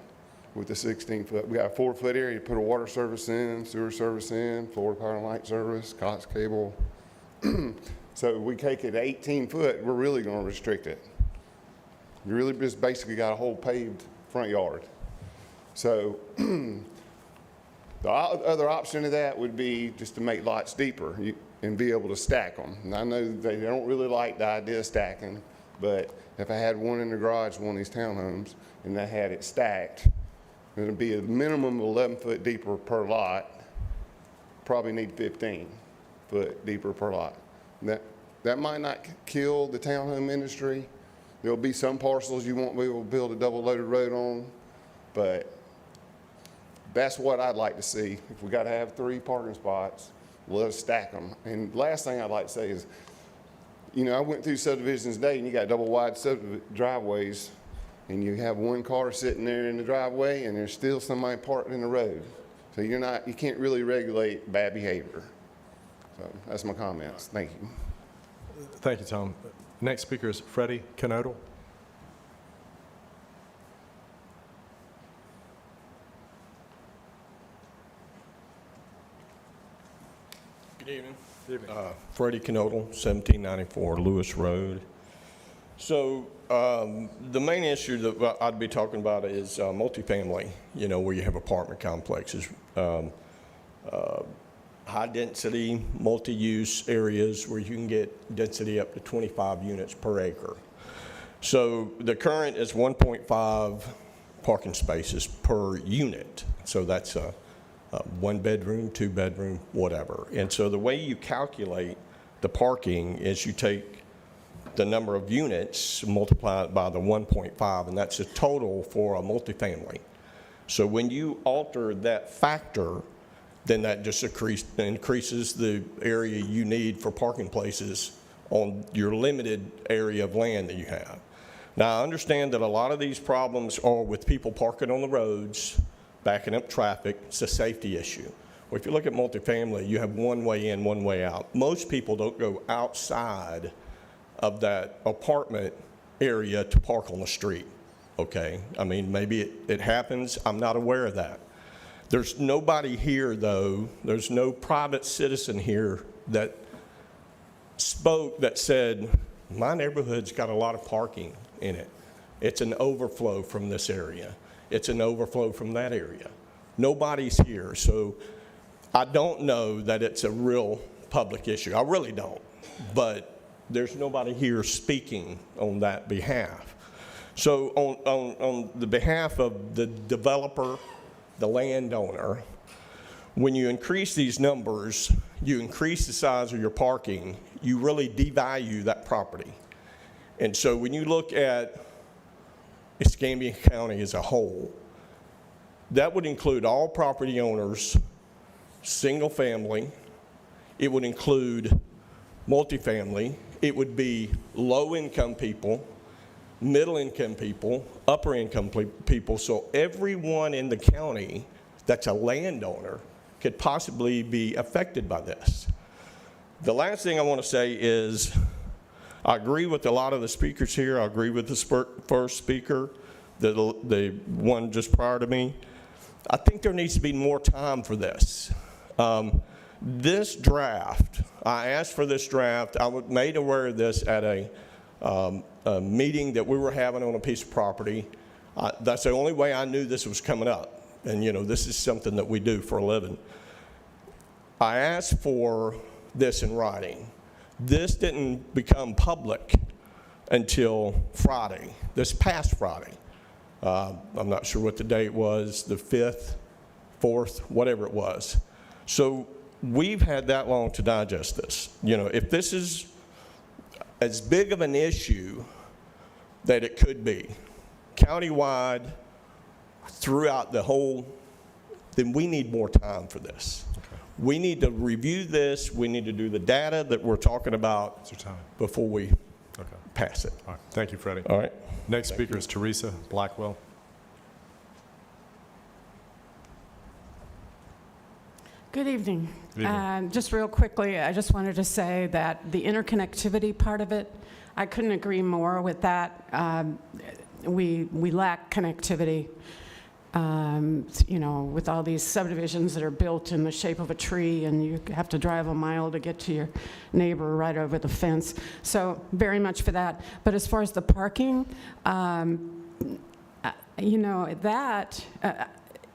With the 16-foot, we got a 4-foot area to put a water service in, sewer service in, Florida Power and Light service, Cox Cable. So we take it 18 foot, we're really going to restrict it. You really just basically got a whole paved front yard. So the other option to that would be just to make lots deeper and be able to stack them. And I know they don't really like the idea of stacking, but if I had one in the garage, one of these townhomes, and I had it stacked, it would be a minimum of 11 foot deeper per lot. Probably need 15 foot deeper per lot. That might not kill the townhome industry. There'll be some parcels you won't be able to build a double loaded road on, but that's what I'd like to see. If we got to have 3 parking spots, let's stack them. And last thing I'd like to say is, I went through subdivisions today, and you got double wide driveways, and you have one car sitting there in the driveway, and there's still somebody parked in the road. So you can't really regulate bad behavior. So that's my comments. Thank you. Thank you, Tom. Next speaker is Freddie Knodel. Good evening. Freddie Knodel, 1794 Lewis Road. So the main issue that I'd be talking about is multifamily, where you have apartment complexes, high-density, multi-use areas where you can get density up to 25 units per acre. So the current is 1.5 parking spaces per unit. So that's a 1 bedroom, 2 bedroom, whatever. And so the way you calculate the parking is you take the number of units, multiply it by the 1.5, and that's a total for a multifamily. So when you alter that factor, then that just increases the area you need for parking places on your limited area of land that you have. Now, I understand that a lot of these problems are with people parking on the roads, backing up traffic. It's a safety issue. Well, if you look at multifamily, you have one way in, one way out. Most people don't go outside of that apartment area to park on the street, okay? I mean, maybe it happens. I'm not aware of that. There's nobody here, though, there's no private citizen here that spoke that said, my neighborhood's got a lot of parking in it. It's an overflow from this area. It's an overflow from that area. Nobody's here, so I don't know that it's a real public issue. I really don't, but there's nobody here speaking on that behalf. So on the behalf of the developer, the landowner, when you increase these numbers, you increase the size of your parking, you really devalue that property. And so when you look at Escambia County as a whole, that would include all property owners, single family, it would include multifamily, it would be low-income people, middle-income people, upper-income people, so everyone in the county that's a landowner could possibly be affected by this. The last thing I want to say is I agree with a lot of the speakers here. I agree with the first speaker, the one just prior to me. I think there needs to be more time for this. This draft, I asked for this draft. I was made aware of this at a meeting that we were having on a piece of property. That's the only way I knew this was coming up. And this is something that we do for a living. I asked for this in writing. This didn't become public until Friday, this past Friday. I'm not sure what the date was, the 5th, 4th, whatever it was. So we've had that long to digest this. If this is as big of an issue that it could be, countywide, throughout the whole, then we need more time for this. Okay. We need to review this. We need to do the data that we're talking about before we pass it. All right. Thank you, Freddie. All right. Next speaker is Teresa Blackwell. Good evening. Good evening. Just real quickly, I just wanted to say that the interconnectivity part of it, I couldn't agree more with that. We lack connectivity. you know, with all these subdivisions that are built in the shape of a tree, and you have to drive a mile to get to your neighbor right over the fence. So very much for that. But as far as the parking, you know, that,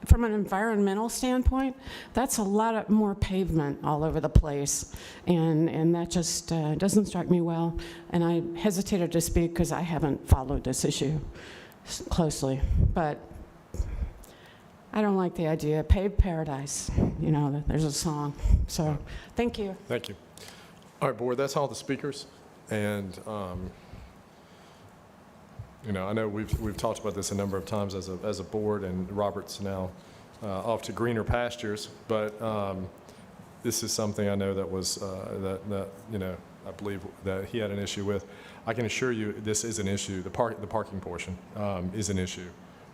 from an environmental standpoint, that's a lot more pavement all over the place, and that just doesn't strike me well. And I hesitated to speak because I haven't followed this issue closely, but I don't like the idea. Paved paradise, you know, there's a song. So, thank you. Thank you. All right, board, that's all the speakers. And, you know, I know we've talked about this a number of times as a board, and Robert's now off to greener pastures, but this is something I know that was, that you know, I believe that he had an issue with. I can assure you this is an issue. The parking portion is an issue.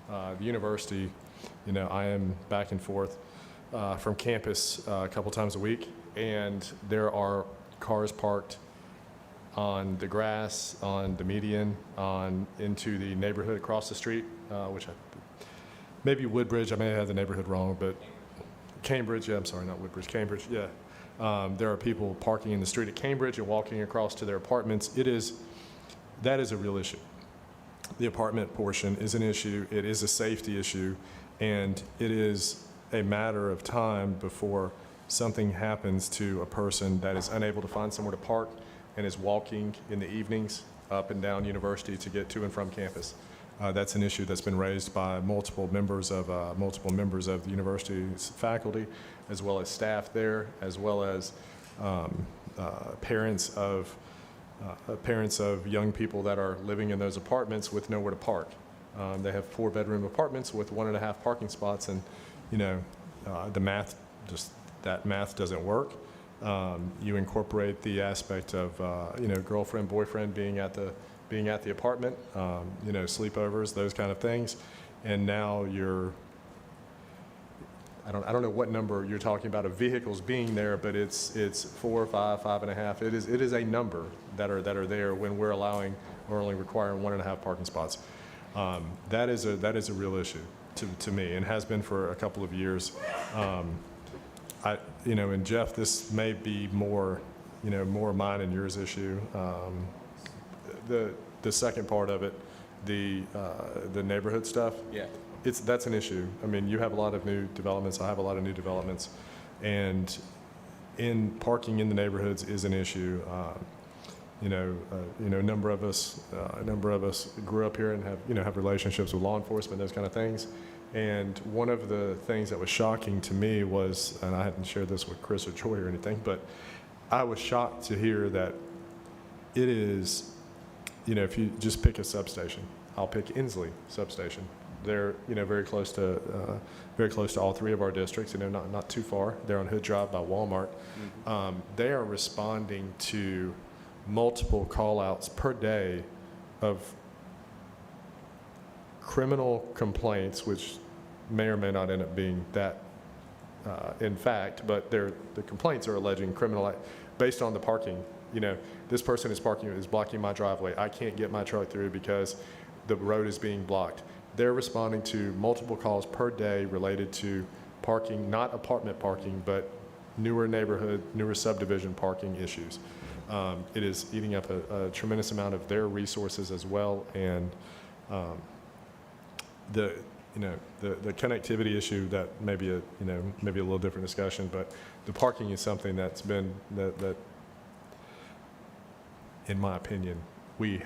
The university, you know, I am back and forth from campus a couple times a week, and there are cars parked on the grass, on the median, into the neighborhood across the street, which maybe Woodbridge, I may have the neighborhood wrong, but Cambridge, yeah, I'm sorry, not Woodbridge, Cambridge, yeah. There are people parking in the street at Cambridge and walking across to their apartments. That is a real issue. The apartment portion is an issue. It is a safety issue, and it is a matter of time before something happens to a person that is unable to find somewhere to park and is walking in the evenings up and down University to get to and from campus. That's an issue that's been raised by multiple members of the university's faculty, as well as staff there, as well as parents of young people that are living in those apartments with nowhere to park. They have 4-bedroom apartments with 1.5 parking spots, and you know, that math doesn't work. You incorporate the aspect of you know, girlfriend, boyfriend being at the apartment, you know, sleepovers, those kind of things, and now I don't know what number you're talking about of vehicles being there, but it's 4, 5, 5.5. It is a number that are there when we're only requiring 1.5 parking spots. That is a real issue to me, and has been for a couple of years. You know, and Jeff, this may be more mine and yours issue. The second part of it, the neighborhood stuff. Yeah. That's an issue. I mean, you have a lot of new developments. I have a lot of new developments, and parking in the neighborhoods is an issue. You know, a number of us grew up here and have relationships with law enforcement, those kind of things. And one of the things that was shocking to me was, and I hadn't shared this with Chris or Joy or anything, but I was shocked to hear that it is, you know, if you just pick a substation, I'll pick Inslee substation. They're, you know, very close to all 3 of our districts, you know, not too far. They're on Hood Drive by Walmart. Mm-hmm. They are responding to multiple call-outs per day of criminal complaints, which may or may not end up being that in fact, but the complaints are alleging criminal based on the parking. You know, this person is blocking my driveway. I can't get my truck through because the road is being blocked. They're responding to multiple calls per day related to parking, not apartment parking, but newer neighborhood, newer subdivision parking issues. It is eating up a tremendous amount of their resources as well, and the connectivity issue, that may be a little different discussion, but the parking is something that's been that in my opinion we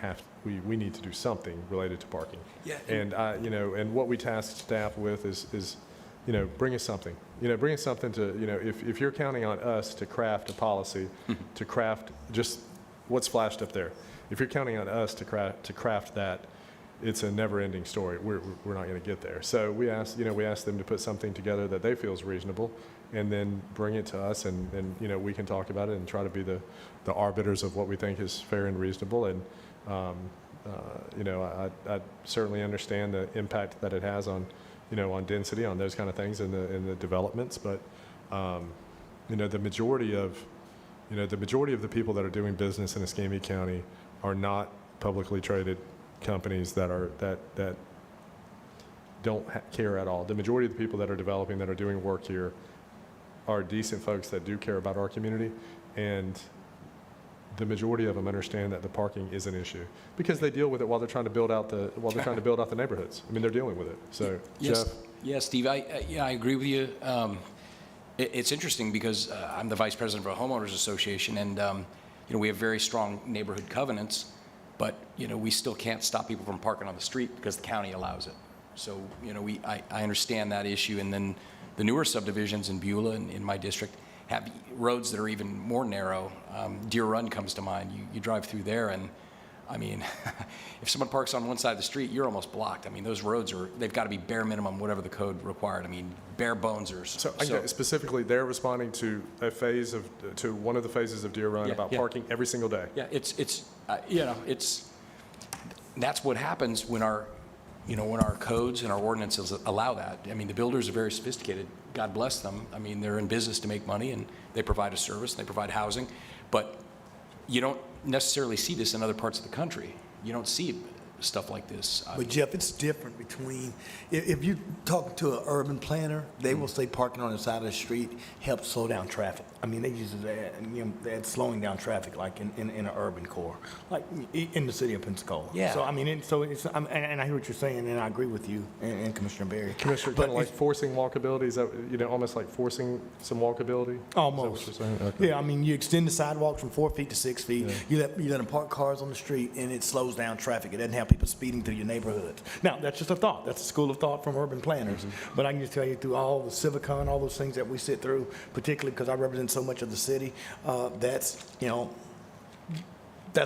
need to do something related to parking. Yeah. And and what we task staff with is bring us something. Bring us something to, if you're counting on us to craft a policy, to craft just what's flashed up there. If you're counting on us to craft that, it's a never-ending story. We're not going to get there. So we ask them to put something together that they feel is reasonable, and then bring it to us, and we can talk about it and try to be the arbiters of what we think is fair and reasonable. And I certainly understand the impact that it has on on density, on those kind of things in the developments. But the majority of the people that are doing business in Escambia County are not publicly traded companies that don't care at all. The majority of the people that are developing, that are doing work here, are decent folks that do care about our community, and the majority of them understand that the parking is an issue because they deal with it while they're trying to build out the neighborhoods. I mean, they're dealing with it. So, Yes, Jeff, yes, Steve, I agree with you. It's interesting because I'm the vice president of a homeowners association, and we have very strong neighborhood covenants, but we still can't stop people from parking on the street because the county allows it. So I understand that issue, and then the newer subdivisions in Beulah and in my district have roads that are even more narrow. Deer Run comes to mind. You drive through there, and I mean, if someone parks on one side of the street, you're almost blocked. I mean, those roads they've got to be bare minimum, whatever the code required. I mean, bare bones are. So specifically, they're responding to one of the phases of Deer Run about parking every single day. Yeah, that's what happens when our codes and our ordinances allow that. I mean, the builders are very sophisticated. God bless them. I mean, they're in business to make money, and they provide a service, they provide housing. But you don't necessarily see this in other parts of the country. You don't see stuff like this. But Jeff, it's different between, if you talk to an urban planner, they will say parking on the side of the street helps slow down traffic. I mean, they use that, that's slowing down traffic, like in an urban core, like in the city of Pensacola. Yeah. So I mean, and I hear what you're saying, and I agree with you and Commissioner Berry. Commissioner, kind of like forcing walkability, is that, almost like forcing some walkability? Almost. Is that what you're saying? Okay. Yeah, I mean, you extend the sidewalks from 4 feet to 6 feet. Yeah. You let them park cars on the street, and it slows down traffic. It doesn't have people speeding through your neighborhoods. Now, that's just a thought. That's a school of thought from urban planners. Mm-hmm. But I can just tell you, through all the Civicon, all those things that we sit through, particularly because I represent so much of the city, that's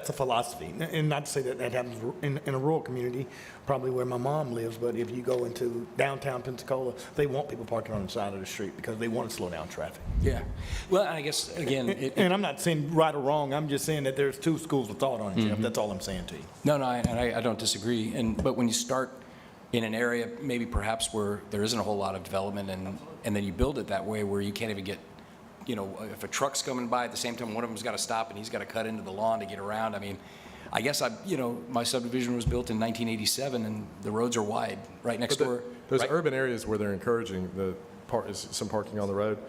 a philosophy. And not to say that happens in a rural community, probably where my mom lives, but if you go into downtown Pensacola, they want people parking on the side of the street because they want to slow down traffic. Yeah. Well, I guess, again... And I'm not saying right or wrong, I'm just saying that there's two schools of thought on it, Jeff. That's all I'm saying to you. No, I don't disagree. But when you start in an area, maybe perhaps where there isn't a whole lot of development, and then you build it that way where you can't even get, if a truck's coming by at the same time, one of them's got to stop and he's got to cut into the lawn to get around. I mean, I guess my subdivision was built in 1987, and the roads are wide right next door. Those urban areas where they're encouraging some parking on the road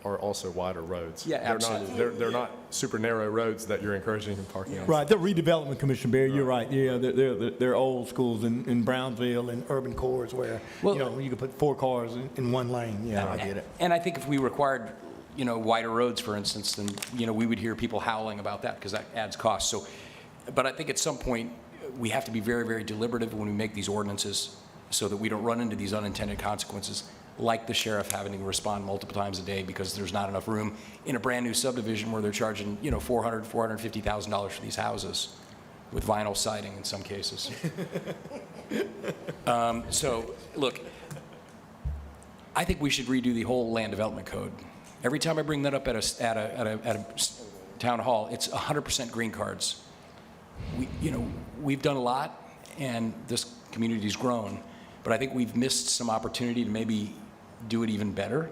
are also wider roads. Yeah, absolutely. They're not super narrow roads that you're encouraging parking on. Right, they're redevelopment, Commissioner Berry, you're right. Yeah, they're old schools in Brownsville and urban cores where, you can put 4 cars in one lane. Yeah, I get it. And I think if we required, wider roads, for instance, then, we would hear people howling about that because that adds cost. So, but I think at some point, we have to be very, very deliberative when we make these ordinances so that we don't run into these unintended consequences, like the sheriff having to respond multiple times a day because there's not enough room in a brand-new subdivision where they're charging, $450,000 for these houses with vinyl siding in some cases. So, look, I think we should redo the whole land development code. Every time I bring that up at a town hall, it's 100% green cards. We've done a lot, and this community's grown, but I think we've missed some opportunity to maybe do it even better.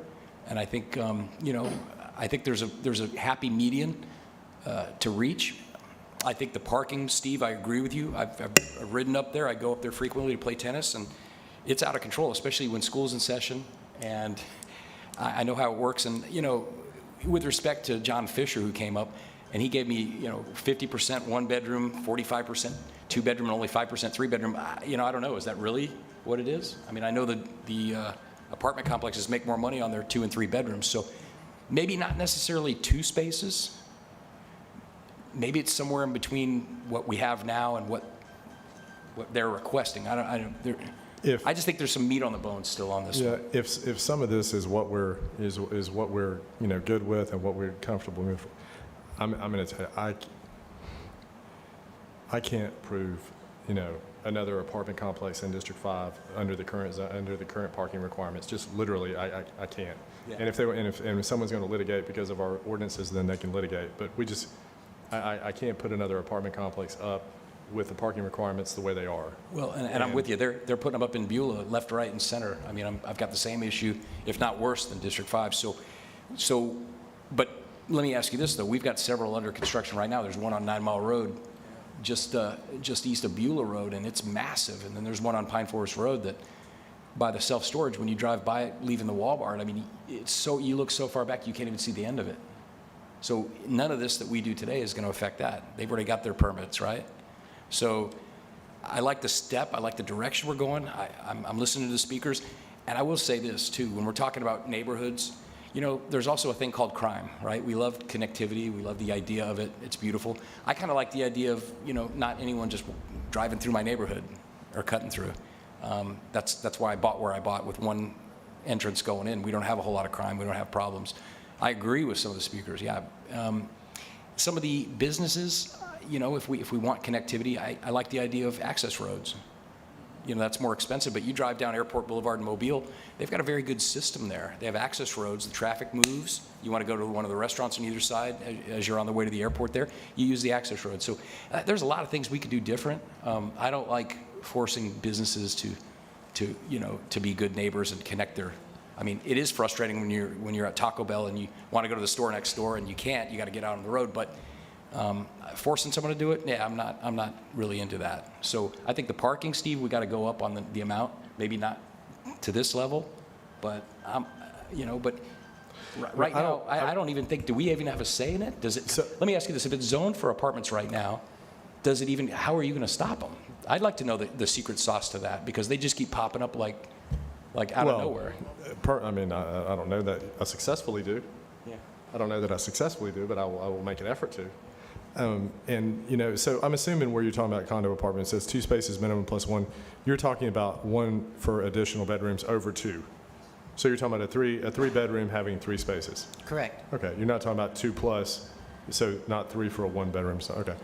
And I think, I think there's a happy median to reach. I think the parking, Steve, I agree with you. I've ridden up there. I go up there frequently to play tennis, and it's out of control, especially when school's in session. And I know how it works. And, with respect to John Fisher, who came up, and he gave me, 50% 1-bedroom, 45% 2-bedroom, and only 5% 3-bedroom. I don't know. Is that really what it is? I mean, I know that the apartment complexes make more money on their 2 and 3 bedrooms. So maybe not necessarily 2 spaces. Maybe it's somewhere in between what we have now and what they're requesting. I just think there's some meat on the bone still on this. Yeah, one. if some of this is what we're good with and what we're comfortable with, I'm going to tell you, I can't prove another apartment complex in District 5 under the current parking requirements. Just literally, I can't. Yeah. And if someone's going to litigate because of our ordinances, then they can litigate. But I can't put another apartment complex up with the parking requirements the way they are. Well, and I'm with you. They're putting them up in Beulah, left, right, and center. I mean, I've got the same issue, if not worse, than District 5. But let me ask you this, though. We've got several under construction right now. There's one on 9 Mile Road, just east of Beulah Road, and it's massive. And then there's one on Pine Forest Road that, by the self-storage, when you drive by it, leaving the Walmart, I mean, it's so, you look so far back, you can't even see the end of it. So none of this that we do today is going to affect that. They've already got their permits, right? So I like the step, I like the direction we're going. I'm listening to the speakers. And I will say this too, when we're talking about neighborhoods, you know, there's also a thing called crime, right? We love connectivity, we love the idea of it, it's beautiful. I kind of like the idea of, you know, not anyone just driving through my neighborhood or cutting through. That's why I bought where I bought, with one entrance going in. We don't have a whole lot of crime, we don't have problems. I agree with some of the speakers, yeah. Some of the businesses, you know, if we want connectivity, I like the idea of access roads. You know, that's more expensive, but you drive down Airport Boulevard in Mobile, they've got a very good system there. They have access roads, the traffic moves. You want to go to one of the restaurants on either side as you're on the way to the airport there, you use the access road. So there's a lot of things we could do different. I don't like forcing businesses to you know, to be good neighbors and connect their, I mean, it is frustrating when you're at Taco Bell and you want to go to the store next door and you can't, you got to get out on the road, but forcing someone to do it, yeah, I'm not really into that. So I think the parking, Steve, we got to go up on the amount, maybe not to this level, but you know, but right now, I don't even think, do we even have a say in it? Does it? Let me ask you this: if it's zoned for apartments right now, does it even? How are you going to stop them? I'd like to know the secret sauce to that, because they just keep popping up like out of nowhere. I mean, I don't know that I successfully do. Yeah. I don't know that I successfully do, but I will make an effort to. And, you know, so I'm assuming where you're talking about condo apartments, it's 2 spaces minimum plus 1. You're talking about 1 for additional bedrooms over 2. So you're talking about a three bedroom having 3 spaces. Correct. Okay, you're not talking about 2 plus, so not 3 for a 1 bedroom. So, okay.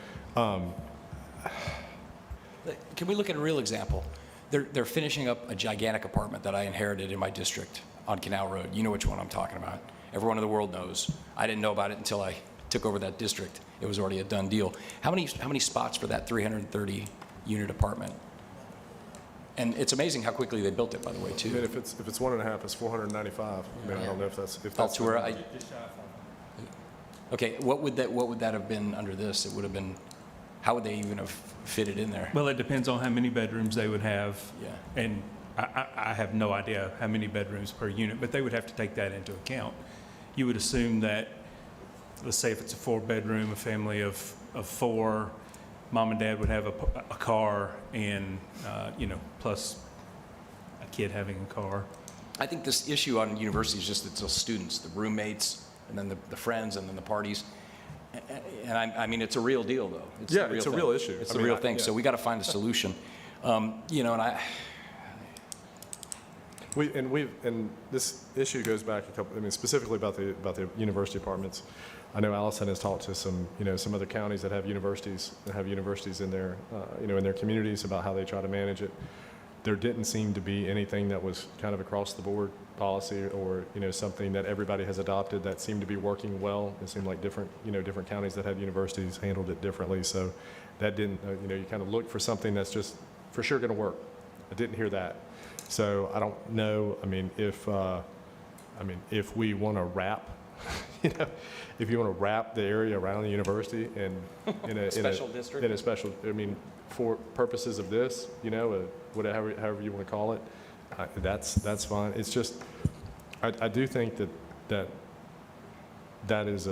Can we look at a real example? They're finishing up a gigantic apartment that I inherited in my district on Canal Road. You know which one I'm talking about. Everyone in the world knows. I didn't know about it until I took over that district. It was already a done deal. How many spots for that 330 unit apartment? And it's amazing how quickly they built it, by the way, too. I mean, if it's 1.5, it's 495. I mean, I don't know if that's okay, what would that have been under this? It would have been, how would they even have fitted in there? Well, it depends on how many bedrooms they would have. Yeah. And I have no idea how many bedrooms per unit, but they would have to take that into account. You would assume that, let's say if it's a 4-bedroom, a family of 4, mom and dad would have a car and, you know, plus a kid having a car. I think this issue on university is just it's the students, the roommates, and then the friends, and then the parties. And I mean, it's a real deal, though. It's a real issue. It's a real thing. So we got to find a solution. You know, and this issue goes back a couple. I mean, specifically about the university apartments. I know Allison has talked to some other counties that have universities in their in their communities about how they try to manage it. There didn't seem to be anything that was kind of across the board policy or something that everybody has adopted that seemed to be working well. It seemed like different counties that had universities handled it differently. So that didn't you kind of look for something that's just for sure going to work. I didn't hear that. So I don't know. I mean, if we want to wrap, if you want to wrap the area around the university and in a special district, in a special, I mean, for purposes of this, whatever, however you want to call it, that's fine. It's just, I do think that is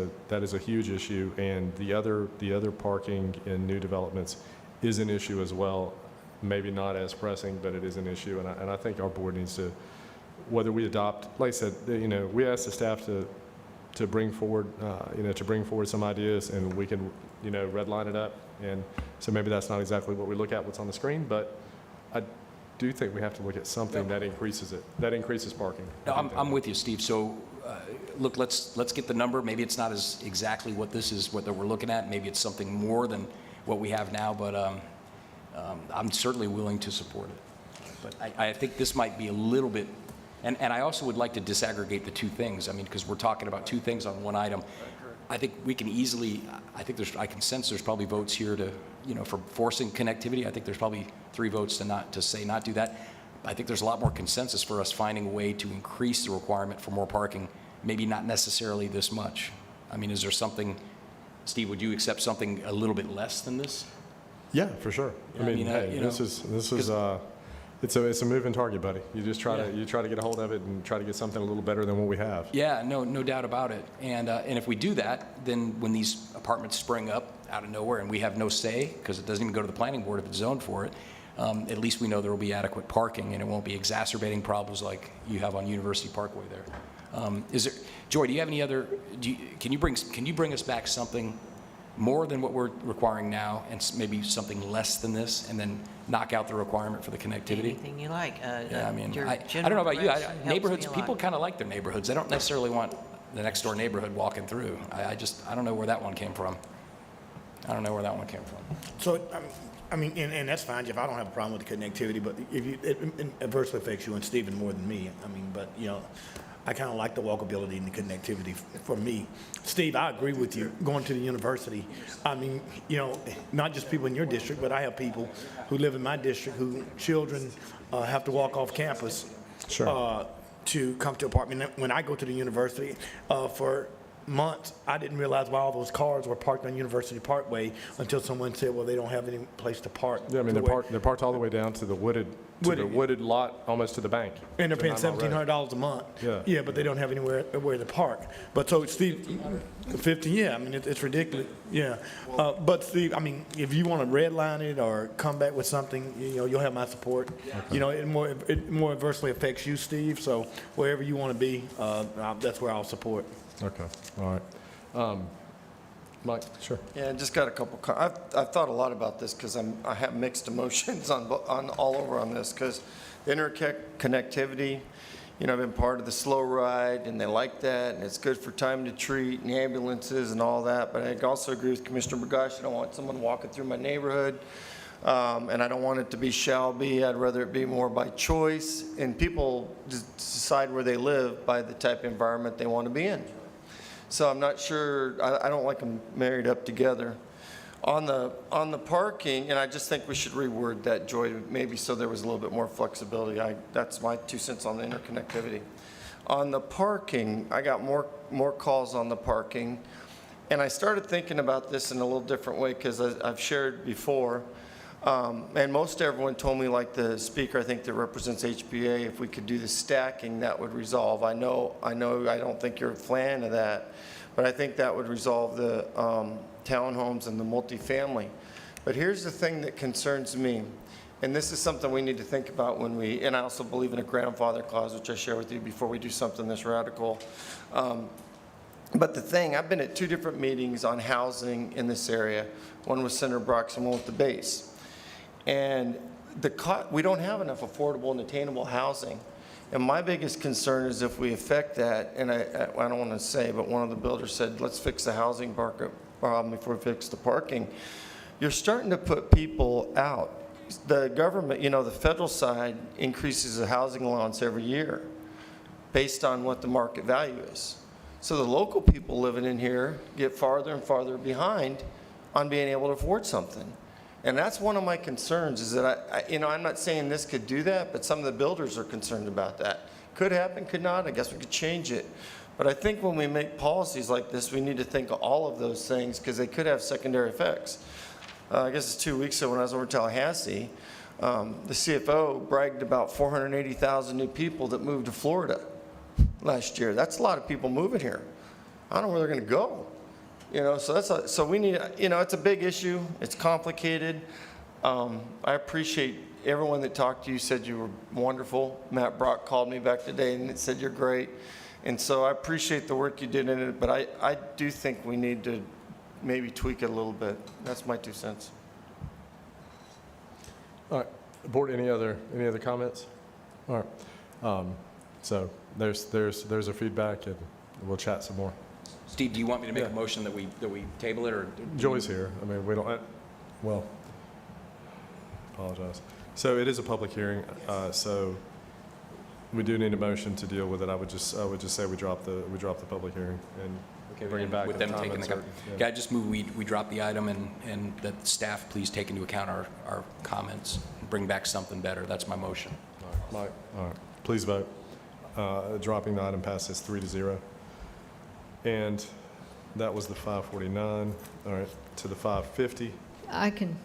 a huge issue, and the other parking in new developments is an issue as well. Maybe not as pressing, but it is an issue, and I think our board needs to, whether we adopt, like I said, we asked the staff to bring forward, some ideas, and we can, redline it up, and so maybe that's not exactly what we look at, what's on the screen, but I do think we have to look at something that increases parking. No, I'm with you, Steve. So, look, let's get the number. Maybe it's not as exactly what we're looking at. Maybe it's something more than what we have now, but I'm certainly willing to support it. But I think this might be a little bit, and I also would like to disaggregate the 2 things. I mean, because we're talking about 2 things on one item. I think we can easily, I can sense there's probably votes here to, for forcing connectivity. I think there's probably 3 votes to say not do that. I think there's a lot more consensus for us finding a way to increase the requirement for more parking, maybe not necessarily this much. I mean, is there something, Steve, would you accept something a little bit less than this? Yeah, for sure. I mean, hey, this is It's a moving target, buddy. You just try to get a hold of it and try to get something a little better than what we have. Yeah, no doubt about it. And if we do that, then when these apartments spring up out of nowhere and we have no say, because it doesn't even go to the planning board if it's zoned for it, at least we know there will be adequate parking and it won't be exacerbating problems like you have on University Parkway there. Joy, do you have any other, can you bring us back something more than what we're requiring now and maybe something less than this, and then knock out the requirement for the connectivity? Anything you like. Yeah, I mean, your I don't general know about you. direction helps Neighborhoods, me a people lot. kind of like their neighborhoods. They don't necessarily want the next door neighborhood walking through. I don't know where that one came from. So, I mean, and that's fine, Jeff, I don't have a problem with the connectivity, but if you, it adversely affects you and Stephen more than me. I mean, but, you know, I kind of like the walkability and the connectivity for me. Steve, I agree with you, going to the university. I mean, you know, not just people in your district, but I have people who live in my district who children have to walk off campus to come to apartment. When I go to the university for months, I didn't realize why all those cars were parked on University Parkway until someone said, well, they don't have any place to park. Yeah, I mean, they're parked all the way down to the wooded lot, almost to the bank. And they're paying $1,700 a month. Yeah. Yeah, but they don't have anywhere where to park. But so Steve, 50, yeah, I mean, it's ridiculous, yeah. But Steve, I mean, if you want to redline it or come back with something, you know, you'll have my support. You know, it more adversely affects you, Steve, so wherever you want to be, that's where I'll support. Okay, all right. Mike, sure. Yeah, just got a couple, I've thought a lot about this because I have mixed emotions on all over on this, because the interconnectivity, you know, I've been part of the slow ride and they like that, and it's good for time to treat and ambulances and all that, but I also agree with Commissioner Burgash. I don't want someone walking through my neighborhood, and I don't want it to be shall be. I'd rather it be more by choice, and people decide where they live by the type of environment they want to be in. So I'm not sure, I don't like them married up together. On the parking, and I just think we should reword that, Joy, maybe so there was a little bit more flexibility. That's my 2 cents on the interconnectivity. On the parking, I got more calls on the parking, and I started thinking about this in a little different way because I've shared before, and most everyone told me, like the speaker, I think that represents HBA, if we could do the stacking, that would resolve. I know, I don't think you're a fan of that, but I think that would resolve the townhomes and the multifamily. But here's the thing that concerns me, and this is something we need to think about when and I also believe in a grandfather clause, which I share with you before we do something this radical. But the thing, I've been at 2 different meetings on housing in this area, one with Senator Brox and one with the base. And we don't have enough affordable and attainable housing. And my biggest concern is if we affect that, and I don't want to say, but one of the builders said, let's fix the housing problem before we fix the parking. You're starting to put people out. The government, you know, the federal side increases the housing allowance every year based on what the market value is. So the local people living in here get farther and farther behind on being able to afford something. And that's one of my concerns, is that I'm not saying this could do that, but some of the builders are concerned about that. Could happen, could not. I guess we could change it. But I think when we make policies like this, we need to think of all of those things because they could have secondary effects. I guess it's 2 weeks ago when I was over in Tallahassee, the CFO bragged about 480,000 new people that moved to Florida last year. That's a lot of people moving here. I don't know where they're going to go. You know, so we need, you know, it's a big issue. It's complicated. I appreciate everyone that talked to you, said you were wonderful. Matt Brock called me back today and said you're great. And so I appreciate the work you did in it, but I do think we need to maybe tweak it a little bit. That's my 2 cents. All right, board, any other comments? All right, so there's our feedback, and we'll chat some more. Steve, do you want me to make a motion that we table it, or? Joy's here. I mean, we don't, well, apologize. So it is a public hearing, so we do need a motion to deal with it. I would just say we drop the public hearing and bring it back with at a them time taking the, uncertain. I just move we drop the item and that staff please take into account our comments and bring back something better. That's my motion. All right, Mike, all right, please vote. Dropping the item passes 3-0. And that was the 549. All right, to the 550. I can,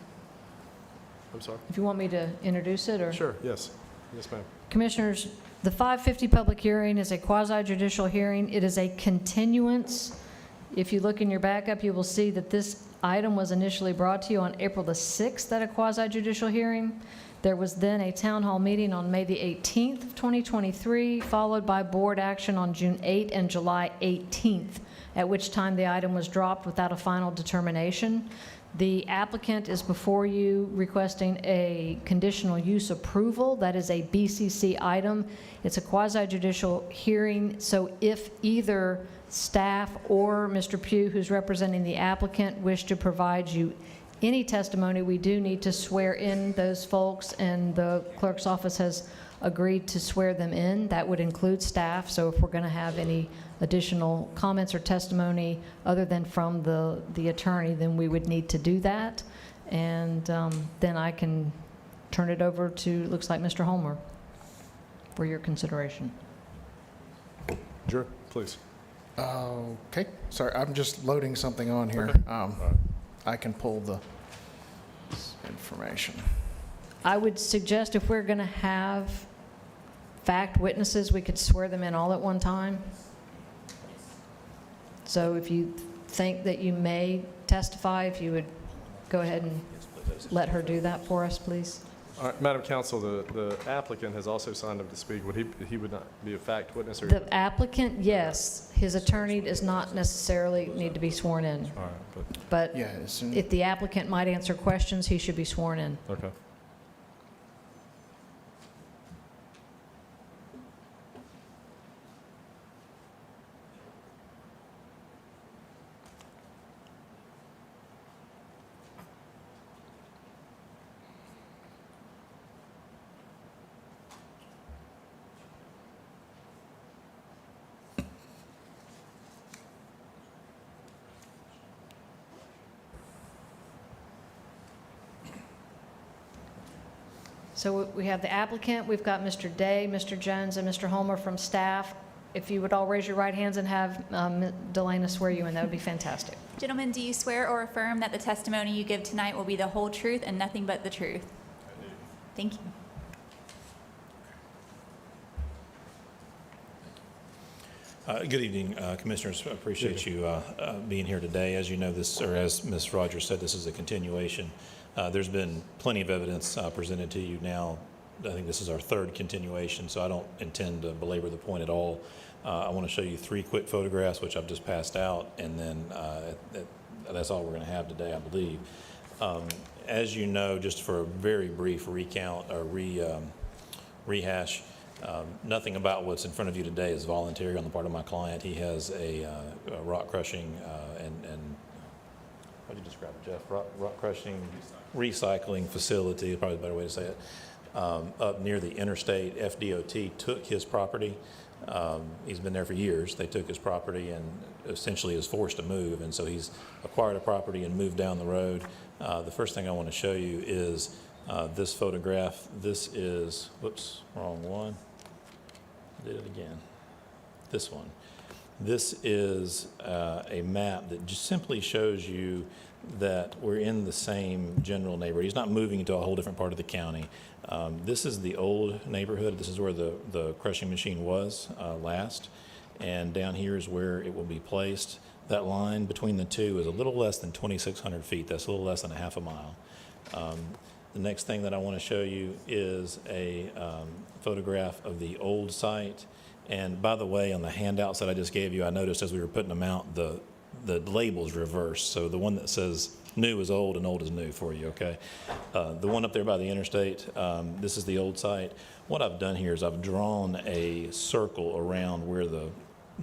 I'm sorry? if you want me to introduce it, or? Sure, yes. Yes, ma'am. Commissioners, the 550 public hearing is a quasi-judicial hearing. It is a continuance. If you look in your backup, you will see that this item was initially brought to you on April the 6th at a quasi-judicial hearing. There was then a town hall meeting on May the 18th of 2023, followed by board action on June 8th and July 18th, at which time the item was dropped without a final determination. The applicant is before you requesting a conditional use approval. That is a BCC item. It's a quasi-judicial hearing, so if either staff or Mr. Pugh, who's representing the applicant, wish to provide you any testimony, we do need to swear in those folks, and the clerk's office has agreed to swear them in. That would include staff, so if we're going to have any additional comments or testimony other than from the attorney, then we would need to do that. And then I can turn it over to, looks like Mr. Homer, for your consideration. Drew, please. Okay, sorry, I'm just loading something on here. I can pull the information. I would suggest if we're going to have fact witnesses, we could swear them in all at one time. So if you think that you may testify, if you would go ahead and let her do that for us, please. All right, Madam Counsel, the applicant has also signed up to speak. Would he would not be a fact witness? Or The applicant, yes. His attorney does not necessarily need to be sworn in. All right, But Yeah, if the applicant might answer questions, he should be sworn in. okay. So we have the applicant, we've got Mr. Day, Mr. Jones, and Mr. Homer from staff. If you would all raise your right hands and have Delana swear you in, that would be fantastic. Gentlemen, do you swear or affirm that the testimony you give tonight will be the whole truth and nothing but the truth? I do. Thank you. Good evening, Commissioners. I appreciate you being here today. As you know, this, or as Ms. Rogers said, this is a continuation. There's been plenty of evidence presented to you now. I think this is our third continuation, so I don't intend to belabor the point at all. I want to show you 3 quick photographs, which I've just passed out, and then that's all we're going to have today, I believe. As you know, just for a very brief recount or rehash, nothing about what's in front of you today is voluntary on the part of my client. He has a rock crushing and how do you describe it, Jeff? Rock crushing recycling facility is probably the better way to say it. Up near the interstate. FDOT took his property. He's been there for years. They took his property and essentially is forced to move, and so he's acquired a property and moved down the road. The first thing I want to show you is this photograph. This is, whoops, wrong one. Did it again. This one. This is a map that just simply shows you that we're in the same general neighborhood. He's not moving into a whole different part of the county. This is the old neighborhood. This is where the crushing machine was last. And down here is where it will be placed. That line between the two is a little less than 2,600 feet. That's a little less than a half a mile. The next thing that I want to show you is a photograph of the old site. And by the way, on the handouts that I just gave you, I noticed as we were putting them out, the label's reversed. So the one that says new is old and old is new for you, okay? The one up there by the interstate, this is the old site. What I've done here is I've drawn a circle around where the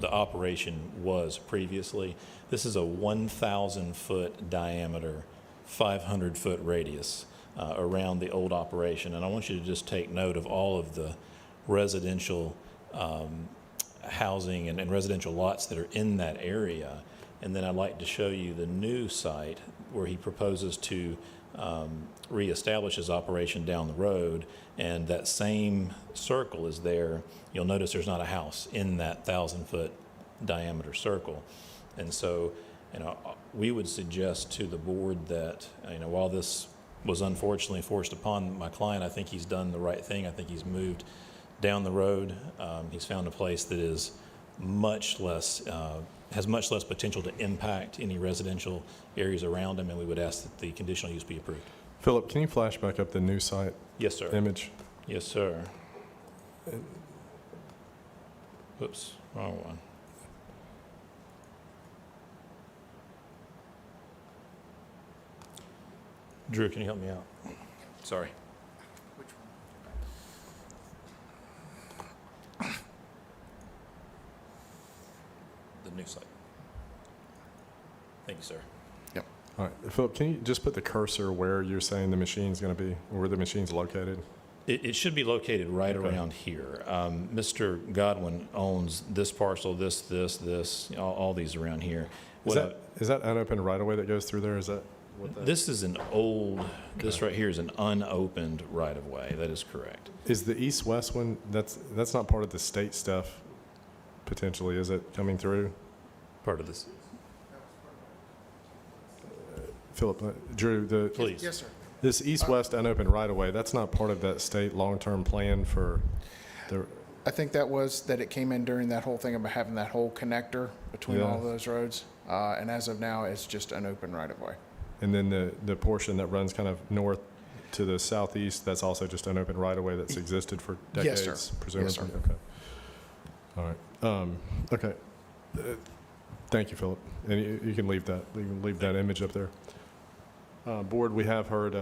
operation was previously. This is a 1,000-foot diameter, 500-foot radius around the old operation. And I want you to just take note of all of the residential housing and residential lots that are in that area. And then I'd like to show you the new site where he proposes to reestablish his operation down the road. And that same circle is there. You'll notice there's not a house in that 1,000-foot diameter circle. And so, we would suggest to the board that, while this was unfortunately forced upon my client. I think he's done the right thing. I think he's moved down the road. He's found a place that is much less, has much less potential to impact any residential areas around him, and we would ask that the conditional use be approved. Philip, can you flash back up the new site Yes, sir. image? Yes, sir. Whoops, wrong one. Drew, can you help me out? Sorry. The new site. Thank you, sir. All right, Philip, can you just put the cursor where you're saying the machine's going to be, where the machine's located? It should be located right around here. Mr. Godwin owns this parcel, this, all these around here. Is that unopened right-of-way that goes through there? Is that what that? This is an old, this right here is an unopened right-of-way. That is correct. Is the east-west one, that's not part of the state stuff, potentially, is it, coming through? Part of this. Philip, Drew, Please. Yes, sir. this east-west unopened right-of-way, that's not part of that state long-term plan for the, I think that it came in during that whole thing about having that whole connector between Yeah. all those roads. And as of now, it's just an open right-of-way. and then the portion that runs kind of north to the southeast, that's also just an open right-of-way that's existed for Yes, decades, sir. presumably? Yes, sir. Okay. All right. Okay. Thank you, Philip. And you can leave that image up there. Board, we have heard,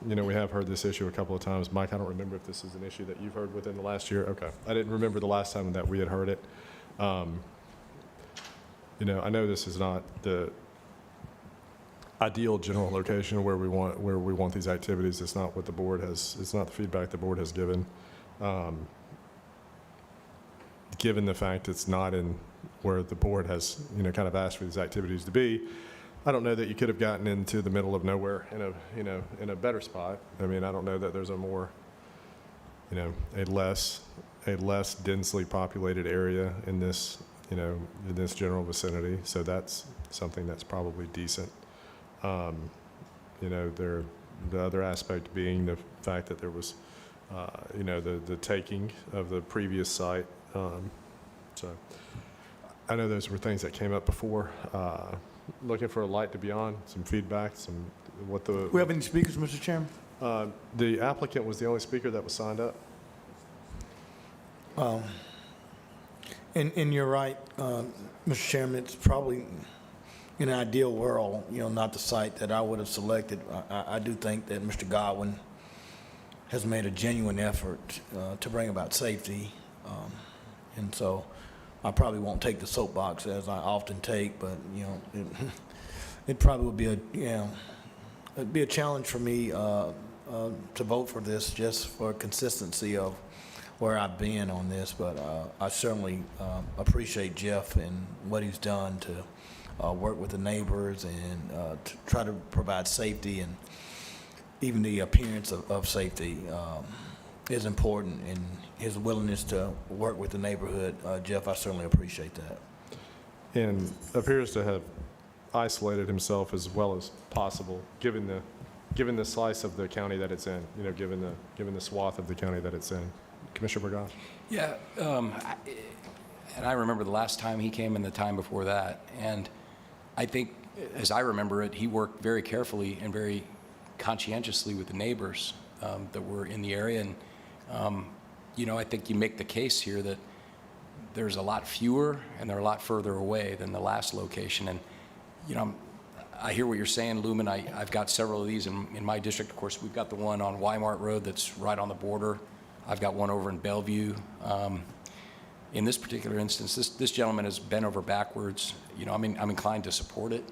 we have heard this issue a couple of times. Mike, I don't remember if this is an issue that you've heard within the last year. Okay. I didn't remember the last time that we had heard it. I know this is not the ideal general location where we want these activities. It's not what the board has, it's not the feedback the board has given. Given the fact it's not in where the board has, kind of asked for these activities to be, I don't know that you could have gotten into the middle of nowhere in a better spot. I mean, I don't know that there's a more, a less densely populated area in this, in this general vicinity. So that's something that's probably decent. The other aspect being the fact that there was, the taking of the previous site. So I know those were things that came up before. Looking for a light to be on, some feedback, We have any speakers, Mr. Chairman? The applicant was the only speaker that was signed up. And you're right, Mr. Chairman, it's probably in an ideal world, not the site that I would have selected. I do think that Mr. Godwin has made a genuine effort to bring about safety. And so I probably won't take the soapbox as I often take, but, it probably would be it'd be a challenge for me to vote for this just for consistency of where I've been on this. But I certainly appreciate Jeff and what he's done to work with the neighbors and to try to provide safety, and even the appearance of safety is important, and his willingness to work with the neighborhood. Jeff, I certainly appreciate that. And appears to have isolated himself as well as possible, given the slice of the county that it's in, given the swath of the county that it's in. Commissioner Burgos? Yeah, and I remember the last time he came and the time before that, and I think, as I remember it, he worked very carefully and very conscientiously with the neighbors that were in the area, and I think you make the case here that there's a lot fewer and they're a lot further away than the last location. And I hear what you're saying, Lumen. I've got several of these in my district. Of course, we've got the one on Weimart Road that's right on the border. I've got one over in Bellevue. In this particular instance, this gentleman has bent over backwards. I'm inclined to support it,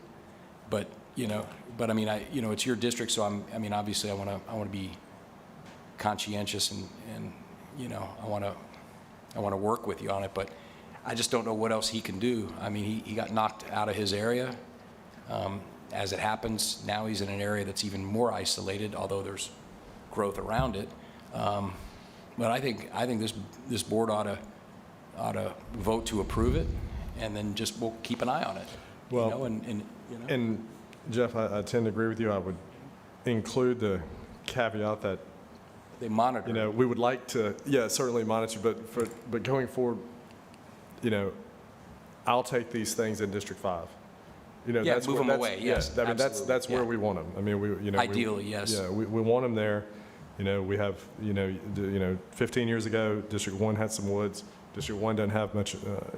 but I mean, it's your district, so obviously I want to be conscientious and I want to work with you on it, but I just don't know what else he can do. I mean, he got knocked out of his area. As it happens, now he's in an area that's even more isolated, although there's growth around it. But I think this board ought to vote to approve it, and then just we'll keep an eye on it. Well, and Jeff, I tend to agree with you. I would include the caveat that, They monitor. you know, we would like to, yeah, certainly monitor, but going forward, you know, I'll take these things in District 5. You know, Yeah, that's move where- them that's- away, yes, I mean, that's absolutely, where yeah. we want them. I mean, we, you know. Ideally, yes. Yeah, we want them there. You know, we have, you know, 15 years ago, District 1 had some woods. District 1 doesn't have much,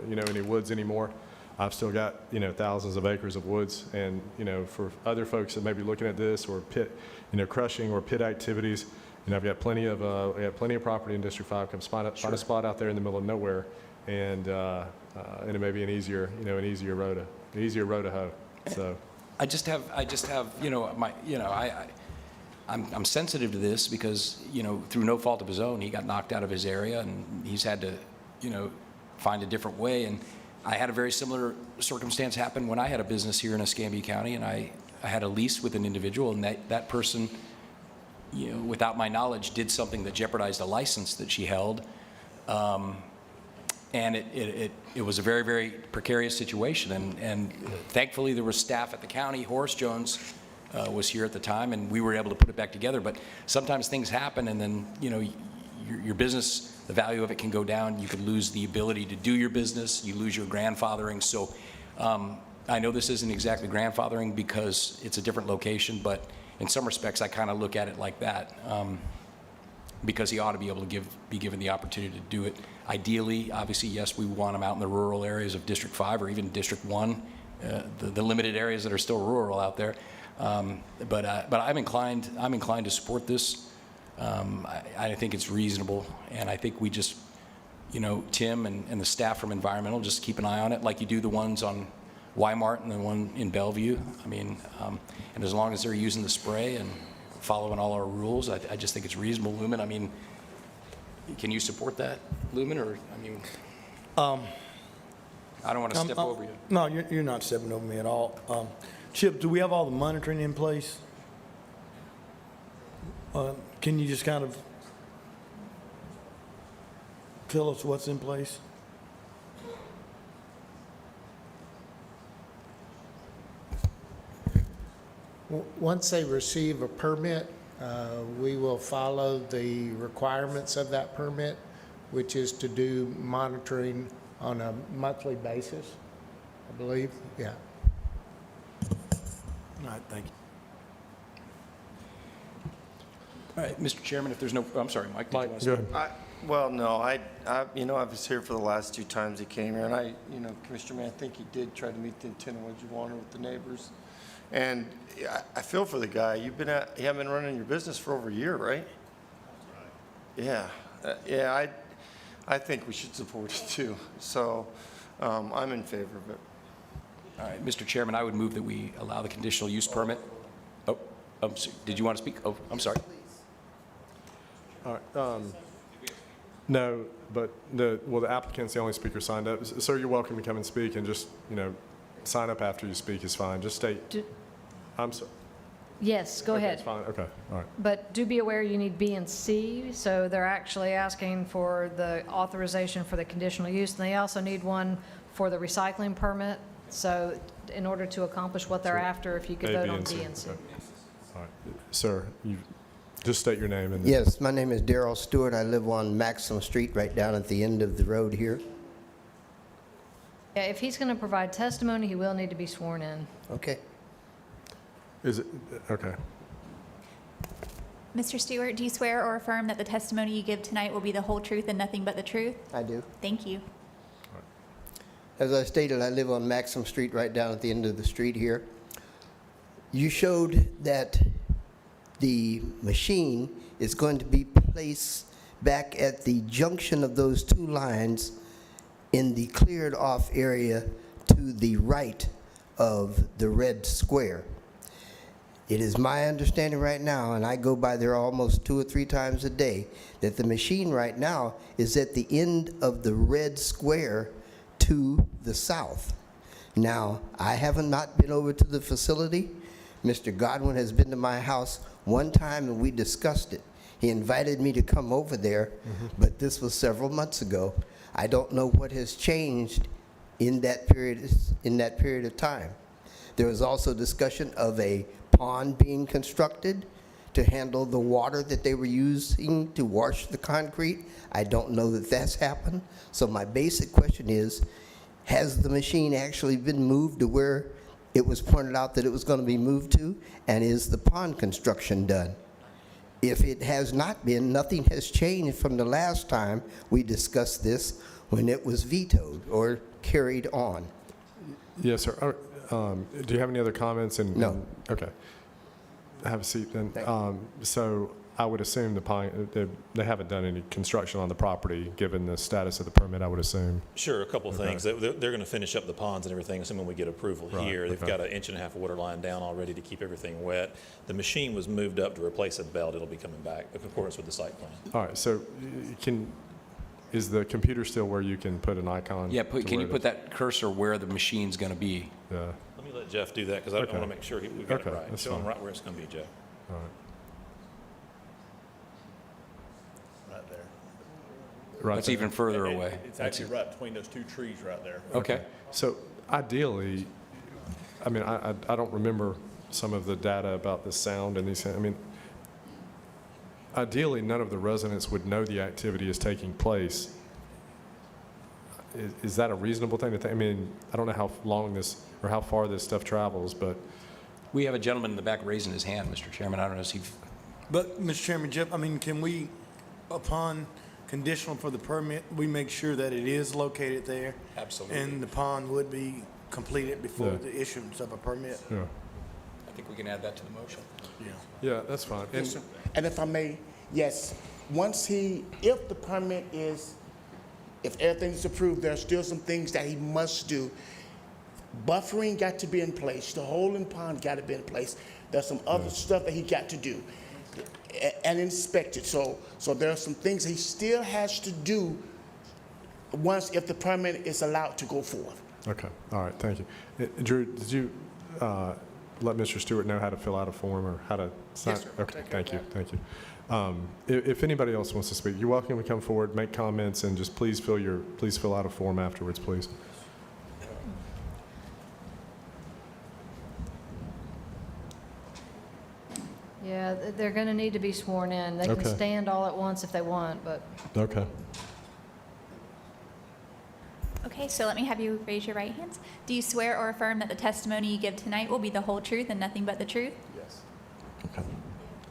you know, any woods anymore. I've still got, you know, thousands of acres of woods. And, you know, for other folks that may be looking at this or pit, you know, crushing or pit activities, you know, I've got plenty of property in District 5. Come find a spot out there in the middle of nowhere, and it may be an easier road to hoe. So. I just have, you know, I'm sensitive to this because, you know, through no fault of his own, he got knocked out of his area and he's had to, you know, find a different way. And I had a very similar circumstance happen when I had a business here in Escambia County, and I had a lease with an individual, and that person, you know, without my knowledge, did something that jeopardized a license that she held. And it was a very, very precarious situation. And thankfully, there was staff at the county. Horace Jones was here at the time, and we were able to put it back together. But sometimes things happen, and then, you know, your business, the value of it can go down. You could lose the ability to do your business. You lose your grandfathering. So I know this isn't exactly grandfathering because it's a different location, but in some respects, I kind of look at it like that. Because he ought to be able to be given the opportunity to do it. Ideally, obviously, yes, we want him out in the rural areas of District 5 or even District 1, the limited areas that are still rural out there. But I'm inclined to support this. I think it's reasonable, and I think we just, you know, Tim and the staff from Environmental just keep an eye on it, like you do the ones on Weimart and the one in Bellevue. I mean, and as long as they're using the spray and following all our rules, I just think it's reasonable. Lumen, I mean, can you support that, Lumen, or, I mean, I don't want to step over you. No, you're not stepping over me at all. Chip, do we have all the monitoring in place? Can you just kind of tell us what's in place? Once they receive a permit, we will follow the requirements of that permit, which is to do monitoring on a monthly basis, I believe. Yeah. All right, thank you. All right, Mr. Chairman, if there's no, I'm sorry, Mike. Did you want to Go speak? ahead. Well, no, you know, I was here for the last 2 times he came here, and you know, Commissioner, I think he did try to meet the intent of what you wanted with the neighbors. And I feel for the guy. You haven't been running your business for over a year, right? Yeah, yeah. I think we should support it too. So I'm in favor of it. All right, Mr. Chairman, I would move that we allow the conditional use permit. Oh, did you want to speak? Oh, I'm sorry. All right. No, but the applicant's the only speaker signed up. Sir, you're welcome to come and speak, and just, you know, sign up after you speak is fine. Just state. I'm sorry. Yes, go Okay, ahead. it's fine. Okay, all right. But do be aware you need B and C, so they're actually asking for the authorization for the conditional use, and they also need one for the recycling permit. So in order to accomplish what they're after, if you could A, vote B, on and C. B and C. Okay. All right. Sir, you just state your name. And Yes, my name is Darrell Stewart. I live on Maxim Street, right down at the end of the road here. Yeah, if he's going to provide testimony, he will need to be sworn in. Okay. Is it, okay. Mr. Stewart, do you swear or affirm that the testimony you give tonight will be the whole truth and nothing but the truth? I do. Thank you. As I stated, I live on Maxim Street, right down at the end of the street here. You showed that the machine is going to be placed back at the junction of those 2 lines in the cleared off area to the right of the red square. It is my understanding right now, and I go by there almost 2 or 3 times a day, that the machine right now is at the end of the red square to the south. Now, I haven't not been over to the facility. Mr. Godwin has been to my house one time and we discussed it. He invited me to come over there, but this was several months ago. I don't know what has changed in that period of time. There was also discussion of a pond being constructed to handle the water that they were using to wash the concrete. I don't know that that's happened. So my basic question is, has the machine actually been moved to where it was pointed out that it was going to be moved to? And is the pond construction done? If it has not been, nothing has changed from the last time we discussed this when it was vetoed or carried on. Yes, sir. Do you have any other comments? No. Okay. Have a seat then. So I would assume they haven't done any construction on the property, given the status of the permit, I would assume. Sure, a couple of things. They're going to finish up the ponds and everything, assuming we get approval Right, here. They've okay. got 1.5 inch water line down already to keep everything wet. The machine was moved up to replace a belt. It'll be coming back in accordance with the site plan. All right, so is the computer still where you can put an icon? Yeah, to can where you it put is? that cursor where the machine's going to be? Yeah. Let me let Jeff do that, because I Okay. want to make sure we've got Okay, it right. that's Show him fine. right where it's going to be, Jeff. All right. Right there. Right That's there. even further away. It's actually right between those two trees right there. Okay. So ideally, I mean, I don't remember some of the data about the sound and these, I mean, ideally, none of the residents would know the activity is taking place. Is that a reasonable thing to think? I mean, I don't know how long this, or how far this stuff travels, but. We have a gentleman in the back raising his hand, Mr. Chairman. I don't know if he's... But, Mr. Chairman, Jeff, I mean, can we, upon conditional for the permit, we make sure that it is located there? Absolutely. And the pond would be completed before Yeah. the issuance of a permit? Yeah. I think we can add that to the motion. Yeah, that's fine. Yes, sir. And if I may, yes, if the permit is, if everything's approved, there are still some things that he must do. Buffering got to be in place, the hole in pond got to be in place. There's some other stuff that he got to do and inspect it. So there are some things he still has to do if the permit is allowed to go forth. Okay, all right, thank you. Drew, did you let Mr. Stewart know how to fill out a form or how to sign? Yes, sir. Okay, Take care thank of you, thank you. If anybody else wants to speak, you're welcome to come forward, make comments, and just please fill out a form afterwards, please. Yeah, they're going to need to be sworn in. They can Okay. stand all at once if they want, but Okay. Okay, so let me have you raise your right hands. Do you swear or affirm that the testimony you give tonight will be the whole truth and nothing but the truth? Yes. Okay.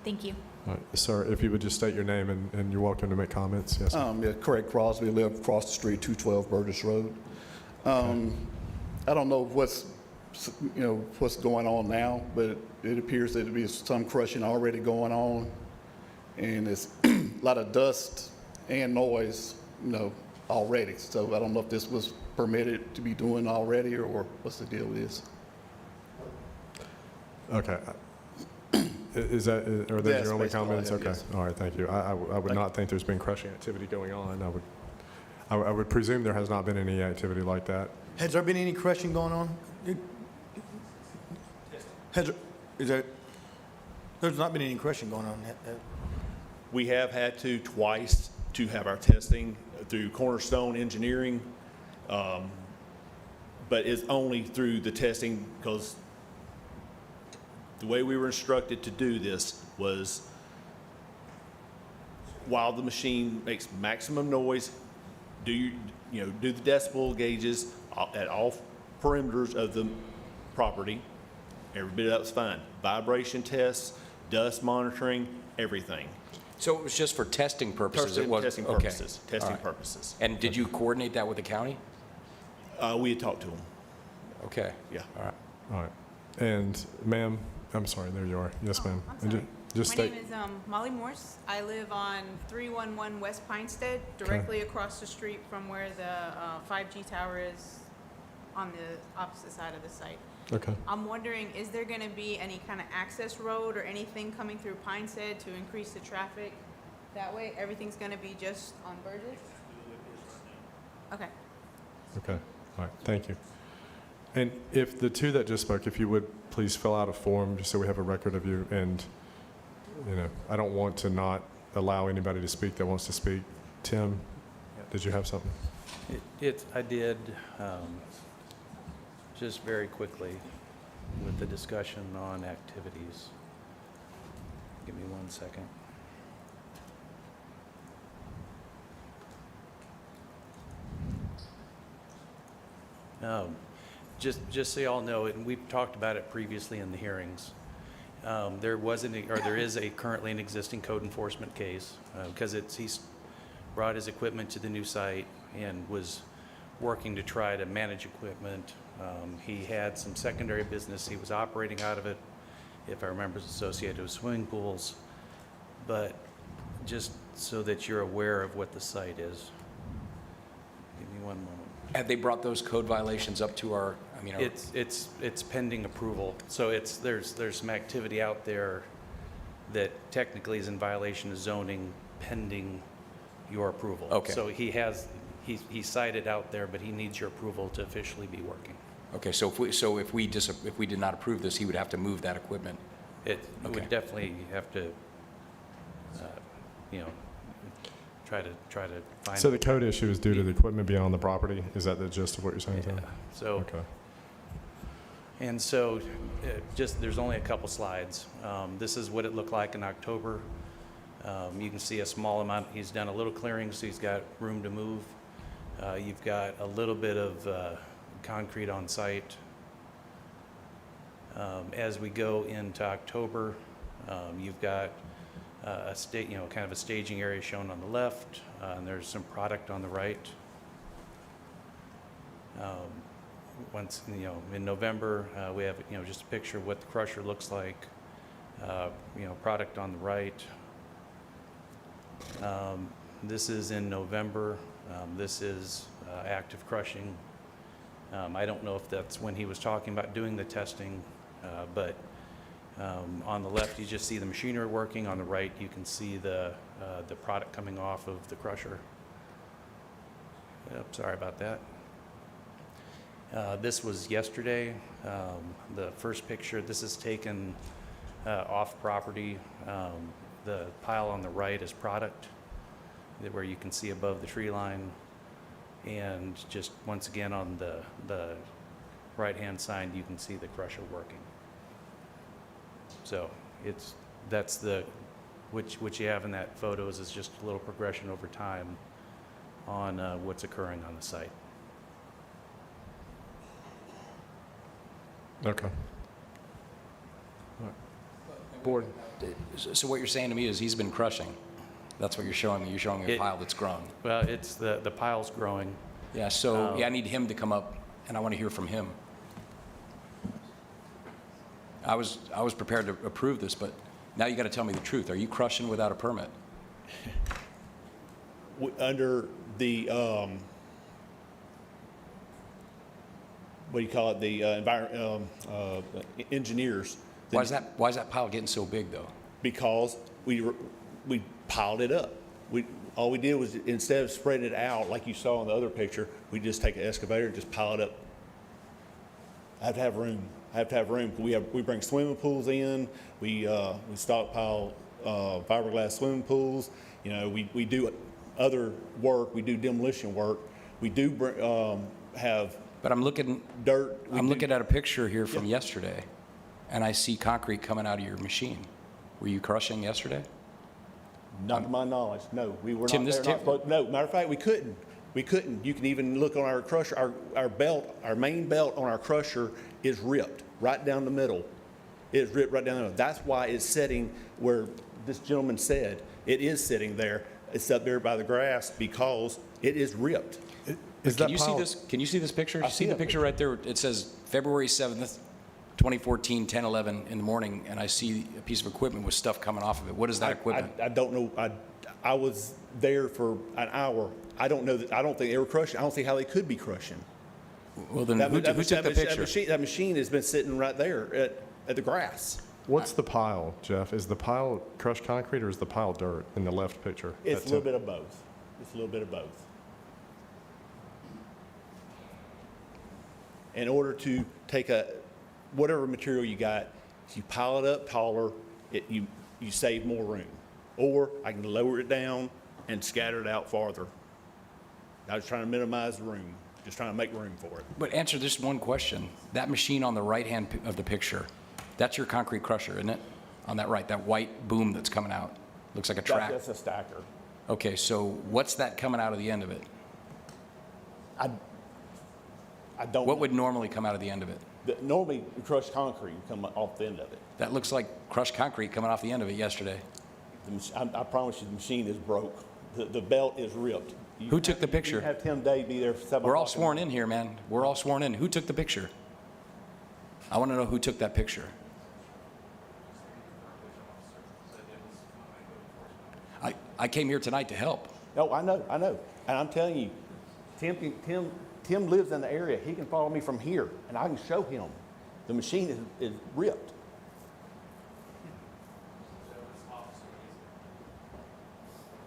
Thank you. All right, sir, if you would just state your name and you're welcome to make comments. Yes. Yeah, Craig Crosby, live across the street, 212 Burgess Road. I don't know what's going on now, but it appears that there is some crushing already going on, and there's a lot of dust and noise, already. So I don't know if this was permitted to be doing already, or what's the deal with this? Okay. Are those That's your only basically all I comments? have, Okay. yes. All right, thank you. I would not think there's been crushing activity going on. I would presume there has not been any activity like that. Has there been any crushing going on? There's not been any crushing going on? We have had to twice to have our testing through Cornerstone Engineering, but it's only through the testing because the way we were instructed to do this was while the machine makes maximum noise, do the decibel gauges at all perimeters of the property. Every bit of that was fine. Vibration tests, dust monitoring, everything. So it was just for testing purposes? It was Testing okay. purposes. Testing All right. purposes. And did you coordinate that with the county? We had talked to them. Okay. Yeah. All right. All right. And ma'am, I'm sorry, there you are. Yes, ma'am. I'm And sorry. just My state. name is Molly Morse. I live on 311 West Pinestead, directly across the street from where the 5G tower is on the opposite side of the site. Okay. I'm wondering, is there going to be any kind of access road or anything coming through Pinestead to increase the traffic that way? Everything's going to be just on Burgess? Okay. Okay. All right. Thank you. And if the two that just spoke, if you would please fill out a form just so we have a record of you. And, I don't want to not allow anybody to speak that wants to speak. Tim, did you have something? I did, just very quickly with the discussion on activities. Give me 1 second. Just so y'all know, and we've talked about it previously in the hearings, there is currently an existing code enforcement case, because he's brought his equipment to the new site and was working to try to manage equipment. He had some secondary business he was operating out of it, if I remember, it's associated with swimming pools. But just so that you're aware of what the site is. Give me 1 moment. Have they brought those code violations up to our, It's pending approval. So there's some activity out there that technically is in violation of zoning pending your approval. Okay. So he's cited out there, but he needs your approval to officially be working. okay, so if we did not approve this, he would have to move that equipment? It Okay. would definitely have to, try to find. So the code issue is due to the equipment being on the property? Is that the gist of what you're saying, Tim? So. Okay. And so, there's only a couple slides. This is what it looked like in October. You can see a small amount, he's done a little clearing, so he's got room to move. You've got a little bit of concrete on site. As we go into October, you've got kind of a staging area shown on the left, and there's some product on the right. Once, in November, we have, just a picture of what the crusher looks like, product on the right. This is in November. This is active crushing. I don't know if that's when he was talking about doing the testing, but on the left, you just see the machinery working. On the right, you can see the product coming off of the crusher. Yep, sorry about that. This was yesterday. The first picture, this is taken off property. The pile on the right is product, where you can see above the tree line. And just once again on the right-hand side, you can see the crusher working. So what you have in that photos is just a little progression over time on what's occurring on the site. Okay. Board. So what you're saying to me is he's been crushing? That's what you're showing me? You're showing me a pile that's grown? Well, it's the pile's growing. Yeah, so I need him to come up, and I want to hear from him. I was prepared to approve this, but now you got to tell me the truth. Are you crushing without a permit? Under the, what do you call it, the engineers. Why is that pile getting so big, though? Because we piled it up. All we did was, instead of spreading it out like you saw in the other picture, we just take an excavator and just pile it up. I have to have room. We bring swimming pools in. We stockpile fiberglass swimming pools. We do other work. We do demolition work. We do have. But I'm looking dirt. I'm looking at a picture here from yesterday, and I see concrete coming out of your machine. Were you crushing yesterday? Not to my knowledge. No, we were Tim, not there. No, matter of fact, we couldn't. You can even look on our crusher. Our belt, our main belt on our crusher is ripped right down the middle. It's ripped right down the middle. That's why it's sitting where this gentleman said it is sitting there. It's up there by the grass because it is ripped. Can you see this? Can you see this picture? You see the picture right there? It says February 7th, 2014, 10:11 in the morning, and I see a piece of equipment with stuff coming off of it. What is that equipment? I don't know. I was there for an hour. I don't know that. I don't think they were crushing. I don't see how they could be crushing. Well, then who took the picture? That machine has been sitting right there at the grass. What's the pile, Jeff? Is the pile crushed concrete or is the pile dirt in the left picture? It's a little bit of both. It's a little bit of both. In order to take whatever material you got, if you pile it up taller, you save more room. Or I can lower it down and scatter it out farther. I was trying to minimize the room, just trying to make room for it. But answer this one question. That machine on the right hand of the picture, that's your concrete crusher, isn't it? on that right, that white boom that's coming out? Looks like a track. That's a stacker. Okay, so what's that coming out of the end of it? I don't. What would normally come out of the end of it? Normally, crushed concrete would come off the end of it. That looks like crushed concrete coming off the end of it yesterday. I promise you, the machine is broke. The belt is ripped. Who took the picture? You have Tim Day be there for 7 We're all o'clock in the sworn in here, man. We're all sworn in. Who took the picture? I want to know who took that picture. I came here tonight to help. No, I know. And I'm telling you, Tim lives in the area. He can follow me from here, and I can show him. The machine is ripped.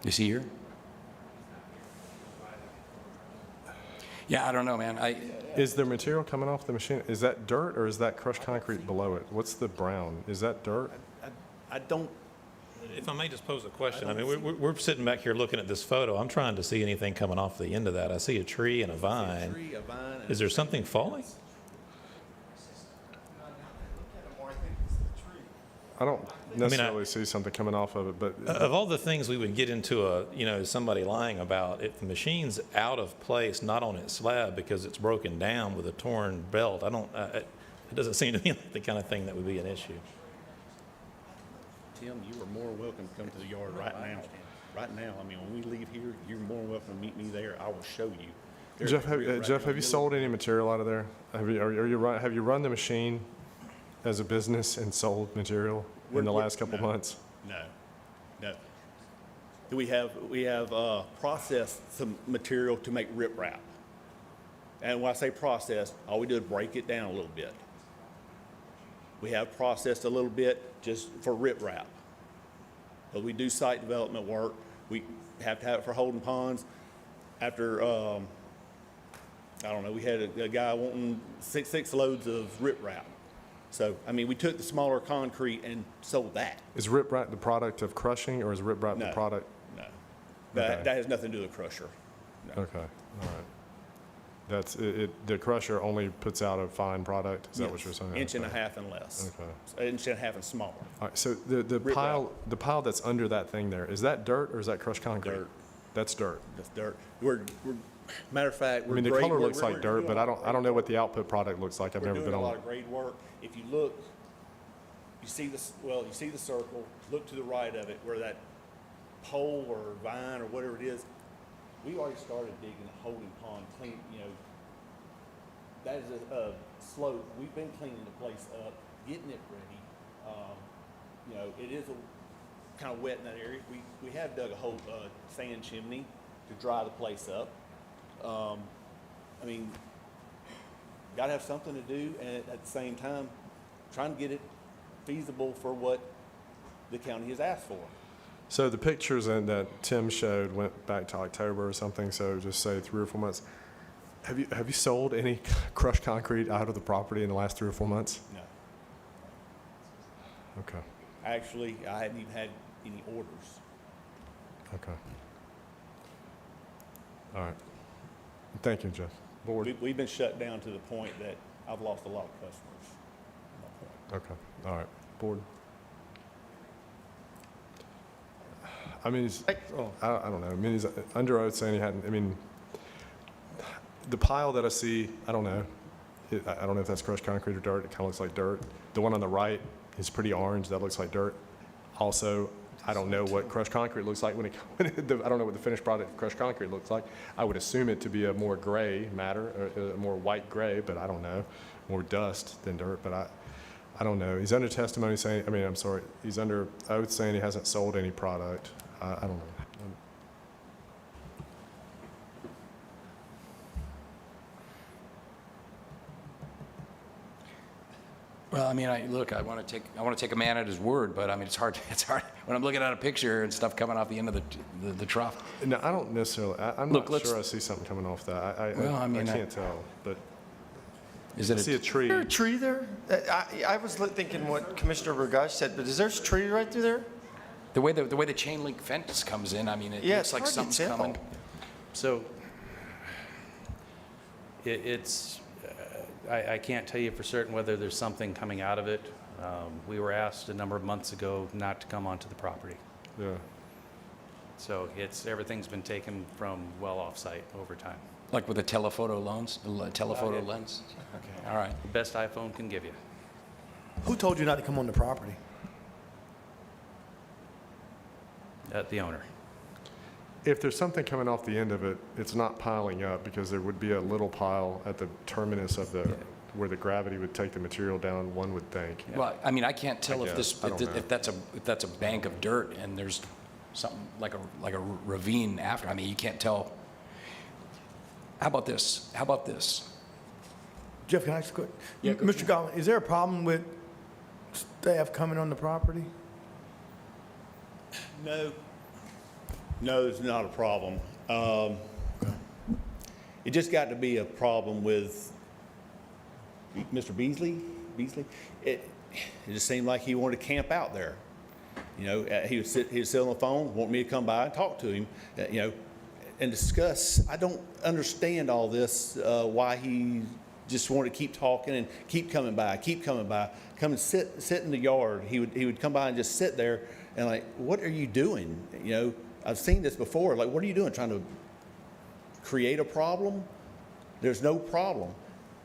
Is he here? Yeah, I don't know, man. Is there material coming off the machine? Is that dirt or is that crushed concrete below it? What's the brown? Is that dirt? I don't. If I may just pose a question, I mean, we're sitting back here looking at this photo. I'm trying to see anything coming off the end of that. I see a tree and a vine. Is there something falling? I don't necessarily see something coming off of it, but Of all the things we would get into somebody lying about, if the machine's out of place, not on its slab because it's broken down with a torn belt, it doesn't seem to me like the kind of thing that would be an issue. Tim, you are more welcome to come to the yard right now. Right now, I mean, when we leave here, you're more welcome to meet me there. I will show you. There's Jeff, a rip right Jeff, in have you the sold any material out of there? Have you run the machine as a business and sold material in the last couple months? No. We have processed some material to make riprap. And when I say processed, all we do is break it down a little bit. We have processed a little bit just for riprap. But we do site development work. We have to have it for holding ponds. After, I don't know, we had a guy wanting six loads of riprap. So, I mean, we took the smaller concrete and sold that. Is riprap the product of crushing or is riprap the product? No. Okay. That has nothing to do with crusher. No. Okay, all right. That's, the crusher only puts out a fine product? Is that what you're saying? Inch and a Okay. half and less. Okay. Inch and a half and smaller. All right, so the pile that's under that thing there, is that dirt or is that crushed concrete? Dirt. That's dirt. That's dirt. Matter of fact, I mean, the color looks like dirt, but I don't know what the output product looks like. I've never been We're doing a lot on. of grade work. If you look, you see this. Well, you see the circle. Look to the right of it, where that pole or vine or whatever it is. We already started digging a holding pond, clean. That is a slope. We've been cleaning the place up, getting it ready. It is kind of wet in that area. We have dug a whole sand chimney to dry the place up. I mean, got to have something to do, and at the same time, trying to get it feasible for what the county has asked for. So the pictures that Tim showed went back to October or something, so just say 3 or 4 months. Have you sold any crushed concrete out of the property in the last 3 or 4 months? No. Okay. Actually, I hadn't even had any orders. Okay. All right. Thank you, Jeff. Board. We've been shut down to the point that I've lost a lot of customers. Okay. All right. Board. I mean, I don't know. I mean, he's under oath saying he hadn't. I mean, the pile that I see, I don't know. I don't know if that's crushed concrete or dirt. It kind of looks like dirt. The one on the right is pretty orange. That looks like dirt. Also, I don't know what crushed concrete looks like I don't know what the finished product of crushed concrete looks like. I would assume it to be a more gray matter, or a more white gray, but I don't know. More dust than dirt, but I don't know. He's under testimony saying, he's under oath saying he hasn't sold any product. I don't know. Well, I mean, I want to take a man at his word, but I mean, it's hard when I'm looking at a picture and stuff coming off the end of the trough. No, I don't necessarily. I'm not sure I see something coming off that. I can't tell, but I see a tree. Is there a tree there? I was thinking what Commissioner Burgash said, but is there a tree right through there? The way the chain link fence comes in, I mean, it looks like something's coming. So I can't tell you for certain whether there's something coming out of it. We were asked a number of months ago not to come onto the property. Yeah. So everything's been taken from well off-site over time. Like with a telephoto lens? Okay, all right. Best iPhone can give you. Who told you not to come on the property? The owner. If there's something coming off the end of it, it's not piling up because there would be a little pile at the terminus of where the gravity would take the material down, one would think. Well, I mean, I can't tell I if guess. I don't know. if that's a bank of dirt and there's something like a ravine after. I mean, you can't tell. How about this? Jeff, can I ask a quick? Yeah, go Mr. Gollin, is there a problem with staff coming on the property? No, there's not a problem. It just got to be a problem with Mr. Beasley. It just seemed like he wanted to camp out there. You know, he would sit on the phone, want me to come by and talk to him, you know, and discuss. I don't understand all this, why he just wanted to keep talking and keep coming by, come and sit in the yard. He would come by and just sit there and like, what are you doing? You know, I've seen this before. Like, what are you doing? Trying to create a problem? There's no problem.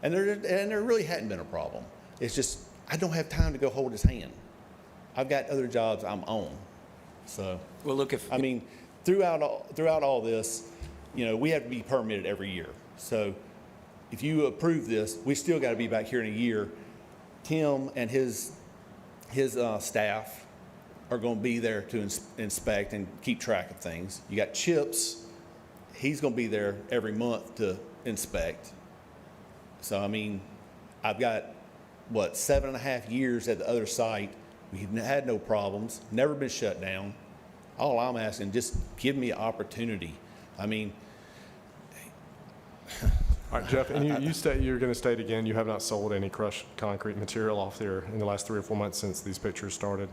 And there really hadn't been a problem. It's just, I don't have time to go hold his hand. I've got other jobs I'm on. So, well, look, I mean, throughout all this, you know, we have to be permitted every year. So if you approve this, we still got to be back here in a year. Tim and his staff are going to be there to inspect and keep track of things. You got Chips. He's going to be there every month to inspect. So, I mean, I've got, 7.5 years at the other site. We had no problems, never been shut down. All I'm asking, just give me an opportunity. I mean. All right, Jeff, and you're going to state again, you have not sold any crushed concrete material off there in the last 3 or 4 months since these pictures started?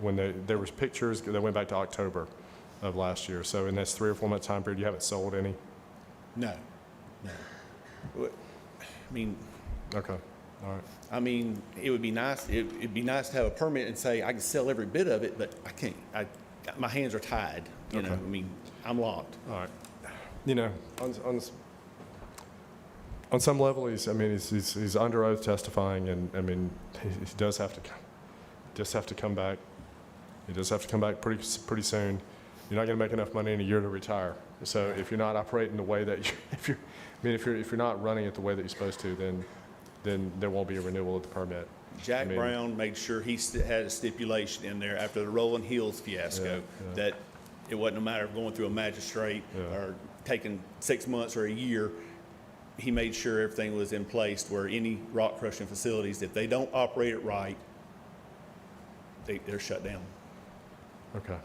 When there was pictures that went back to October of last year. So in this 3 or 4 month time period, you haven't sold any? No. I mean. Okay, all right. I mean, it would be nice. It'd be nice to have a permit and say I can sell every bit of it, but I can't. My hands are tied. You know, I mean, I'm locked. All right. You know, on some level, he's under oath testifying, and I mean, he does have to come back. He does have to come back pretty soon. You're not going to make enough money in a year to retire. So if you're not operating the way that if you're not running it the way that you're supposed to, then there won't be a renewal of the permit. Jack Brown made sure he had a stipulation in there after the Rolling Hills fiasco that it wasn't a matter of going through a magistrate or taking 6 months or a year. He made sure everything was in place where any rock crushing facilities, if they don't operate it right, they're shut down. Okay.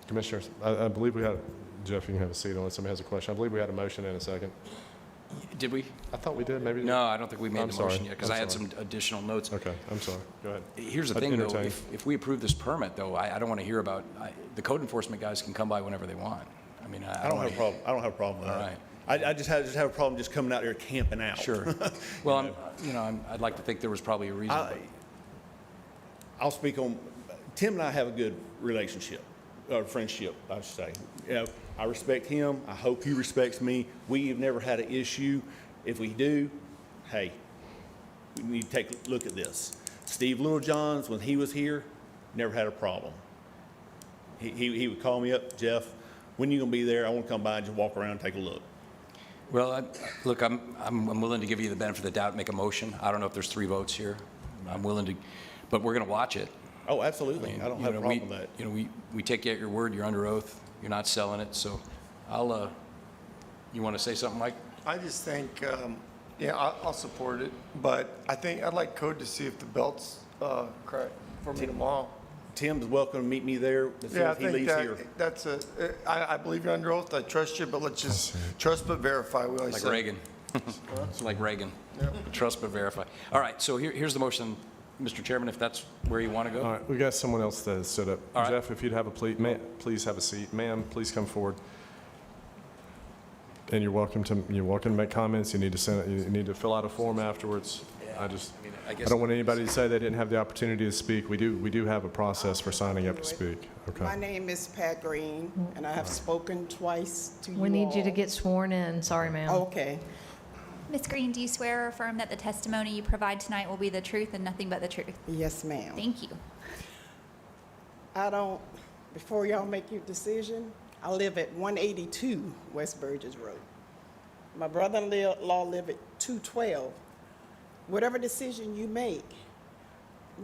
Commissioners, I believe we had, Jeff, you can have a seat unless somebody has a question. I believe we had a motion in a second. Did we? I thought we did, maybe. No, I don't think we made I'm the sorry. motion yet, because I'm I had sorry. some additional notes. Okay, I'm sorry. Go ahead. Here's the I'd thing, though. entertain. If we approve this permit, though, I don't want to hear about, the code enforcement guys can come by whenever they want. I mean, I don't have a problem. I don't have a problem with All that. right. I just have a problem just coming out there camping out. Sure. Well, I'd like to think there was probably a reason. I'll speak on, Tim and I have a good relationship, or friendship, I should say. You know, I respect him. I hope he respects me. We have never had an issue. If we do, hey, we need to take a look at this. Steve Littlejohns, when he was here, never had a problem. He would call me up, Jeff, when you gonna be there? I want to come by and just walk around and take a look. Well, look, I'm willing to give you the benefit of the doubt, make a motion. I don't know if there's 3 votes here. I'm willing to, but we're going to watch it. Oh, absolutely. I don't have a problem with that. You know, we take you at your word. You're under oath. You're not selling it. So you want to say something, Mike? I just think, I'll support it, but I think I'd like code to see if the belt's correct for me tomorrow. Tim's welcome to meet me there as soon Yeah, I as he think leaves here. that's I believe you're under oath, I trust you, but let's just trust but verify, we always Like say. Reagan. It's like Reagan. Trust but verify. All right, so here's the motion, Mr. Chairman, if that's where you want to go. All right, we got someone else that stood up. All right. Jeff, if you'd have please have a seat. Ma'am, please come forward. And you're welcome to make comments. You need to fill out a form afterwards. Yeah. I don't want anybody to say they didn't have the opportunity to speak. We do have a process for signing up to speak. My Okay. name is Pat Green, and I have spoken twice to you We need you to all. get sworn in. Sorry, ma'am. Okay. Ms. Green, do you swear or affirm that the testimony you provide tonight will be the truth and nothing but the truth? Yes, ma'am. Thank you. Before y'all make your decision, I live at 182 West Burgess Road. My brother-in-law live at 212. Whatever decision you make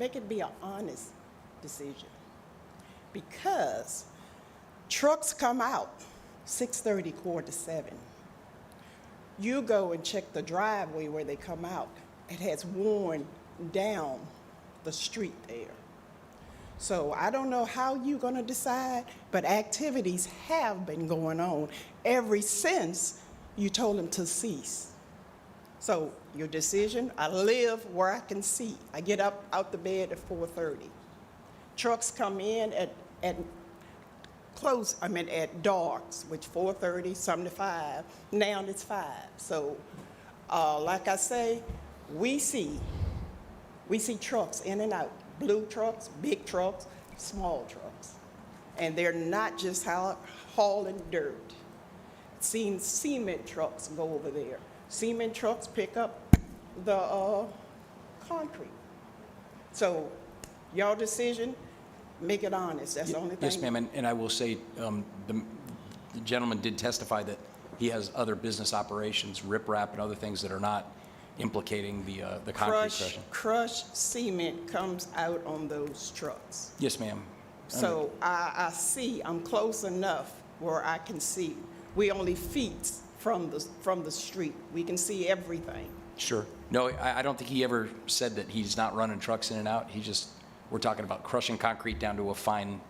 it be an honest decision. Because trucks come out 6:30, 6:45. You go and check the driveway where they come out. It has worn down the street there. So I don't know how you're going to decide, but activities have been going on ever since you told them to cease. So your decision, I live where I can see. I get up out the bed at 4:30. Trucks come in at darks, which 4:30, something to 5. Now it's 5. So like I say, we see trucks in and out. Blue trucks, big trucks, small trucks. And they're not just hauling dirt. Seen cement trucks go over there. Cement trucks pick up the concrete. So your decision, make it honest. That's the only thing. Yes, ma'am, and I will say, the gentleman did testify that he has other business operations, riprap and other things that are not implicating the concrete crushing. Crushed cement comes out on those trucks. Yes, ma'am. So I see, I'm close enough where I can see. We only feet from the street. We can see everything. Sure. No, I don't think he ever said that he's not running trucks in and out. We're talking about crushing concrete down to a fine.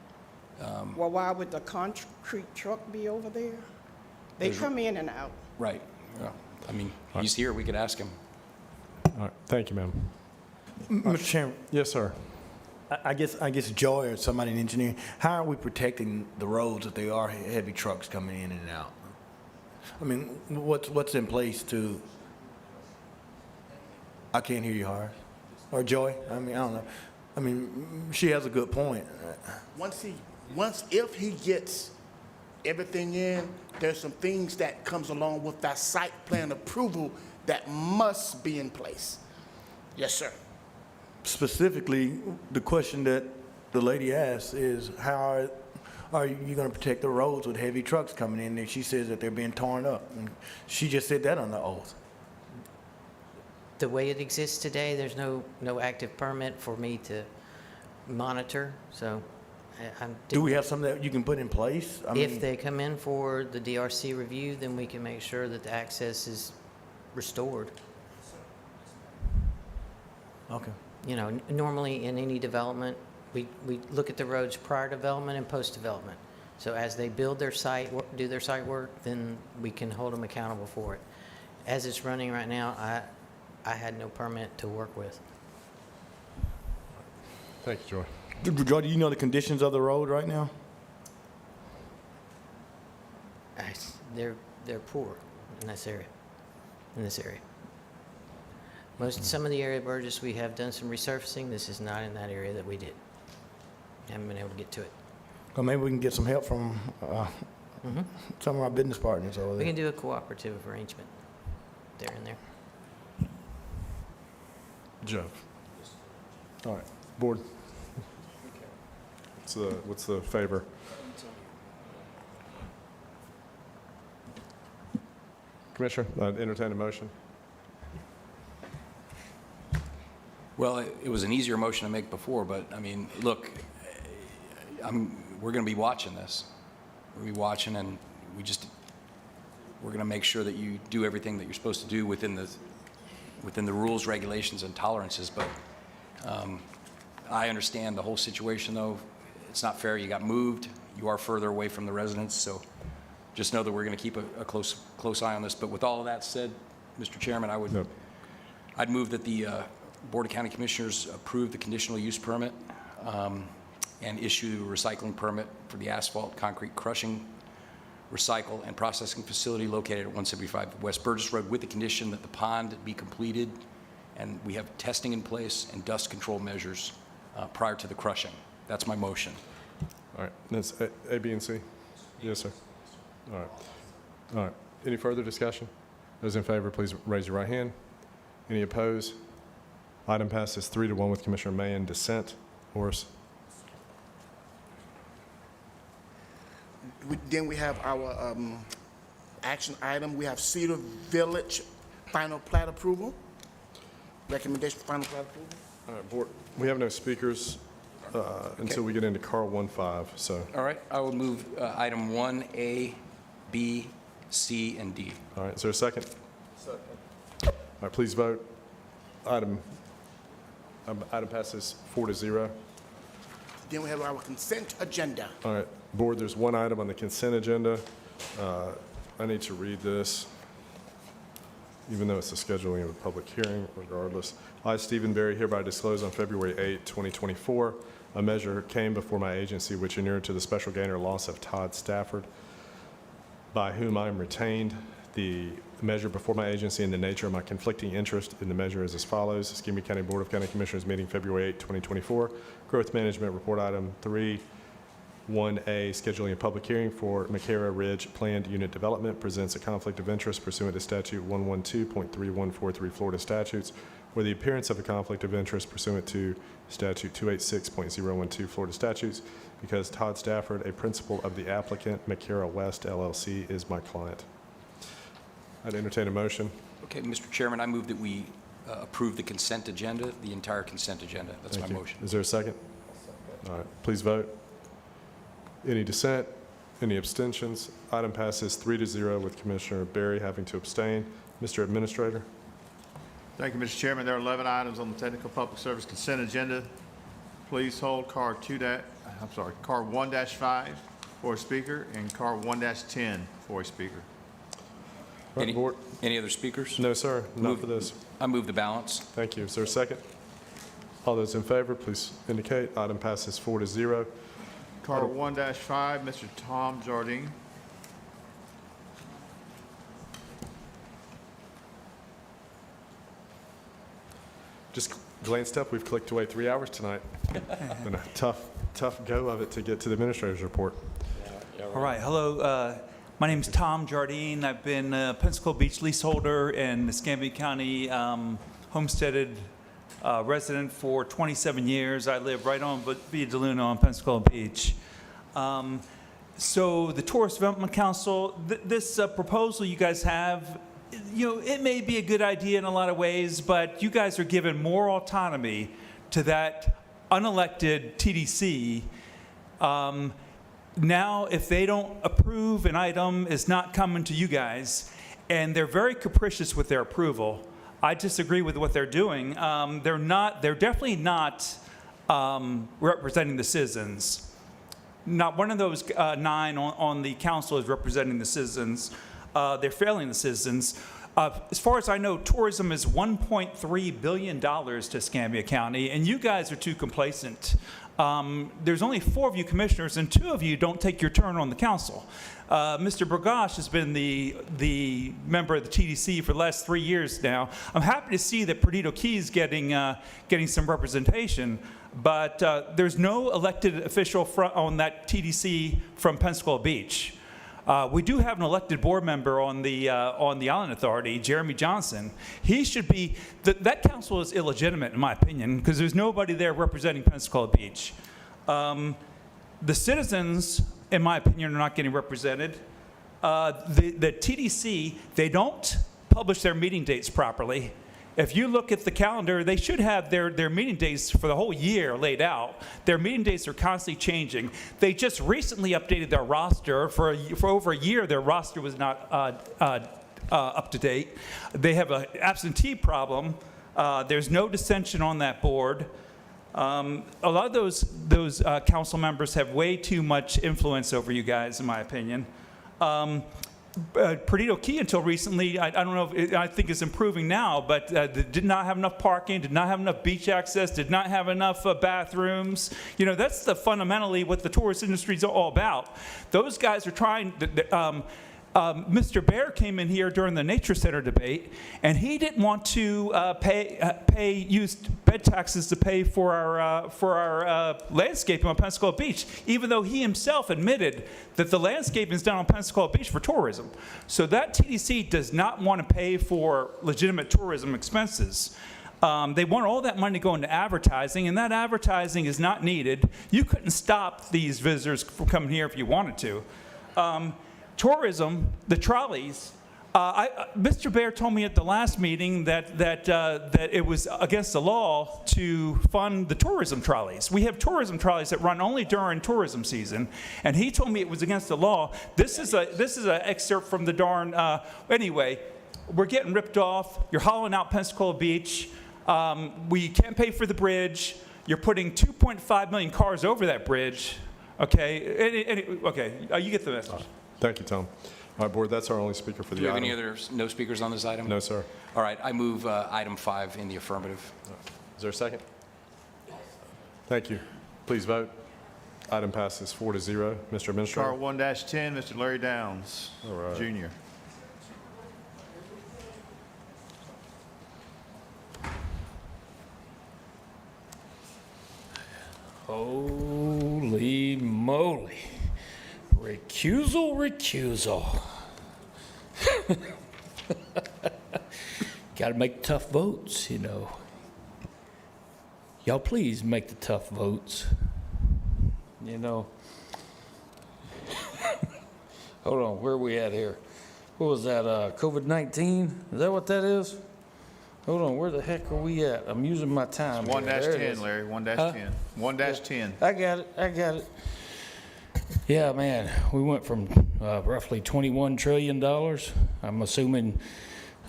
Well, why would the concrete truck be over there? They come in and out. Right. Well, I mean, he's here, we could ask him. All right. Thank you, ma'am. Mr. Chairman, Yes, sir. I guess Joy or somebody in engineering, how are we protecting the roads if there are heavy trucks coming in and out? I mean, what's in place to, I can't hear you, Horace. Or Joy? I mean, I don't know. I mean, she has a good point. If he gets everything in, there's some things that comes along with that site plan approval that must be in place. Yes, sir. Specifically, the question that the lady asked is, how are you going to protect the roads with heavy trucks coming in there? She says that they're being torn up. And she just said that on the oath. The way it exists today, there's no active permit for me to monitor, so Do we have something that you can put in place? if they come in for the DRC review, then we can make sure that the access is restored. Okay. You know, normally in any development, we look at the roads prior development and post-development. So as they build their site, do their site work, then we can hold them accountable for it. As it's running right now, I had no permit to work with. Thank you, Joy. Joy, do you know the conditions of the road right now? They're poor in this area. Some of the area of Burgess, we have done some resurfacing. This is not in that area that we did. Haven't been able to get to it. Well, maybe we can get some help from some of our business partners over We there. can do a cooperative arrangement there and there. Jeff. All right. Board. What's the favor? Commissioner, entertain a motion. Well, it was an easier motion to make before, but I mean, look, we're going to be watching this. We'll be watching, and we're going to make sure that you do everything that you're supposed to do within the rules, regulations, and tolerances. But I understand the whole situation, though. It's not fair. You got moved. You are further away from the residents, so just know that we're going to keep a close eye on this. But with all of that said, Mr. Chairman, I'd move that the Board of County Commissioners approve the conditional use permit and issue a recycling permit for the asphalt concrete crushing, recycle, and processing facility located at 175 West Burgess Road with the condition that the pond be completed and we have testing in place and dust control measures prior to the crushing. That's my motion. All right, that's A, B, and C? Yes, sir. All right. All right. Any further discussion? Those in favor, please raise your right hand. Any opposed? Item passes 3-1 with Commissioner May in dissent. Horace? Then we have our action item. We have Cedar Village final plat approval. Recommendation for final plat approval. All right, Board, we have no speakers until we get into Car 1-5, so. All right, I will move item 1A, B, C, and D. All right, is there a second? Second. All right, please vote. Item passes 4-0. Then we have our consent agenda. All right, Board, there's one item on the consent agenda. I need to read this, even though it's the scheduling of a public hearing, regardless. I, Stephen Berry, hereby disclose on February 8, 2024, a measure came before my agency which inured to the special gain or loss of Todd Stafford, by whom I am retained. The measure before my agency and the nature of my conflicting interest in the measure is as follows. Escambia County Board of County Commissioners meeting February 8, 2024. Growth Management Report Item 3. 1A, scheduling a public hearing for McCara Ridge Planned Unit Development presents a conflict of interest pursuant to Statute 112.3143 Florida statutes, where the appearance of a conflict of interest pursuant to Statute 286.012 Florida statutes, because Todd Stafford, a principal of the applicant, McCara West LLC, is my client. I'd entertain a motion. Okay, Mr. Chairman, I move that we approve the consent agenda, the entire consent agenda. That's Thank my you. motion. Is there a second? All right, please vote. Any dissent? Any abstentions? Item passes 3-0 with Commissioner Berry having to abstain. Mr. Administrator? Thank you, Mr. Chairman. There are 11 items on the technical public service consent agenda. Please hold car 1-5 for a speaker and car 1-10 for a speaker. Right, Board. Any other speakers? No, sir, not for this. I move the balance. Thank you. Is there a second? All those in favor, please indicate. Item passes 4-0. Car 1-5, Mr. Tom Jardine. Just glanced up, we've clicked away 3 hours tonight. Been a tough go of it to get to the administrator's report. All right, hello. My name is Tom Jardine. I've been a Pensacola Beach leaseholder and Escambia County homesteaded resident for 27 years. I live right on Via de Luna on Pensacola Beach. So the Tourist Development Council, this proposal you guys have, it may be a good idea in a lot of ways, but you guys are giving more autonomy to that unelected TDC. Now, if they don't approve an item, it's not coming to you guys, and they're very capricious with their approval. I disagree with what they're doing. They're definitely not representing the citizens. Not one of those 9 on the council is representing the citizens. They're failing the citizens. As far as I know, tourism is $1.3 billion to Escambia County, and you guys are too complacent. There's only 4 of you commissioners, and 2 of you don't take your turn on the council. Mr. Burgash has been the member of the TDC for the last 3 years now. I'm happy to see that Perdido Key is getting some representation, but there's no elected official on that TDC from Pensacola Beach. We do have an elected board member on the Island Authority, Jeremy Johnson. He should be, that council is illegitimate in my opinion, because there's nobody there representing Pensacola Beach. The citizens, in my opinion, are not getting represented. The TDC, they don't publish their meeting dates properly. If you look at the calendar, they should have their meeting dates for the whole year laid out. Their meeting dates are constantly changing. They just recently updated their roster. For over a year, their roster was not up to date. They have an absentee problem. There's no dissension on that board. A lot of those council members have way too much influence over you guys, in my opinion. Perdido Key, until recently, I don't know if I think it's improving now, but did not have enough parking, did not have enough beach access, did not have enough bathrooms. That's fundamentally what the tourist industry is all about. Those guys are trying. Mr. Bear came in here during the Nature Center debate, and he didn't want to use bed taxes to pay for our landscaping on Pensacola Beach, even though he himself admitted that the landscaping is done on Pensacola Beach for tourism. So that TDC does not want to pay for legitimate tourism expenses. They want all that money to go into advertising, and that advertising is not needed. You couldn't stop these visitors from coming here if you wanted to. Tourism, the trolleys, Mr. Bear told me at the last meeting that it was against the law to fund the tourism trolleys. We have tourism trolleys that run only during tourism season, and he told me it was against the law. This is an excerpt from the darn, anyway, we're getting ripped off. You're hollowing out Pensacola Beach. We can't pay for the bridge. You're putting 2.5 million cars over that bridge. Okay, you get the message. Thank you, Tom. All right, Board, that's our only speaker for the Do we have item. any other, no speakers on this item? No, sir. All right, I move item 5 in the affirmative. Is there a second? Thank you. Please vote. Item passes 4-0. Mr. Administrator. Car 1-10, Mr. Larry Downs, All right. Jr. Holy moly. Recusal. Got to make tough votes, you know. Y'all please make the tough votes. You know. Hold on, where are we at here? What was that, COVID-19? Is that what that is? Hold on, where the heck are we at? I'm using my time. 1-10, Larry, 1-10. Huh? 1-10. I got it. Yeah, man, we went from roughly $21 trillion. I'm assuming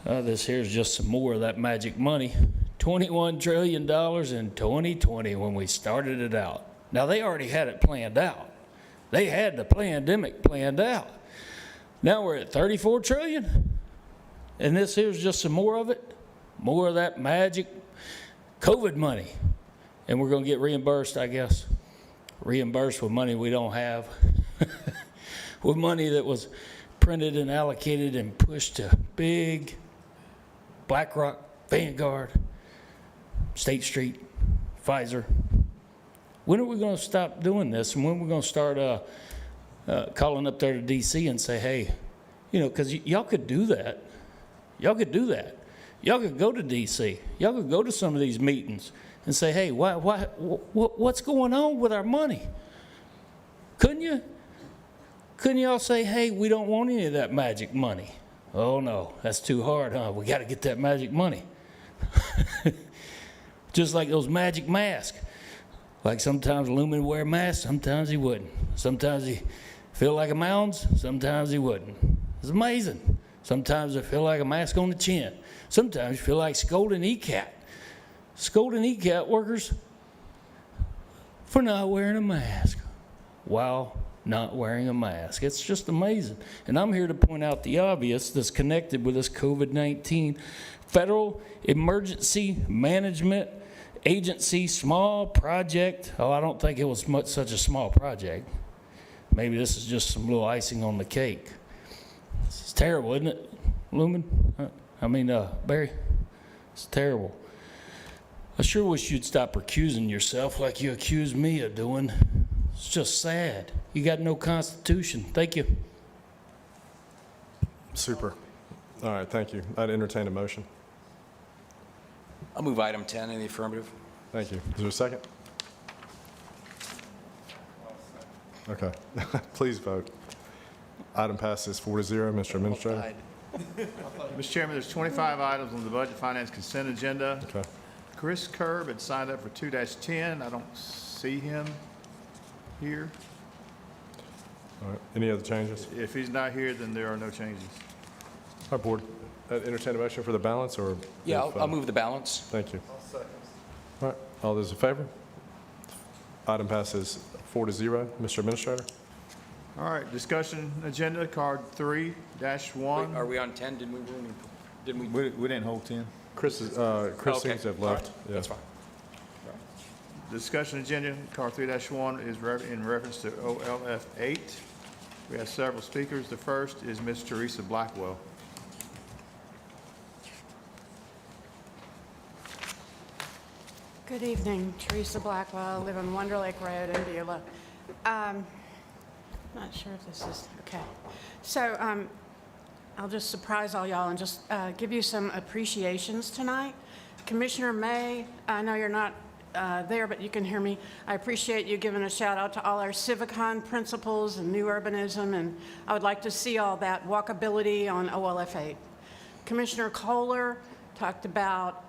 this here's just some more of that magic money. $21 trillion in 2020 when we started it out. Now, they already had it planned out. They had the pandemic planned out. Now we're at 34 trillion, and this here's just some more of it. More of that magic COVID money. And we're going to get reimbursed, I guess. Reimbursed with money we don't have. With money that was printed and allocated and pushed to big BlackRock, Vanguard, State Street, Pfizer. When are we going to stop doing this? And when are we going to start calling up there to D.C. and say, hey, you know, because y'all could do that. Y'all could do that. Y'all could go to D.C. Y'all could go to some of these meetings and say, hey, what's going on with our money? Couldn't you? Couldn't y'all say, hey, we don't want any of that magic money? Oh, no, that's too hard, huh? We got to get that magic money. Just like those magic masks. Like sometimes Lumen would wear a mask, sometimes he wouldn't. Sometimes he feel like a mounds, sometimes he wouldn't. It's amazing. Sometimes I feel like a mask on the chin. Sometimes you feel like scolding ECAT. Scolding ECAT workers for not wearing a mask while not wearing a mask. It's just amazing. And I'm here to point out the obvious that's connected with this COVID-19 Federal Emergency Management Agency small project. Oh, I don't think it was such a small project. Maybe this is just some little icing on the cake. It's terrible, isn't it, Lumen? Barry? It's terrible. I sure wish you'd stop recusing yourself like you accused me of doing. It's just sad. You got no Constitution. Thank you. Super. All right, thank you. I'd entertain a motion. I'll move item 10 in the affirmative. Thank you. Is there a second? Okay. Please vote. Item passes 4-0. Mr. Administrator. Mr. Chairman, there's 25 items on the Budget Finance consent agenda. Okay. Chris Kerb had signed up for 2-10. I don't see him here. All right. Any other changes? If he's not here, then there are no changes. Our board, entertain a motion for the balance, or? Yeah, if, I'll move the balance. Thank you. All right. All those in favor? Item passes 4-0. Mr. Administrator. All right, discussion agenda, card 3-1. Wait, are we on 10? Didn't we? We didn't hold 10. Chris seems to have left. Right. That's fine. Discussion agenda, card 3-1 is in reference to OLF 8. We have several speakers. The first is Ms. Teresa Blackwell. Good evening, Teresa Blackwell, I live on Wonder Lake Road in Beulah. Not sure if this is, okay. So I'll just surprise all y'all and just give you some appreciations tonight. Commissioner May, I know you're not there, but you can hear me. I appreciate you giving a shout out to all our Civicon principals and new urbanism, and I would like to see all that walkability on OLF 8. Commissioner Kohler talked about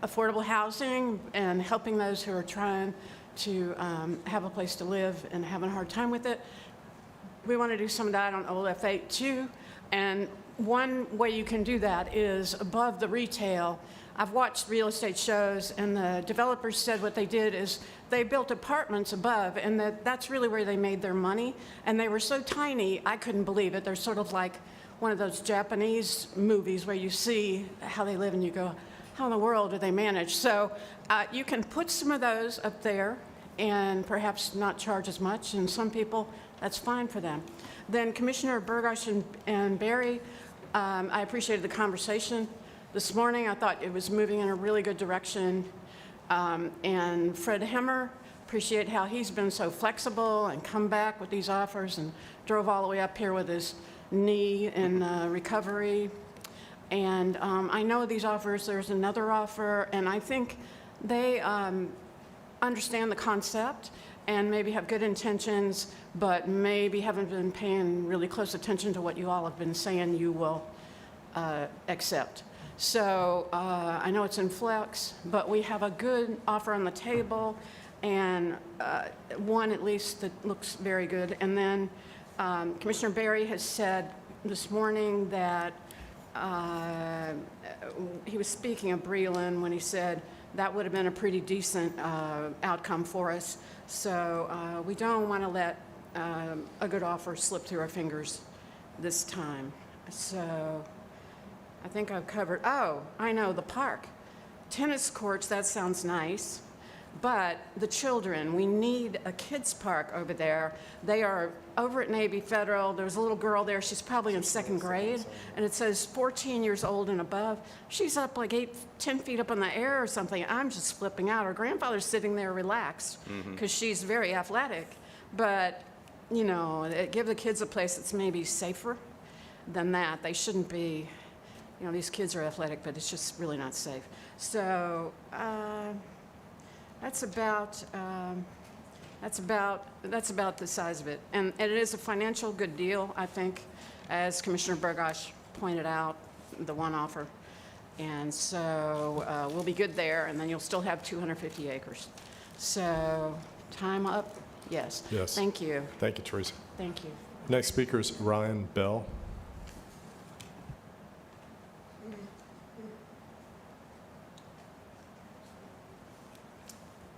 affordable housing and helping those who are trying to have a place to live and having a hard time with it. We want to do some of that on OLF 8 too. And one way you can do that is above the retail. I've watched real estate shows, and the developers said what they did is they built apartments above, and that's really where they made their money. And they were so tiny, I couldn't believe it. They're sort of like one of those Japanese movies where you see how they live and you go, how in the world do they manage? So you can put some of those up there and perhaps not charge as much, and some people, that's fine for them. Then Commissioner Burgash and Barry, I appreciated the conversation this morning. I thought it was moving in a really good direction. And Fred Hemmer, appreciate how he's been so flexible and come back with these offers and drove all the way up here with his knee in recovery. And I know these offers, there's another offer, and I think they understand the concept and maybe have good intentions, but maybe haven't been paying really close attention to what you all have been saying you will accept. So I know it's in flux, but we have a good offer on the table, and one at least that looks very good. And then Commissioner Barry has said this morning that he was speaking of Breland when he said that would have been a pretty decent outcome for us. So we don't want to let a good offer slip through our fingers this time. So I think I've covered, oh, I know, the park. Tennis courts, that sounds nice. But the children, we need a kids park over there. They are over at Navy Federal. There's a little girl there. She's probably in 2nd grade. And it says 14 years old and above. She's up like 10 feet up in the air or something. I'm just flipping out. Her grandfather's sitting there relaxed because she's very athletic. But, you know, give the kids a place that's maybe safer than that. They shouldn't be, you know, these kids are athletic, but it's just really not safe. So, that's about the size of it. And it is a financial good deal, I think, as Commissioner Burgash pointed out, the one offer. And so we'll be good there, and then you'll still have 250 acres. So time up? Yes. Yes. Thank you. Thank you, Teresa. Thank you. Next speaker is Ryan Bell.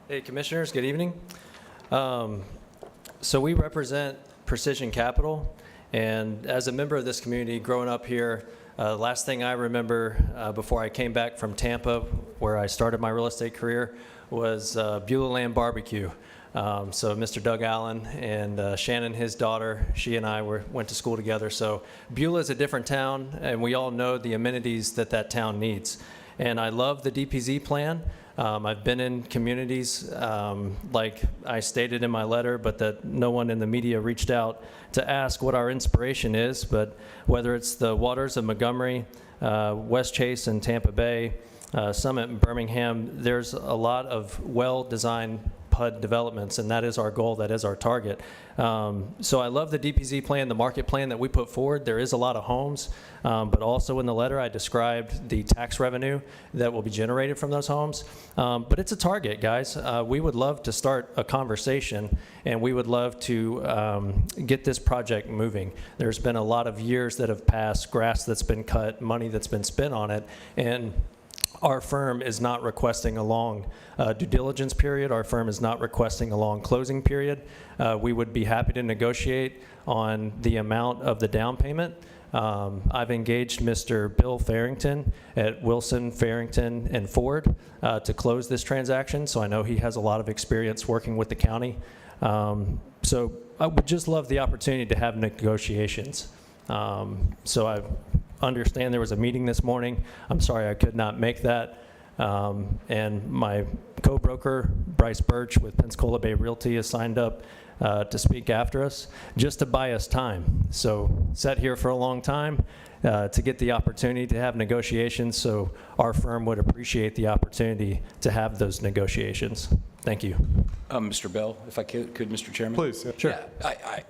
Hey, Commissioners, good evening. So we represent Precision Capital, and as a member of this community growing up here, last thing I remember before I came back from Tampa, where I started my real estate career, was Beulah Land Barbecue. So Mr. Doug Allen and Shannon, his daughter, she and I went to school together. So Beulah is a different town, and we all know the amenities that that town needs. And I love the DPZ plan. I've been in communities, like I stated in my letter, but that no one in the media reached out to ask what our inspiration is. But whether it's the waters of Montgomery, West Chase and Tampa Bay, Summit and Birmingham, there's a lot of well-designed PUD developments, and that is our goal, that is our target. So I love the DPZ plan, the market plan that we put forward. There is a lot of homes, but also in the letter I described the tax revenue that will be generated from those homes. But it's a target, guys. We would love to start a conversation, and we would love to get this project moving. There's been a lot of years that have passed, grass that's been cut, money that's been spent on it, and our firm is not requesting a long due diligence period. Our firm is not requesting a long closing period. We would be happy to negotiate on the amount of the down payment. I've engaged Mr. Bill Farrington at Wilson, Farrington, and Ford to close this transaction, so I know he has a lot of experience working with the county. So I would just love the opportunity to have negotiations. So I understand there was a meeting this morning. I'm sorry I could not make that. And my co-broker, Bryce Birch with Pensacola Bay Realty, has signed up to speak after us, just to buy us time. So sat here for a long time to get the opportunity to have negotiations, so our firm would appreciate the opportunity to have those negotiations. Thank you. Mr. Bell, if I could, Mr. Chairman? Please, yeah. Sure. Yeah, I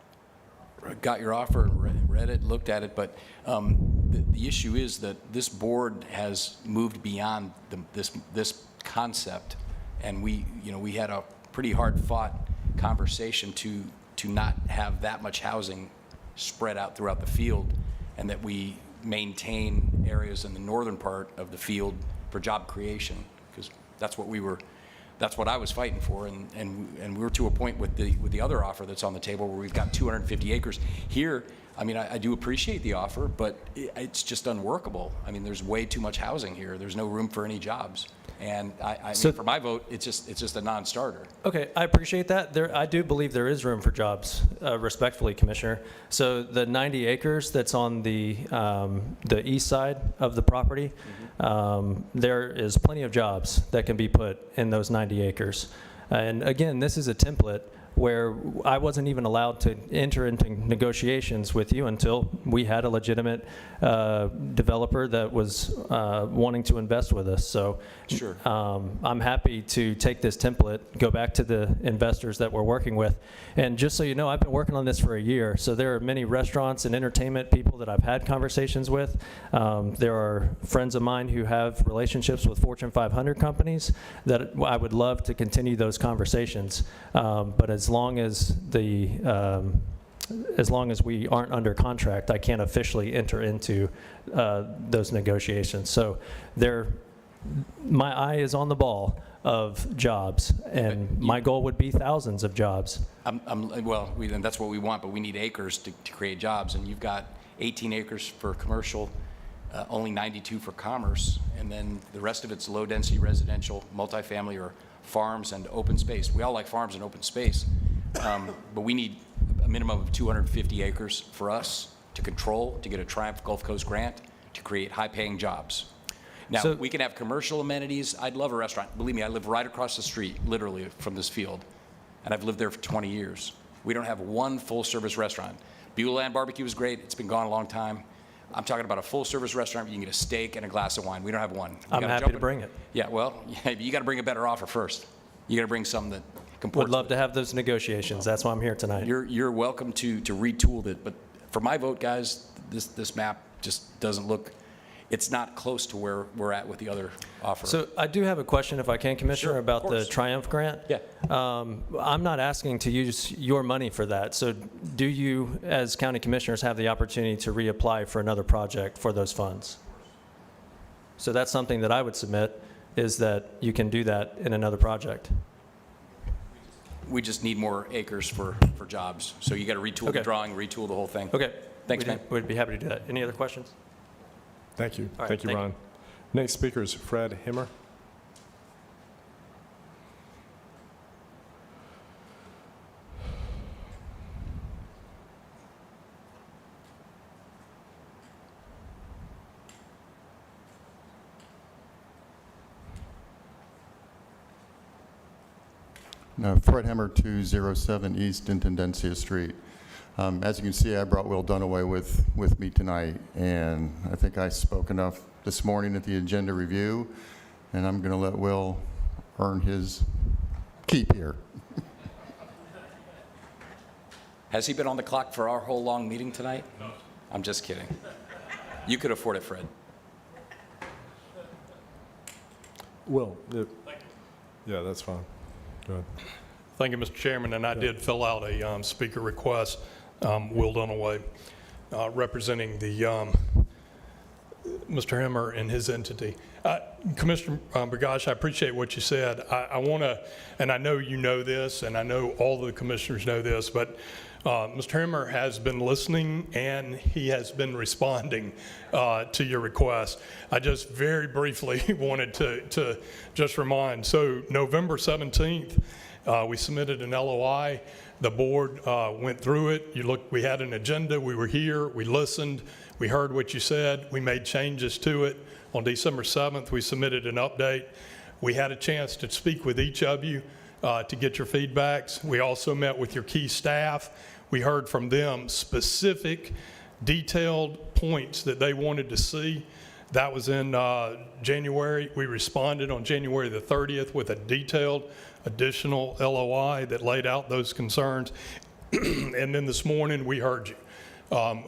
got your offer, read it, looked at it, but the issue is that this board has moved beyond this concept, and we had a pretty hard-fought conversation to not have that much housing spread out throughout the field, and that we maintain areas in the northern part of the field for job creation, because that's what I was fighting for, and we're to a point with the other offer that's on the table where we've got 250 acres. Here, I mean, I do appreciate the offer, but it's just unworkable. I mean, there's way too much housing here. There's no room for any jobs. And I mean, for my vote, it's just a non-starter. Okay, I appreciate that. I do believe there is room for jobs, respectfully, Commissioner. So the 90 acres that's on the east side of the property, there is plenty of jobs that can be put in those 90 acres. And again, this is a template where I wasn't even allowed to enter into negotiations with you until we had a legitimate developer that was wanting to invest with us. So Sure. I'm happy to take this template, go back to the investors that we're working with. And just so you know, I've been working on this for a year. So there are many restaurants and entertainment people that I've had conversations with. There are friends of mine who have relationships with Fortune 500 companies that I would love to continue those conversations. But as long as we aren't under contract, I can't officially enter into those negotiations. So my eye is on the ball of jobs, and my goal would be thousands of jobs. Well, and that's what we want, but we need acres to create jobs, and you've got 18 acres for commercial, only 92 for commerce, and then the rest of it's low-density residential, multifamily, or farms and open space. We all like farms and open space, but we need a minimum of 250 acres for us to control, to get a Triumph Gulf Coast grant, to create high-paying jobs. Now, we can have commercial amenities. I'd love a restaurant. Believe me, I live right across the street, literally, from this field, and I've lived there for 20 years. We don't have one full-service restaurant. Beulah Land Barbecue is great. It's been gone a long time. I'm talking about a full-service restaurant where you can get a steak and a glass of wine. We don't have one. I'm happy to bring it. Yeah, well, you got to bring a better offer first. You got to bring something that comports. Would love to have those negotiations. That's why I'm here tonight. You're welcome to retool it, but for my vote, guys, this map just doesn't look. It's not close to where we're at with the other offer. So I do have a question, if I can, Commissioner, Sure, about of the course. Triumph grant. Yeah. I'm not asking to use your money for that. So do you, as county commissioners, have the opportunity to reapply for another project for those funds? So that's something that I would submit, is that you can do that in another project. We just need more acres for jobs. So you got to retool the drawing, retool the whole thing. Okay. Thanks, man. We'd be happy to do that. Any other questions? Thank you. All right, Thank you, thank you. Ron. Next speaker is Fred Hemmer. No, Fred Hemmer, 207 East Intendencia Street. As you can see, I brought Will Dunaway with me tonight, and I think I spoke enough this morning at the agenda review, and I'm going to let Will earn his keep here. Has he been on the clock for our whole long meeting tonight? No. I'm just kidding. You could afford it, Fred. Will. Yeah, that's fine. Go ahead. Thank you, Mr. Chairman, and I did fill out a speaker request. Will Dunaway, representing the Mr. Hemmer and his entity. Commissioner Burgash, I appreciate what you said. I want to, and I know you know this, and I know all the commissioners know this, but Mr. Hemmer has been listening and he has been responding to your request. I just very briefly wanted to just remind, so November 17th, we submitted an LOI The board went through it. You look, we had an agenda. We were here. We listened. We heard what you said. We made changes to it. On December 7th, we submitted an update. We had a chance to speak with each of you to get your feedbacks. We also met with your key staff. We heard from them specific, detailed points that they wanted to see. That was in January. We responded on January the 30th with a detailed additional LOI that laid out those concerns. And then this morning, we heard you.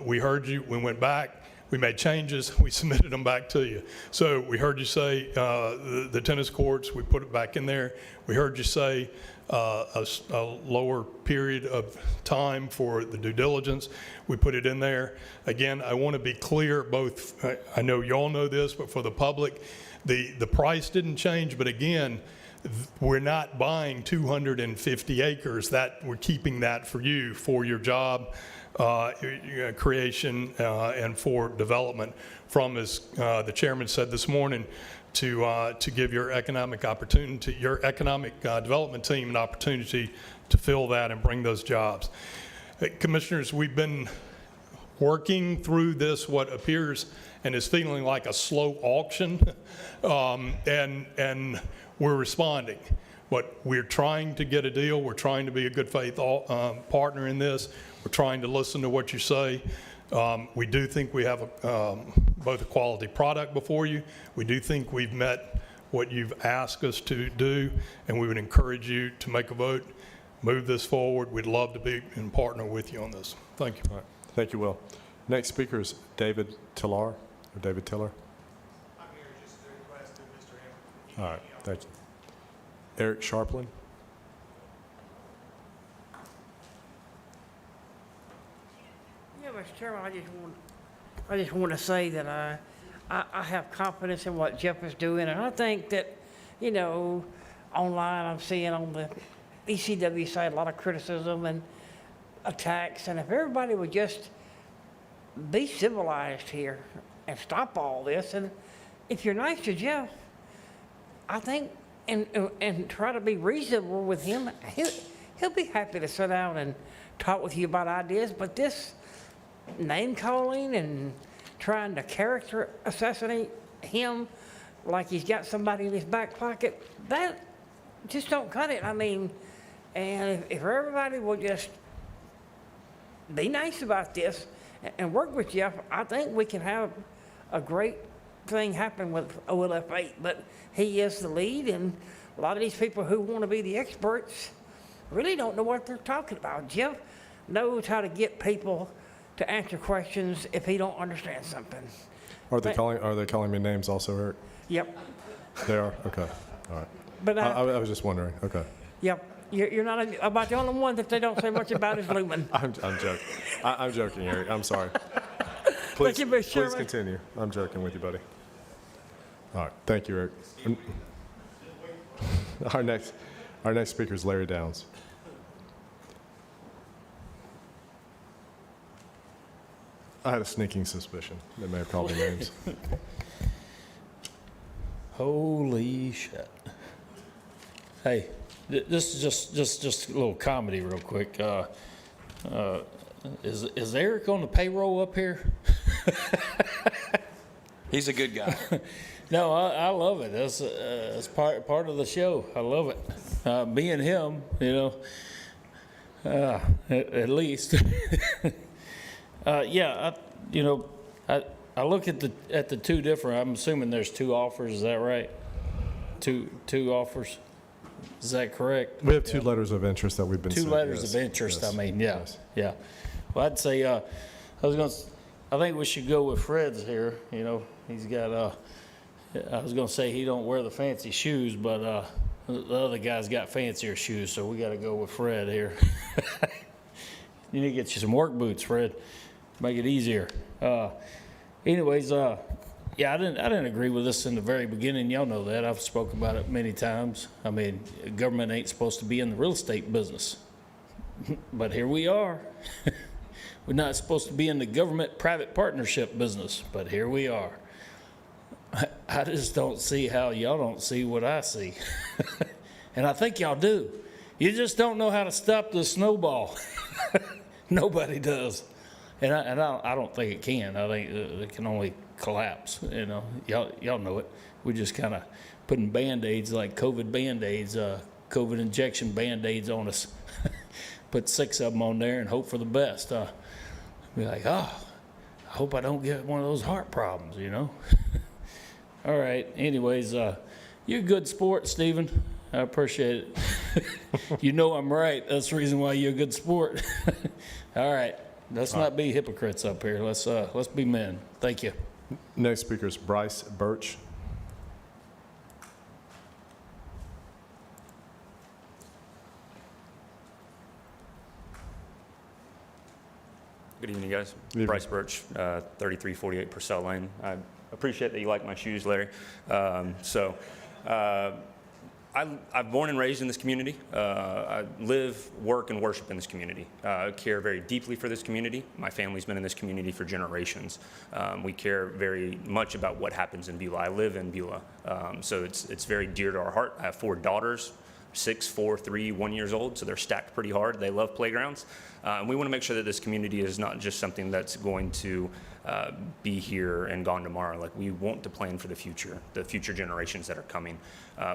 We heard you. We went back. We made changes. We submitted them back to you. So we heard you say the tennis courts, we put it back in there. We heard you say a lower period of time for the due diligence. We put it in there. Again, I want to be clear, both, I know y'all know this, but for the public, the price didn't change, but again, we're not buying 250 acres. That we're keeping that for you, for your job creation and for development. From, as the chairman said this morning, to give your economic opportunity, your economic development team an opportunity to fill that and bring those jobs. Commissioners, we've been working through this, what appears and is feeling like a slow auction, and we're responding. But we're trying to get a deal. We're trying to be a good faith partner in this. We're trying to listen to what you say. We do think we have both a quality product before you. We do think we've met what you've asked us to do, and we would encourage you to make a vote, move this forward. We'd love to be and partner with you on this. Thank you. All right. Thank you, Will. Next speaker is David Tiller, or David Tiller. I'm here just to request that Mr. Hammond. All right, thank you. Eric Sharplin. Yeah, Mr. Chairman, I just want to say that I have confidence in what Jeff is doing, and I think that, you know, online I'm seeing on the ECW side a lot of criticism and attacks, and if everybody would just be civilized here and stop all this, and if you're nice to Jeff, I think, and try to be reasonable with him, he'll be happy to sit down and talk with you about ideas, but this name calling and trying to character assassinate him like he's got somebody in his back pocket, that just don't cut it. I mean, and if everybody will just be nice about this and work with Jeff, I think we can have a great thing happen with OLF 8. But he is the lead, and a lot of these people who want to be the experts really don't know what they're talking about. Jeff knows how to get people to answer questions if he don't understand something. Are they calling me names also, Eric? Yep. They are? Okay. All right. But I was just wondering. Okay. Yep. You're not about the only one that they don't say much about is Lumen. I'm joking. I'm joking, Eric. I'm sorry. Please, Thank you, Mr. please Chairman. continue. I'm joking with you, buddy. All right. Thank you, Eric. Our next speaker is Larry Downs. I had a sneaking suspicion they may have called me names. Holy shit. Hey, this is just a little comedy real quick. Is Eric on the payroll up here? He's a good guy. No, I love it. That's part of the show. I love it. Being him, you know, at least. Yeah, I look at the two different. I'm assuming there's two offers. Is that right? Two offers. Is that correct? We have two letters of interest that we've been Two sent, letters yes. of interest. Yes. I mean, yeah, Yes. yeah. Well, I'd say I think we should go with Fred's here. You know, he's got. I was gonna say he don't wear the fancy shoes, but the other guy's got fancier shoes, so we got to go with Fred here. You need to get you some work boots, Fred. Make it easier. Anyways, yeah, I didn't agree with this in the very beginning. Y'all know that. I've spoken about it many times. I mean, government ain't supposed to be in the real estate business. But here we are. We're not supposed to be in the government-private partnership business, but here we are. I just don't see how y'all don't see what I see. And I think y'all do. You just don't know how to stop the snowball. Nobody does. And I don't think it can. I think it can only collapse, you know. Y'all know it. We're just kind of putting Band-Aids, like COVID Band-Aids, COVID injection Band-Aids on us. Put 6 of them on there and hope for the best. Be like, oh, I hope I don't get one of those heart problems, you know. All right. Anyways, you're a good sport, Stephen. I appreciate it. You know I'm right. That's the reason why you're a good sport. All right. Let's not be hypocrites up here. Let's be men. Thank you. Next speaker is Bryce Birch. Good evening, guys. evening. Bryce Birch, 3348 Purcell Lane. I appreciate that you like my shoes, Larry. I'm born and raised in this community. I live, work, and worship in this community. I care very deeply for this community. My family's been in this community for generations. We care very much about what happens in Beulah. I live in Beulah, so it's very dear to our heart. I have 4 daughters, 6, 4, 3, 1 years old, so they're stacked pretty hard. They love playgrounds. And we want to make sure that this community is not just something that's going to be here and gone tomorrow. Like, we want to plan for the future generations that are coming.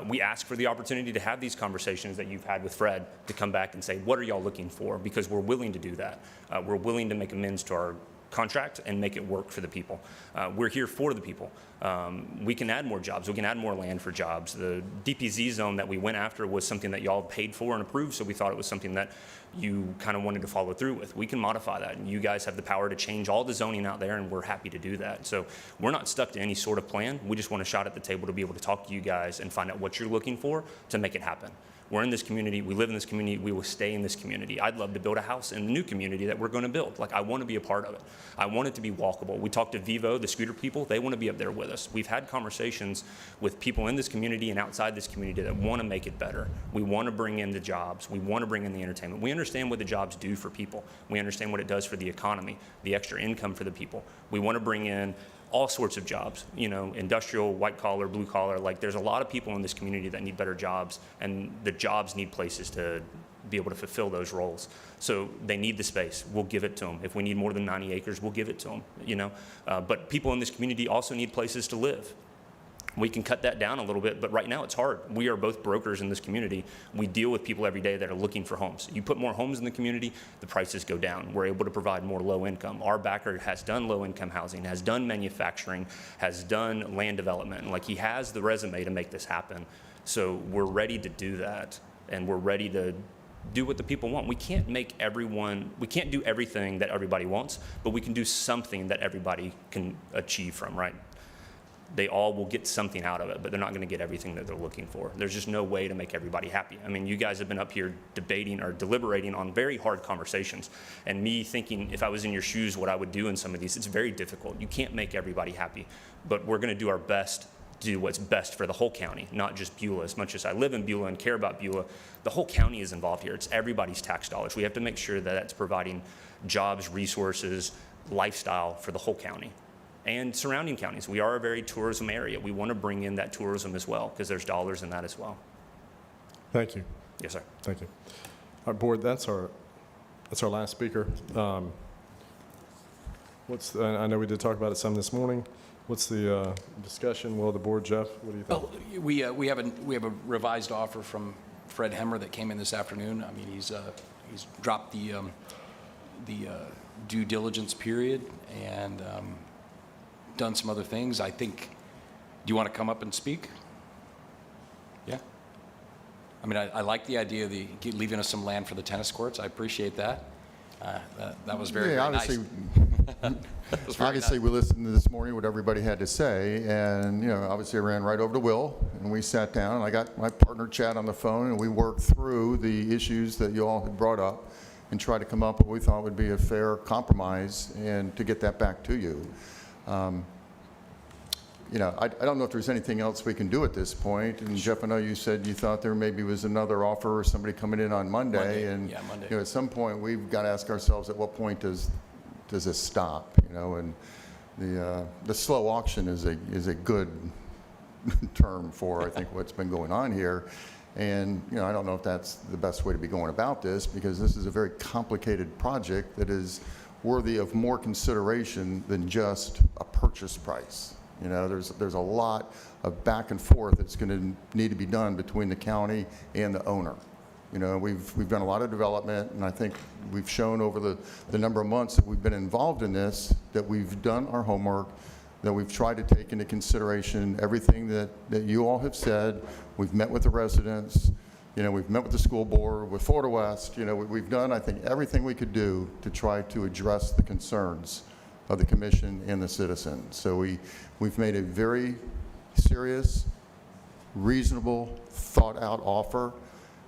We ask for the opportunity to have these conversations that you've had with Fred, to come back and say, what are y'all looking for? Because we're willing to do that. We're willing to make amends to our contract and make it work for the people. We're here for the people. We can add more jobs. We can add more land for jobs. The DPZ zone that we went after was something that y'all paid for and approved, so we thought it was something that you kind of wanted to follow through with. We can modify that, and you guys have the power to change all the zoning out there, and we're happy to do that. So we're not stuck to any sort of plan. We just want a shot at the table to be able to talk to you guys and find out what you're looking for to make it happen. We're in this community, we live in this community, we will stay in this community. I'd love to build a house in the new community that we're going to build. Like, I want to be a part of it. I want it to be walkable. We talked to Vivo, the scooter people, they want to be up there with us. We've had conversations with people in this community and outside this community that want to make it better. We want to bring in the jobs. We want to bring in the entertainment. We understand what the jobs do for people. We understand what it does for the economy, the extra income for the people. We want to bring in all sorts of jobs, you know, industrial, white collar, blue collar. Like, there's a lot of people in this community that need better jobs, and the jobs need places to be able to fulfill those roles. So they need the space. We'll give it to them. If we need more than 90 acres, we'll give it to them, you know. But people in this community also need places to live. We can cut that down a little bit, but right now it's hard. We are both brokers in this community. We deal with people every day that are looking for homes. You put more homes in the community, the prices go down. We're able to provide more low income. Our backer has done low income housing, has done manufacturing, has done land development. Like, he has the resume to make this happen. So we're ready to do that, and we're ready to do what the people want. We can't do everything that everybody wants, but we can do something that everybody can achieve from, right? They all will get something out of it, but they're not going to get everything that they're looking for. There's just no way to make everybody happy. I mean, you guys have been up here debating or deliberating on very hard conversations, and me thinking if I was in your shoes what I would do in some of these, it's very difficult. You can't make everybody happy, but we're going to do our best to do what's best for the whole county, not just Beulah. As much as I live in Beulah and care about Beulah, the whole county is involved here. It's everybody's tax dollars. We have to make sure that that's providing jobs, resources, lifestyle for the whole county and surrounding counties. We are a very tourism area. We want to bring in that tourism as well, because there's dollars in that as well. Thank you. Yes, sir. Thank you. All right, board, that's our last speaker. I know we did talk about it some this morning. What's the discussion? Well, the board, Jeff, what do you think? Well, we have a revised offer from Fred Hemmer that came in this afternoon. I mean, he's dropped the due diligence period and done some other things. I think, do you want to come up and speak? Yeah. I mean, I like the idea of leaving us some land for the tennis courts. I appreciate that. That was very, very nice. Obviously, we listened to this morning what everybody had to say, and, you know, obviously I ran right over to Will, and we sat down, and I got my partner Chad on the phone, and we worked through the issues that you all had brought up and tried to come up with what we thought would be a fair compromise and to get that back to you. You know, I don't know if there's anything else we can do at this point. And Jeff, I know you said you thought there maybe was another offer or somebody coming in on Monday. And Monday. you know, at some point we've got to ask ourselves, at what point does this stop? You know, and the slow auction is a good term for, I think, what's been going on here. And, I don't know if that's the best way to be going about this, because this is a very complicated project that is worthy of more consideration than just a purchase price. There's a lot of back and forth that's going to need to be done between the county and the owner. We've done a lot of development, and I think we've shown over the number of months that we've been involved in this, that we've done our homework, that we've tried to take into consideration everything that you all have said. We've met with the residents, we've met with the school board, with Florida West. We've done, I think, everything we could do to try to address the concerns of the commission and the citizens. So we've made a very serious, reasonable, thought-out offer,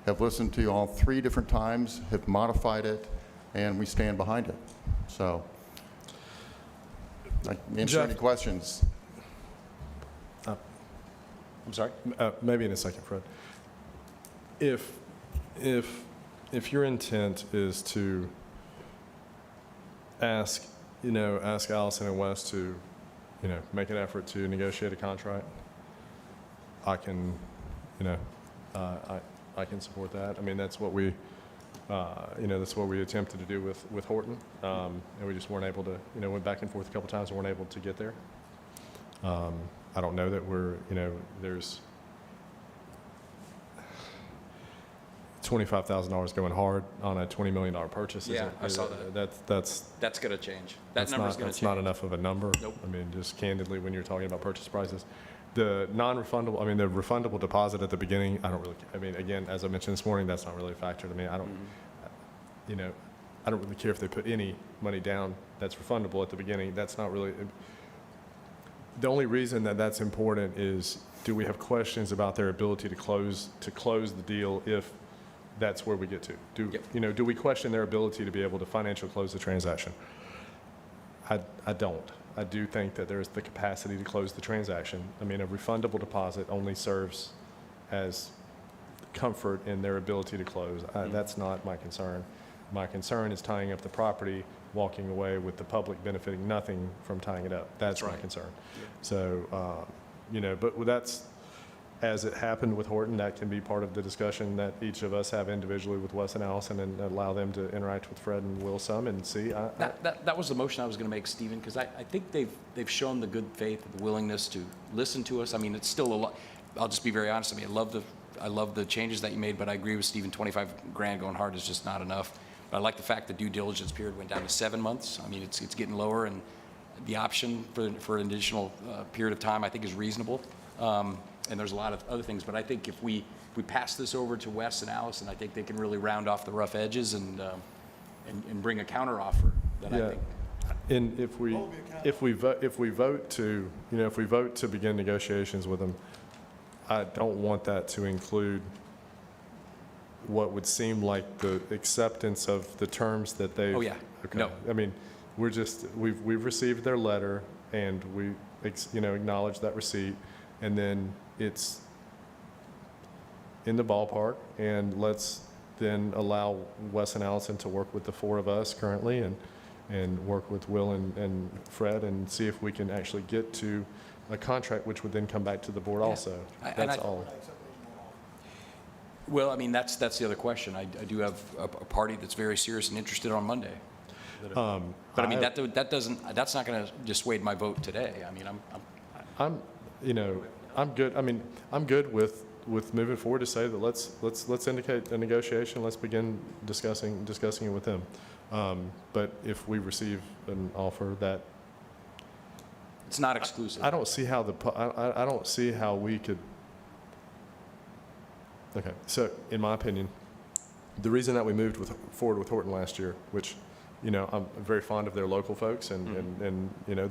have listened to you all 3 different times, have modified it, and we stand behind it. So, I can answer any questions. I'm sorry? Maybe in a second, Fred. If your intent is to ask Allison and Wes to, make an effort to negotiate a contract, I can, I can support that. I mean, that's what we, that's what we attempted to do with Horton, and we just weren't able to, went back and forth a couple times and weren't able to get there. I don't know that we're, there's $25,000 going hard on a $20 million purchase. Yeah, I saw that. That's going to change. That number's going to change. That's not enough of a number. Nope. I mean, just candidly, when you're talking about purchase prices, the non-refundable, the refundable deposit at the beginning, again, as I mentioned this morning, that's not really a factor to me. I don't, I don't really care if they put any money down that's refundable at the beginning. That's not really, the only reason that that's important is, do we have questions about their ability to close the deal if that's where we get to? Do we question their ability to be able to financially close the transaction? I don't. I do think that there's the capacity to close the transaction. A refundable deposit only serves as comfort in their ability to close. That's not my concern. My concern is tying up the property, walking away with the public benefiting nothing from tying it up. That's my concern. Yeah. So, but that's, as it happened with Horton, that can be part of the discussion that each of us have individually with Wes and Allison, and allow them to interact with Fred and Will some and see. That was the motion I was going to make, Stephen, because I think they've shown the good faith, the willingness to listen to us. It's still a lot. I'll just be very honest. I love the changes that you made, but I agree with Stephen. 25 grand going hard is just not enough. But I like the fact the due diligence period went down to 7 months. It's getting lower, and the option for an additional period of time I think is reasonable. And there's a lot of other things, but I think if we pass this over to Wes and Allison, I think they can really round off the rough edges and bring a counteroffer that I think. And if we vote to begin negotiations with them, I don't want that to include what would seem like the acceptance of the terms that they've. Oh, yeah. Okay. No. We've received their letter, and we acknowledge that receipt, and then it's in the ballpark, and let's then allow Wes and Allison to work with the 4 of us currently, and work with Will and Fred, and see if we can actually get to a contract, which would then come back to the board also. That's all. Well, that's the other question. I do have a party that's very serious and interested on Monday. But that's not going to dissuade my vote today. I'm good. I'm good with moving forward to say that let's indicate a negotiation. Let's begin discussing it with them. But if we receive an offer that it's not exclusive, I don't see how I don't see how we could. Okay, so in my opinion, the reason that we moved forward with Horton last year, which, I'm very fond of their local folks, and they're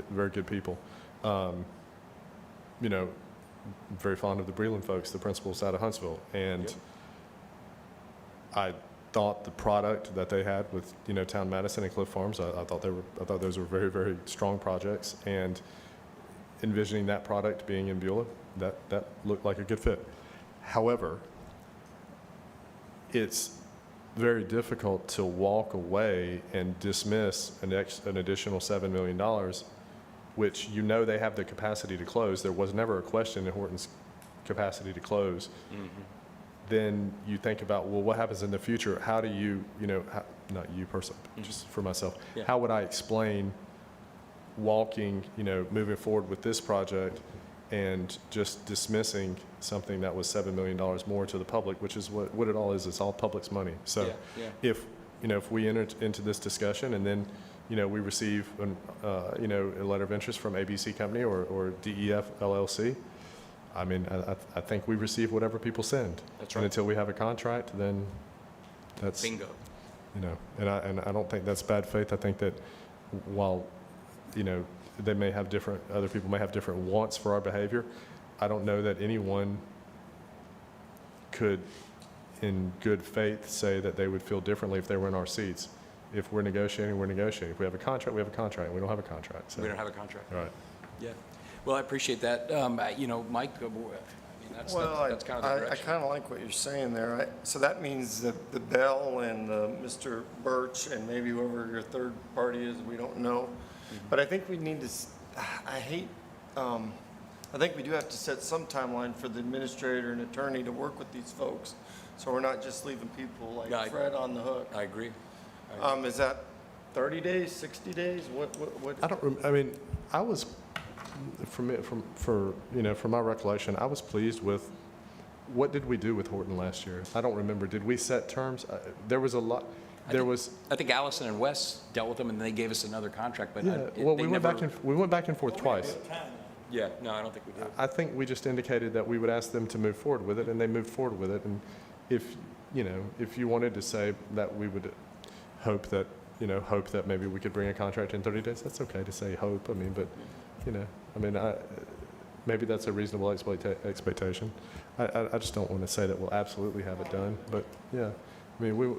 very good people. Very fond of the Breland folks, the principals out of Huntsville, and I thought the product that they had with Town Madison and Cliff Farms, I thought those were very, very strong projects, and envisioning that product being in Beulah, that looked like a good fit. However, it's very difficult to walk away and dismiss an additional $7 million, which they have the capacity to close. There was never a question in Horton's capacity to close, then you think about, well, what happens in the future? How do you, not you personally, just for myself, Yeah. how would I explain walking, moving forward with this project and just dismissing something that was $7 million more to the public, which is what it all is. It's all public's money. So Yeah, yeah. if we enter into this discussion and then, we receive, a letter of interest from ABC Company or DEF LLC, I mean, I think we receive whatever people send. That's And right. until we have a contract, then that's, Bingo. and I don't think that's bad faith. I think that while, they may have other people may have different wants for our behavior, I don't know that anyone could, in good faith, say that they would feel differently if they were in our seats. If we're negotiating, we're negotiating. If we have a contract, we have a contract. We don't have a contract. So. We don't have a contract. Right. Yeah. Well, I appreciate that. Mike, I mean, that's kind of the I direction. kind of like what you're saying there. So that means that the Bell and Mr. Birch and maybe whoever your third party is, we don't know. But I think we need to, I think we do have to set some timeline for the administrator and attorney to work with these folks. So we're not just leaving people like Yeah, Fred on the hook. I agree. Is that 30 days, 60 days? What? I mean, I was, from my recollection, I was pleased with, what did we do with Horton last year? I don't remember. Did we set terms? There was a lot, I think Allison and Wes dealt with them, and they gave us another contract, but we went back and forth twice. Yeah, no, I don't think we did. I think we just indicated that we would ask them to move forward with it, and they moved forward with it. And if you wanted to say that we would hope that maybe we could bring a contract in 30 days, that's okay to say hope. I mean, but, maybe that's a reasonable expectation. I just don't want to say that we'll absolutely have it done. But, yeah, I mean,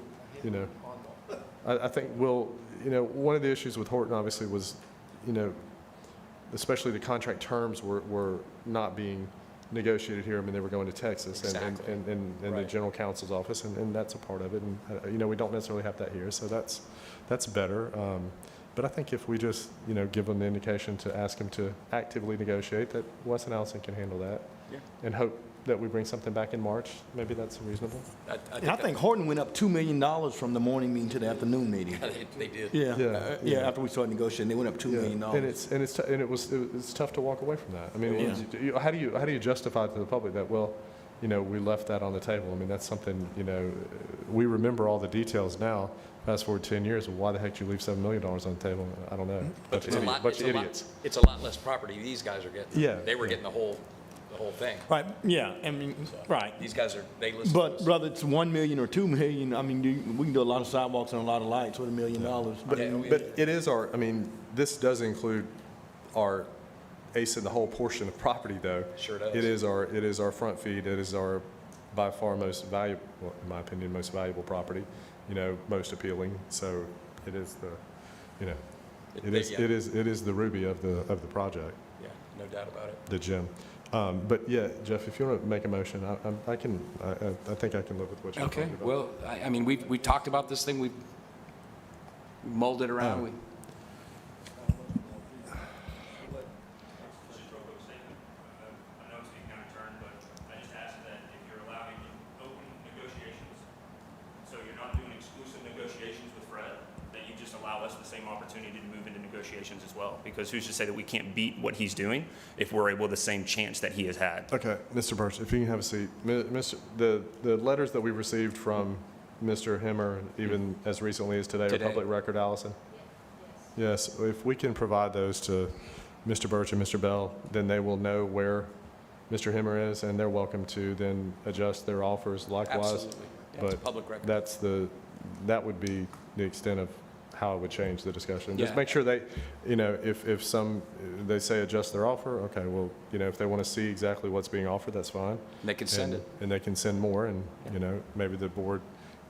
I think one of the issues with Horton obviously was, especially the contract terms were not being negotiated here. I mean, they were going to Texas Exactly. and the Right. general counsel's office, and that's a part of it. And, we don't necessarily have that here, so that's better. But I think if we just, give them the indication to ask them to actively negotiate, that Wes and Allison can handle that. Yeah. And hope that we bring something back in March, maybe that's reasonable. I think Horton went up $2 million from the morning meeting to the afternoon meeting. They did. Yeah, after we started negotiating, they went up $2 million. And it was tough to walk away from that. I mean, how do you justify to the public that, well, we left that on the table? I mean, that's something, we remember all the details now. Fast forward 10 years, well, why the heck did you leave $7 million on the table? I don't know. Bunch of idiots. It's a lot less property these guys are getting. Yeah. They were getting the whole thing. Right, yeah, I mean, right. These guys they listen to But us. whether it's 1 million or 2 million, I mean, we can do a lot of sidewalks and a lot of lights with $1 million. But it is this does include our ace in the hole portion of property, though. Sure does. It is our front feed. It is our, by far, most valuable, well, in my opinion, most valuable property, most appealing. So it is the, it is the ruby of the project, Yeah, no doubt about it. the gem. But yeah, Jeff, if you want to make a motion, I think I can live with what you're Okay, talking about. well, I mean, we talked about this thing, we mulled it around. We- Just a real quick statement. I know it's getting kind of turned, but I just ask that if you're allowing open negotiations, so you're not doing exclusive negotiations with Fred, that you just allow us the same opportunity to move into negotiations as well. Because who's to say that we can't beat what he's doing if we're able the same chance that he has had? Okay, Mr. Birch, if you can have a seat. The letters that we received from Mr. Hemmer, even as recently as today, are public record, Allison? Yes, if we can provide those to Mr. Birch and Mr. Bell, then they will know where Mr. Hemmer is, and they're welcome to then adjust their offers likewise. Absolutely. Yeah, it's a public record. That would be the extent of how it would change the discussion. Just Yeah. make sure they, if they say adjust their offer, okay, well, if they want to see exactly what's being offered, that's fine. They can send it. And they can send more, and, maybe the board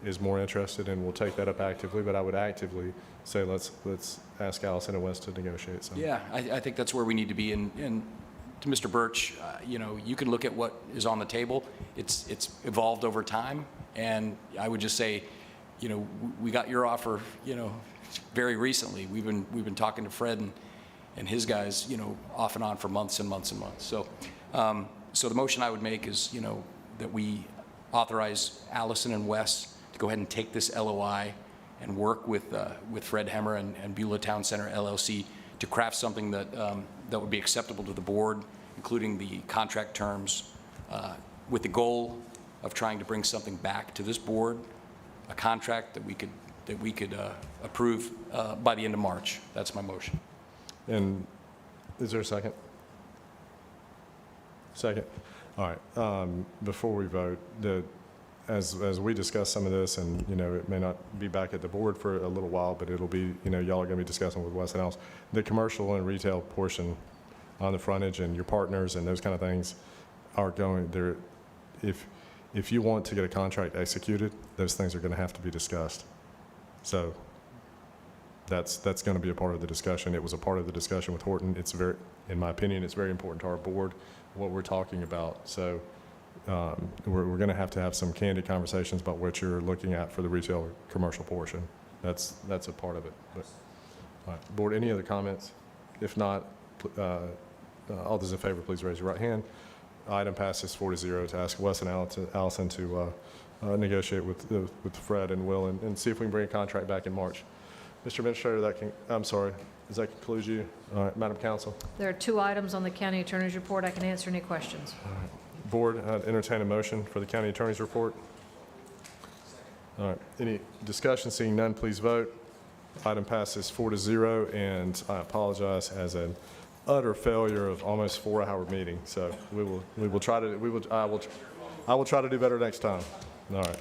is more interested, and we'll take that up actively, but I would actively say, let's ask Allison and West to negotiate something. Yeah, I think that's where we need to be. And to Mr. Birch, you can look at what is on the table. It's evolved over time, and I would just say, we got your offer, very recently. We've been talking to Fred and his guys, off and on for months and months and months. So So the motion I would make is, that we authorize Allison and Wes to go ahead and take this LOI and work with Fred Hemmer and Beulah Town Center LLC to craft something that would be acceptable to the board, including the contract terms, with the goal of trying to bring something back to this board, a contract that we could approve by the end of March. That's my motion. And is there a second? Second. All right. Before we vote, as we discuss some of this, and, it may not be back at the board for a little while, but it'll be, y'all are going to be discussing with Wes and else, the commercial and retail portion on the frontage and your partners and those kind of things are going there. If you want to get a contract executed, those things are going to have to be discussed. So that's going to be a part of the discussion. It was a part of the discussion with Horton. It's very, in my opinion, it's very important to our board what we're talking about. So we're going to have some candid conversations about what you're looking at for the retail or commercial portion. That's a part of it. But, all right, board, any other comments? If not, all those in favor, please raise your right hand. Item passes 4-0 to ask Wes and Allison to negotiate with Fred and Will and see if we can bring a contract back in March. Mr. Administrator, I'm sorry, does that conclude you? All right, Madam Counsel. There are 2 items on the county attorney's report. I can answer any questions. All right. Board, I'd entertain a motion for the county attorney's report. All right, any discussion? Seeing none, please vote. Item passes 4-0, and I apologize as an utter failure of almost 4-hour meeting. So I will try to do better next time. All right.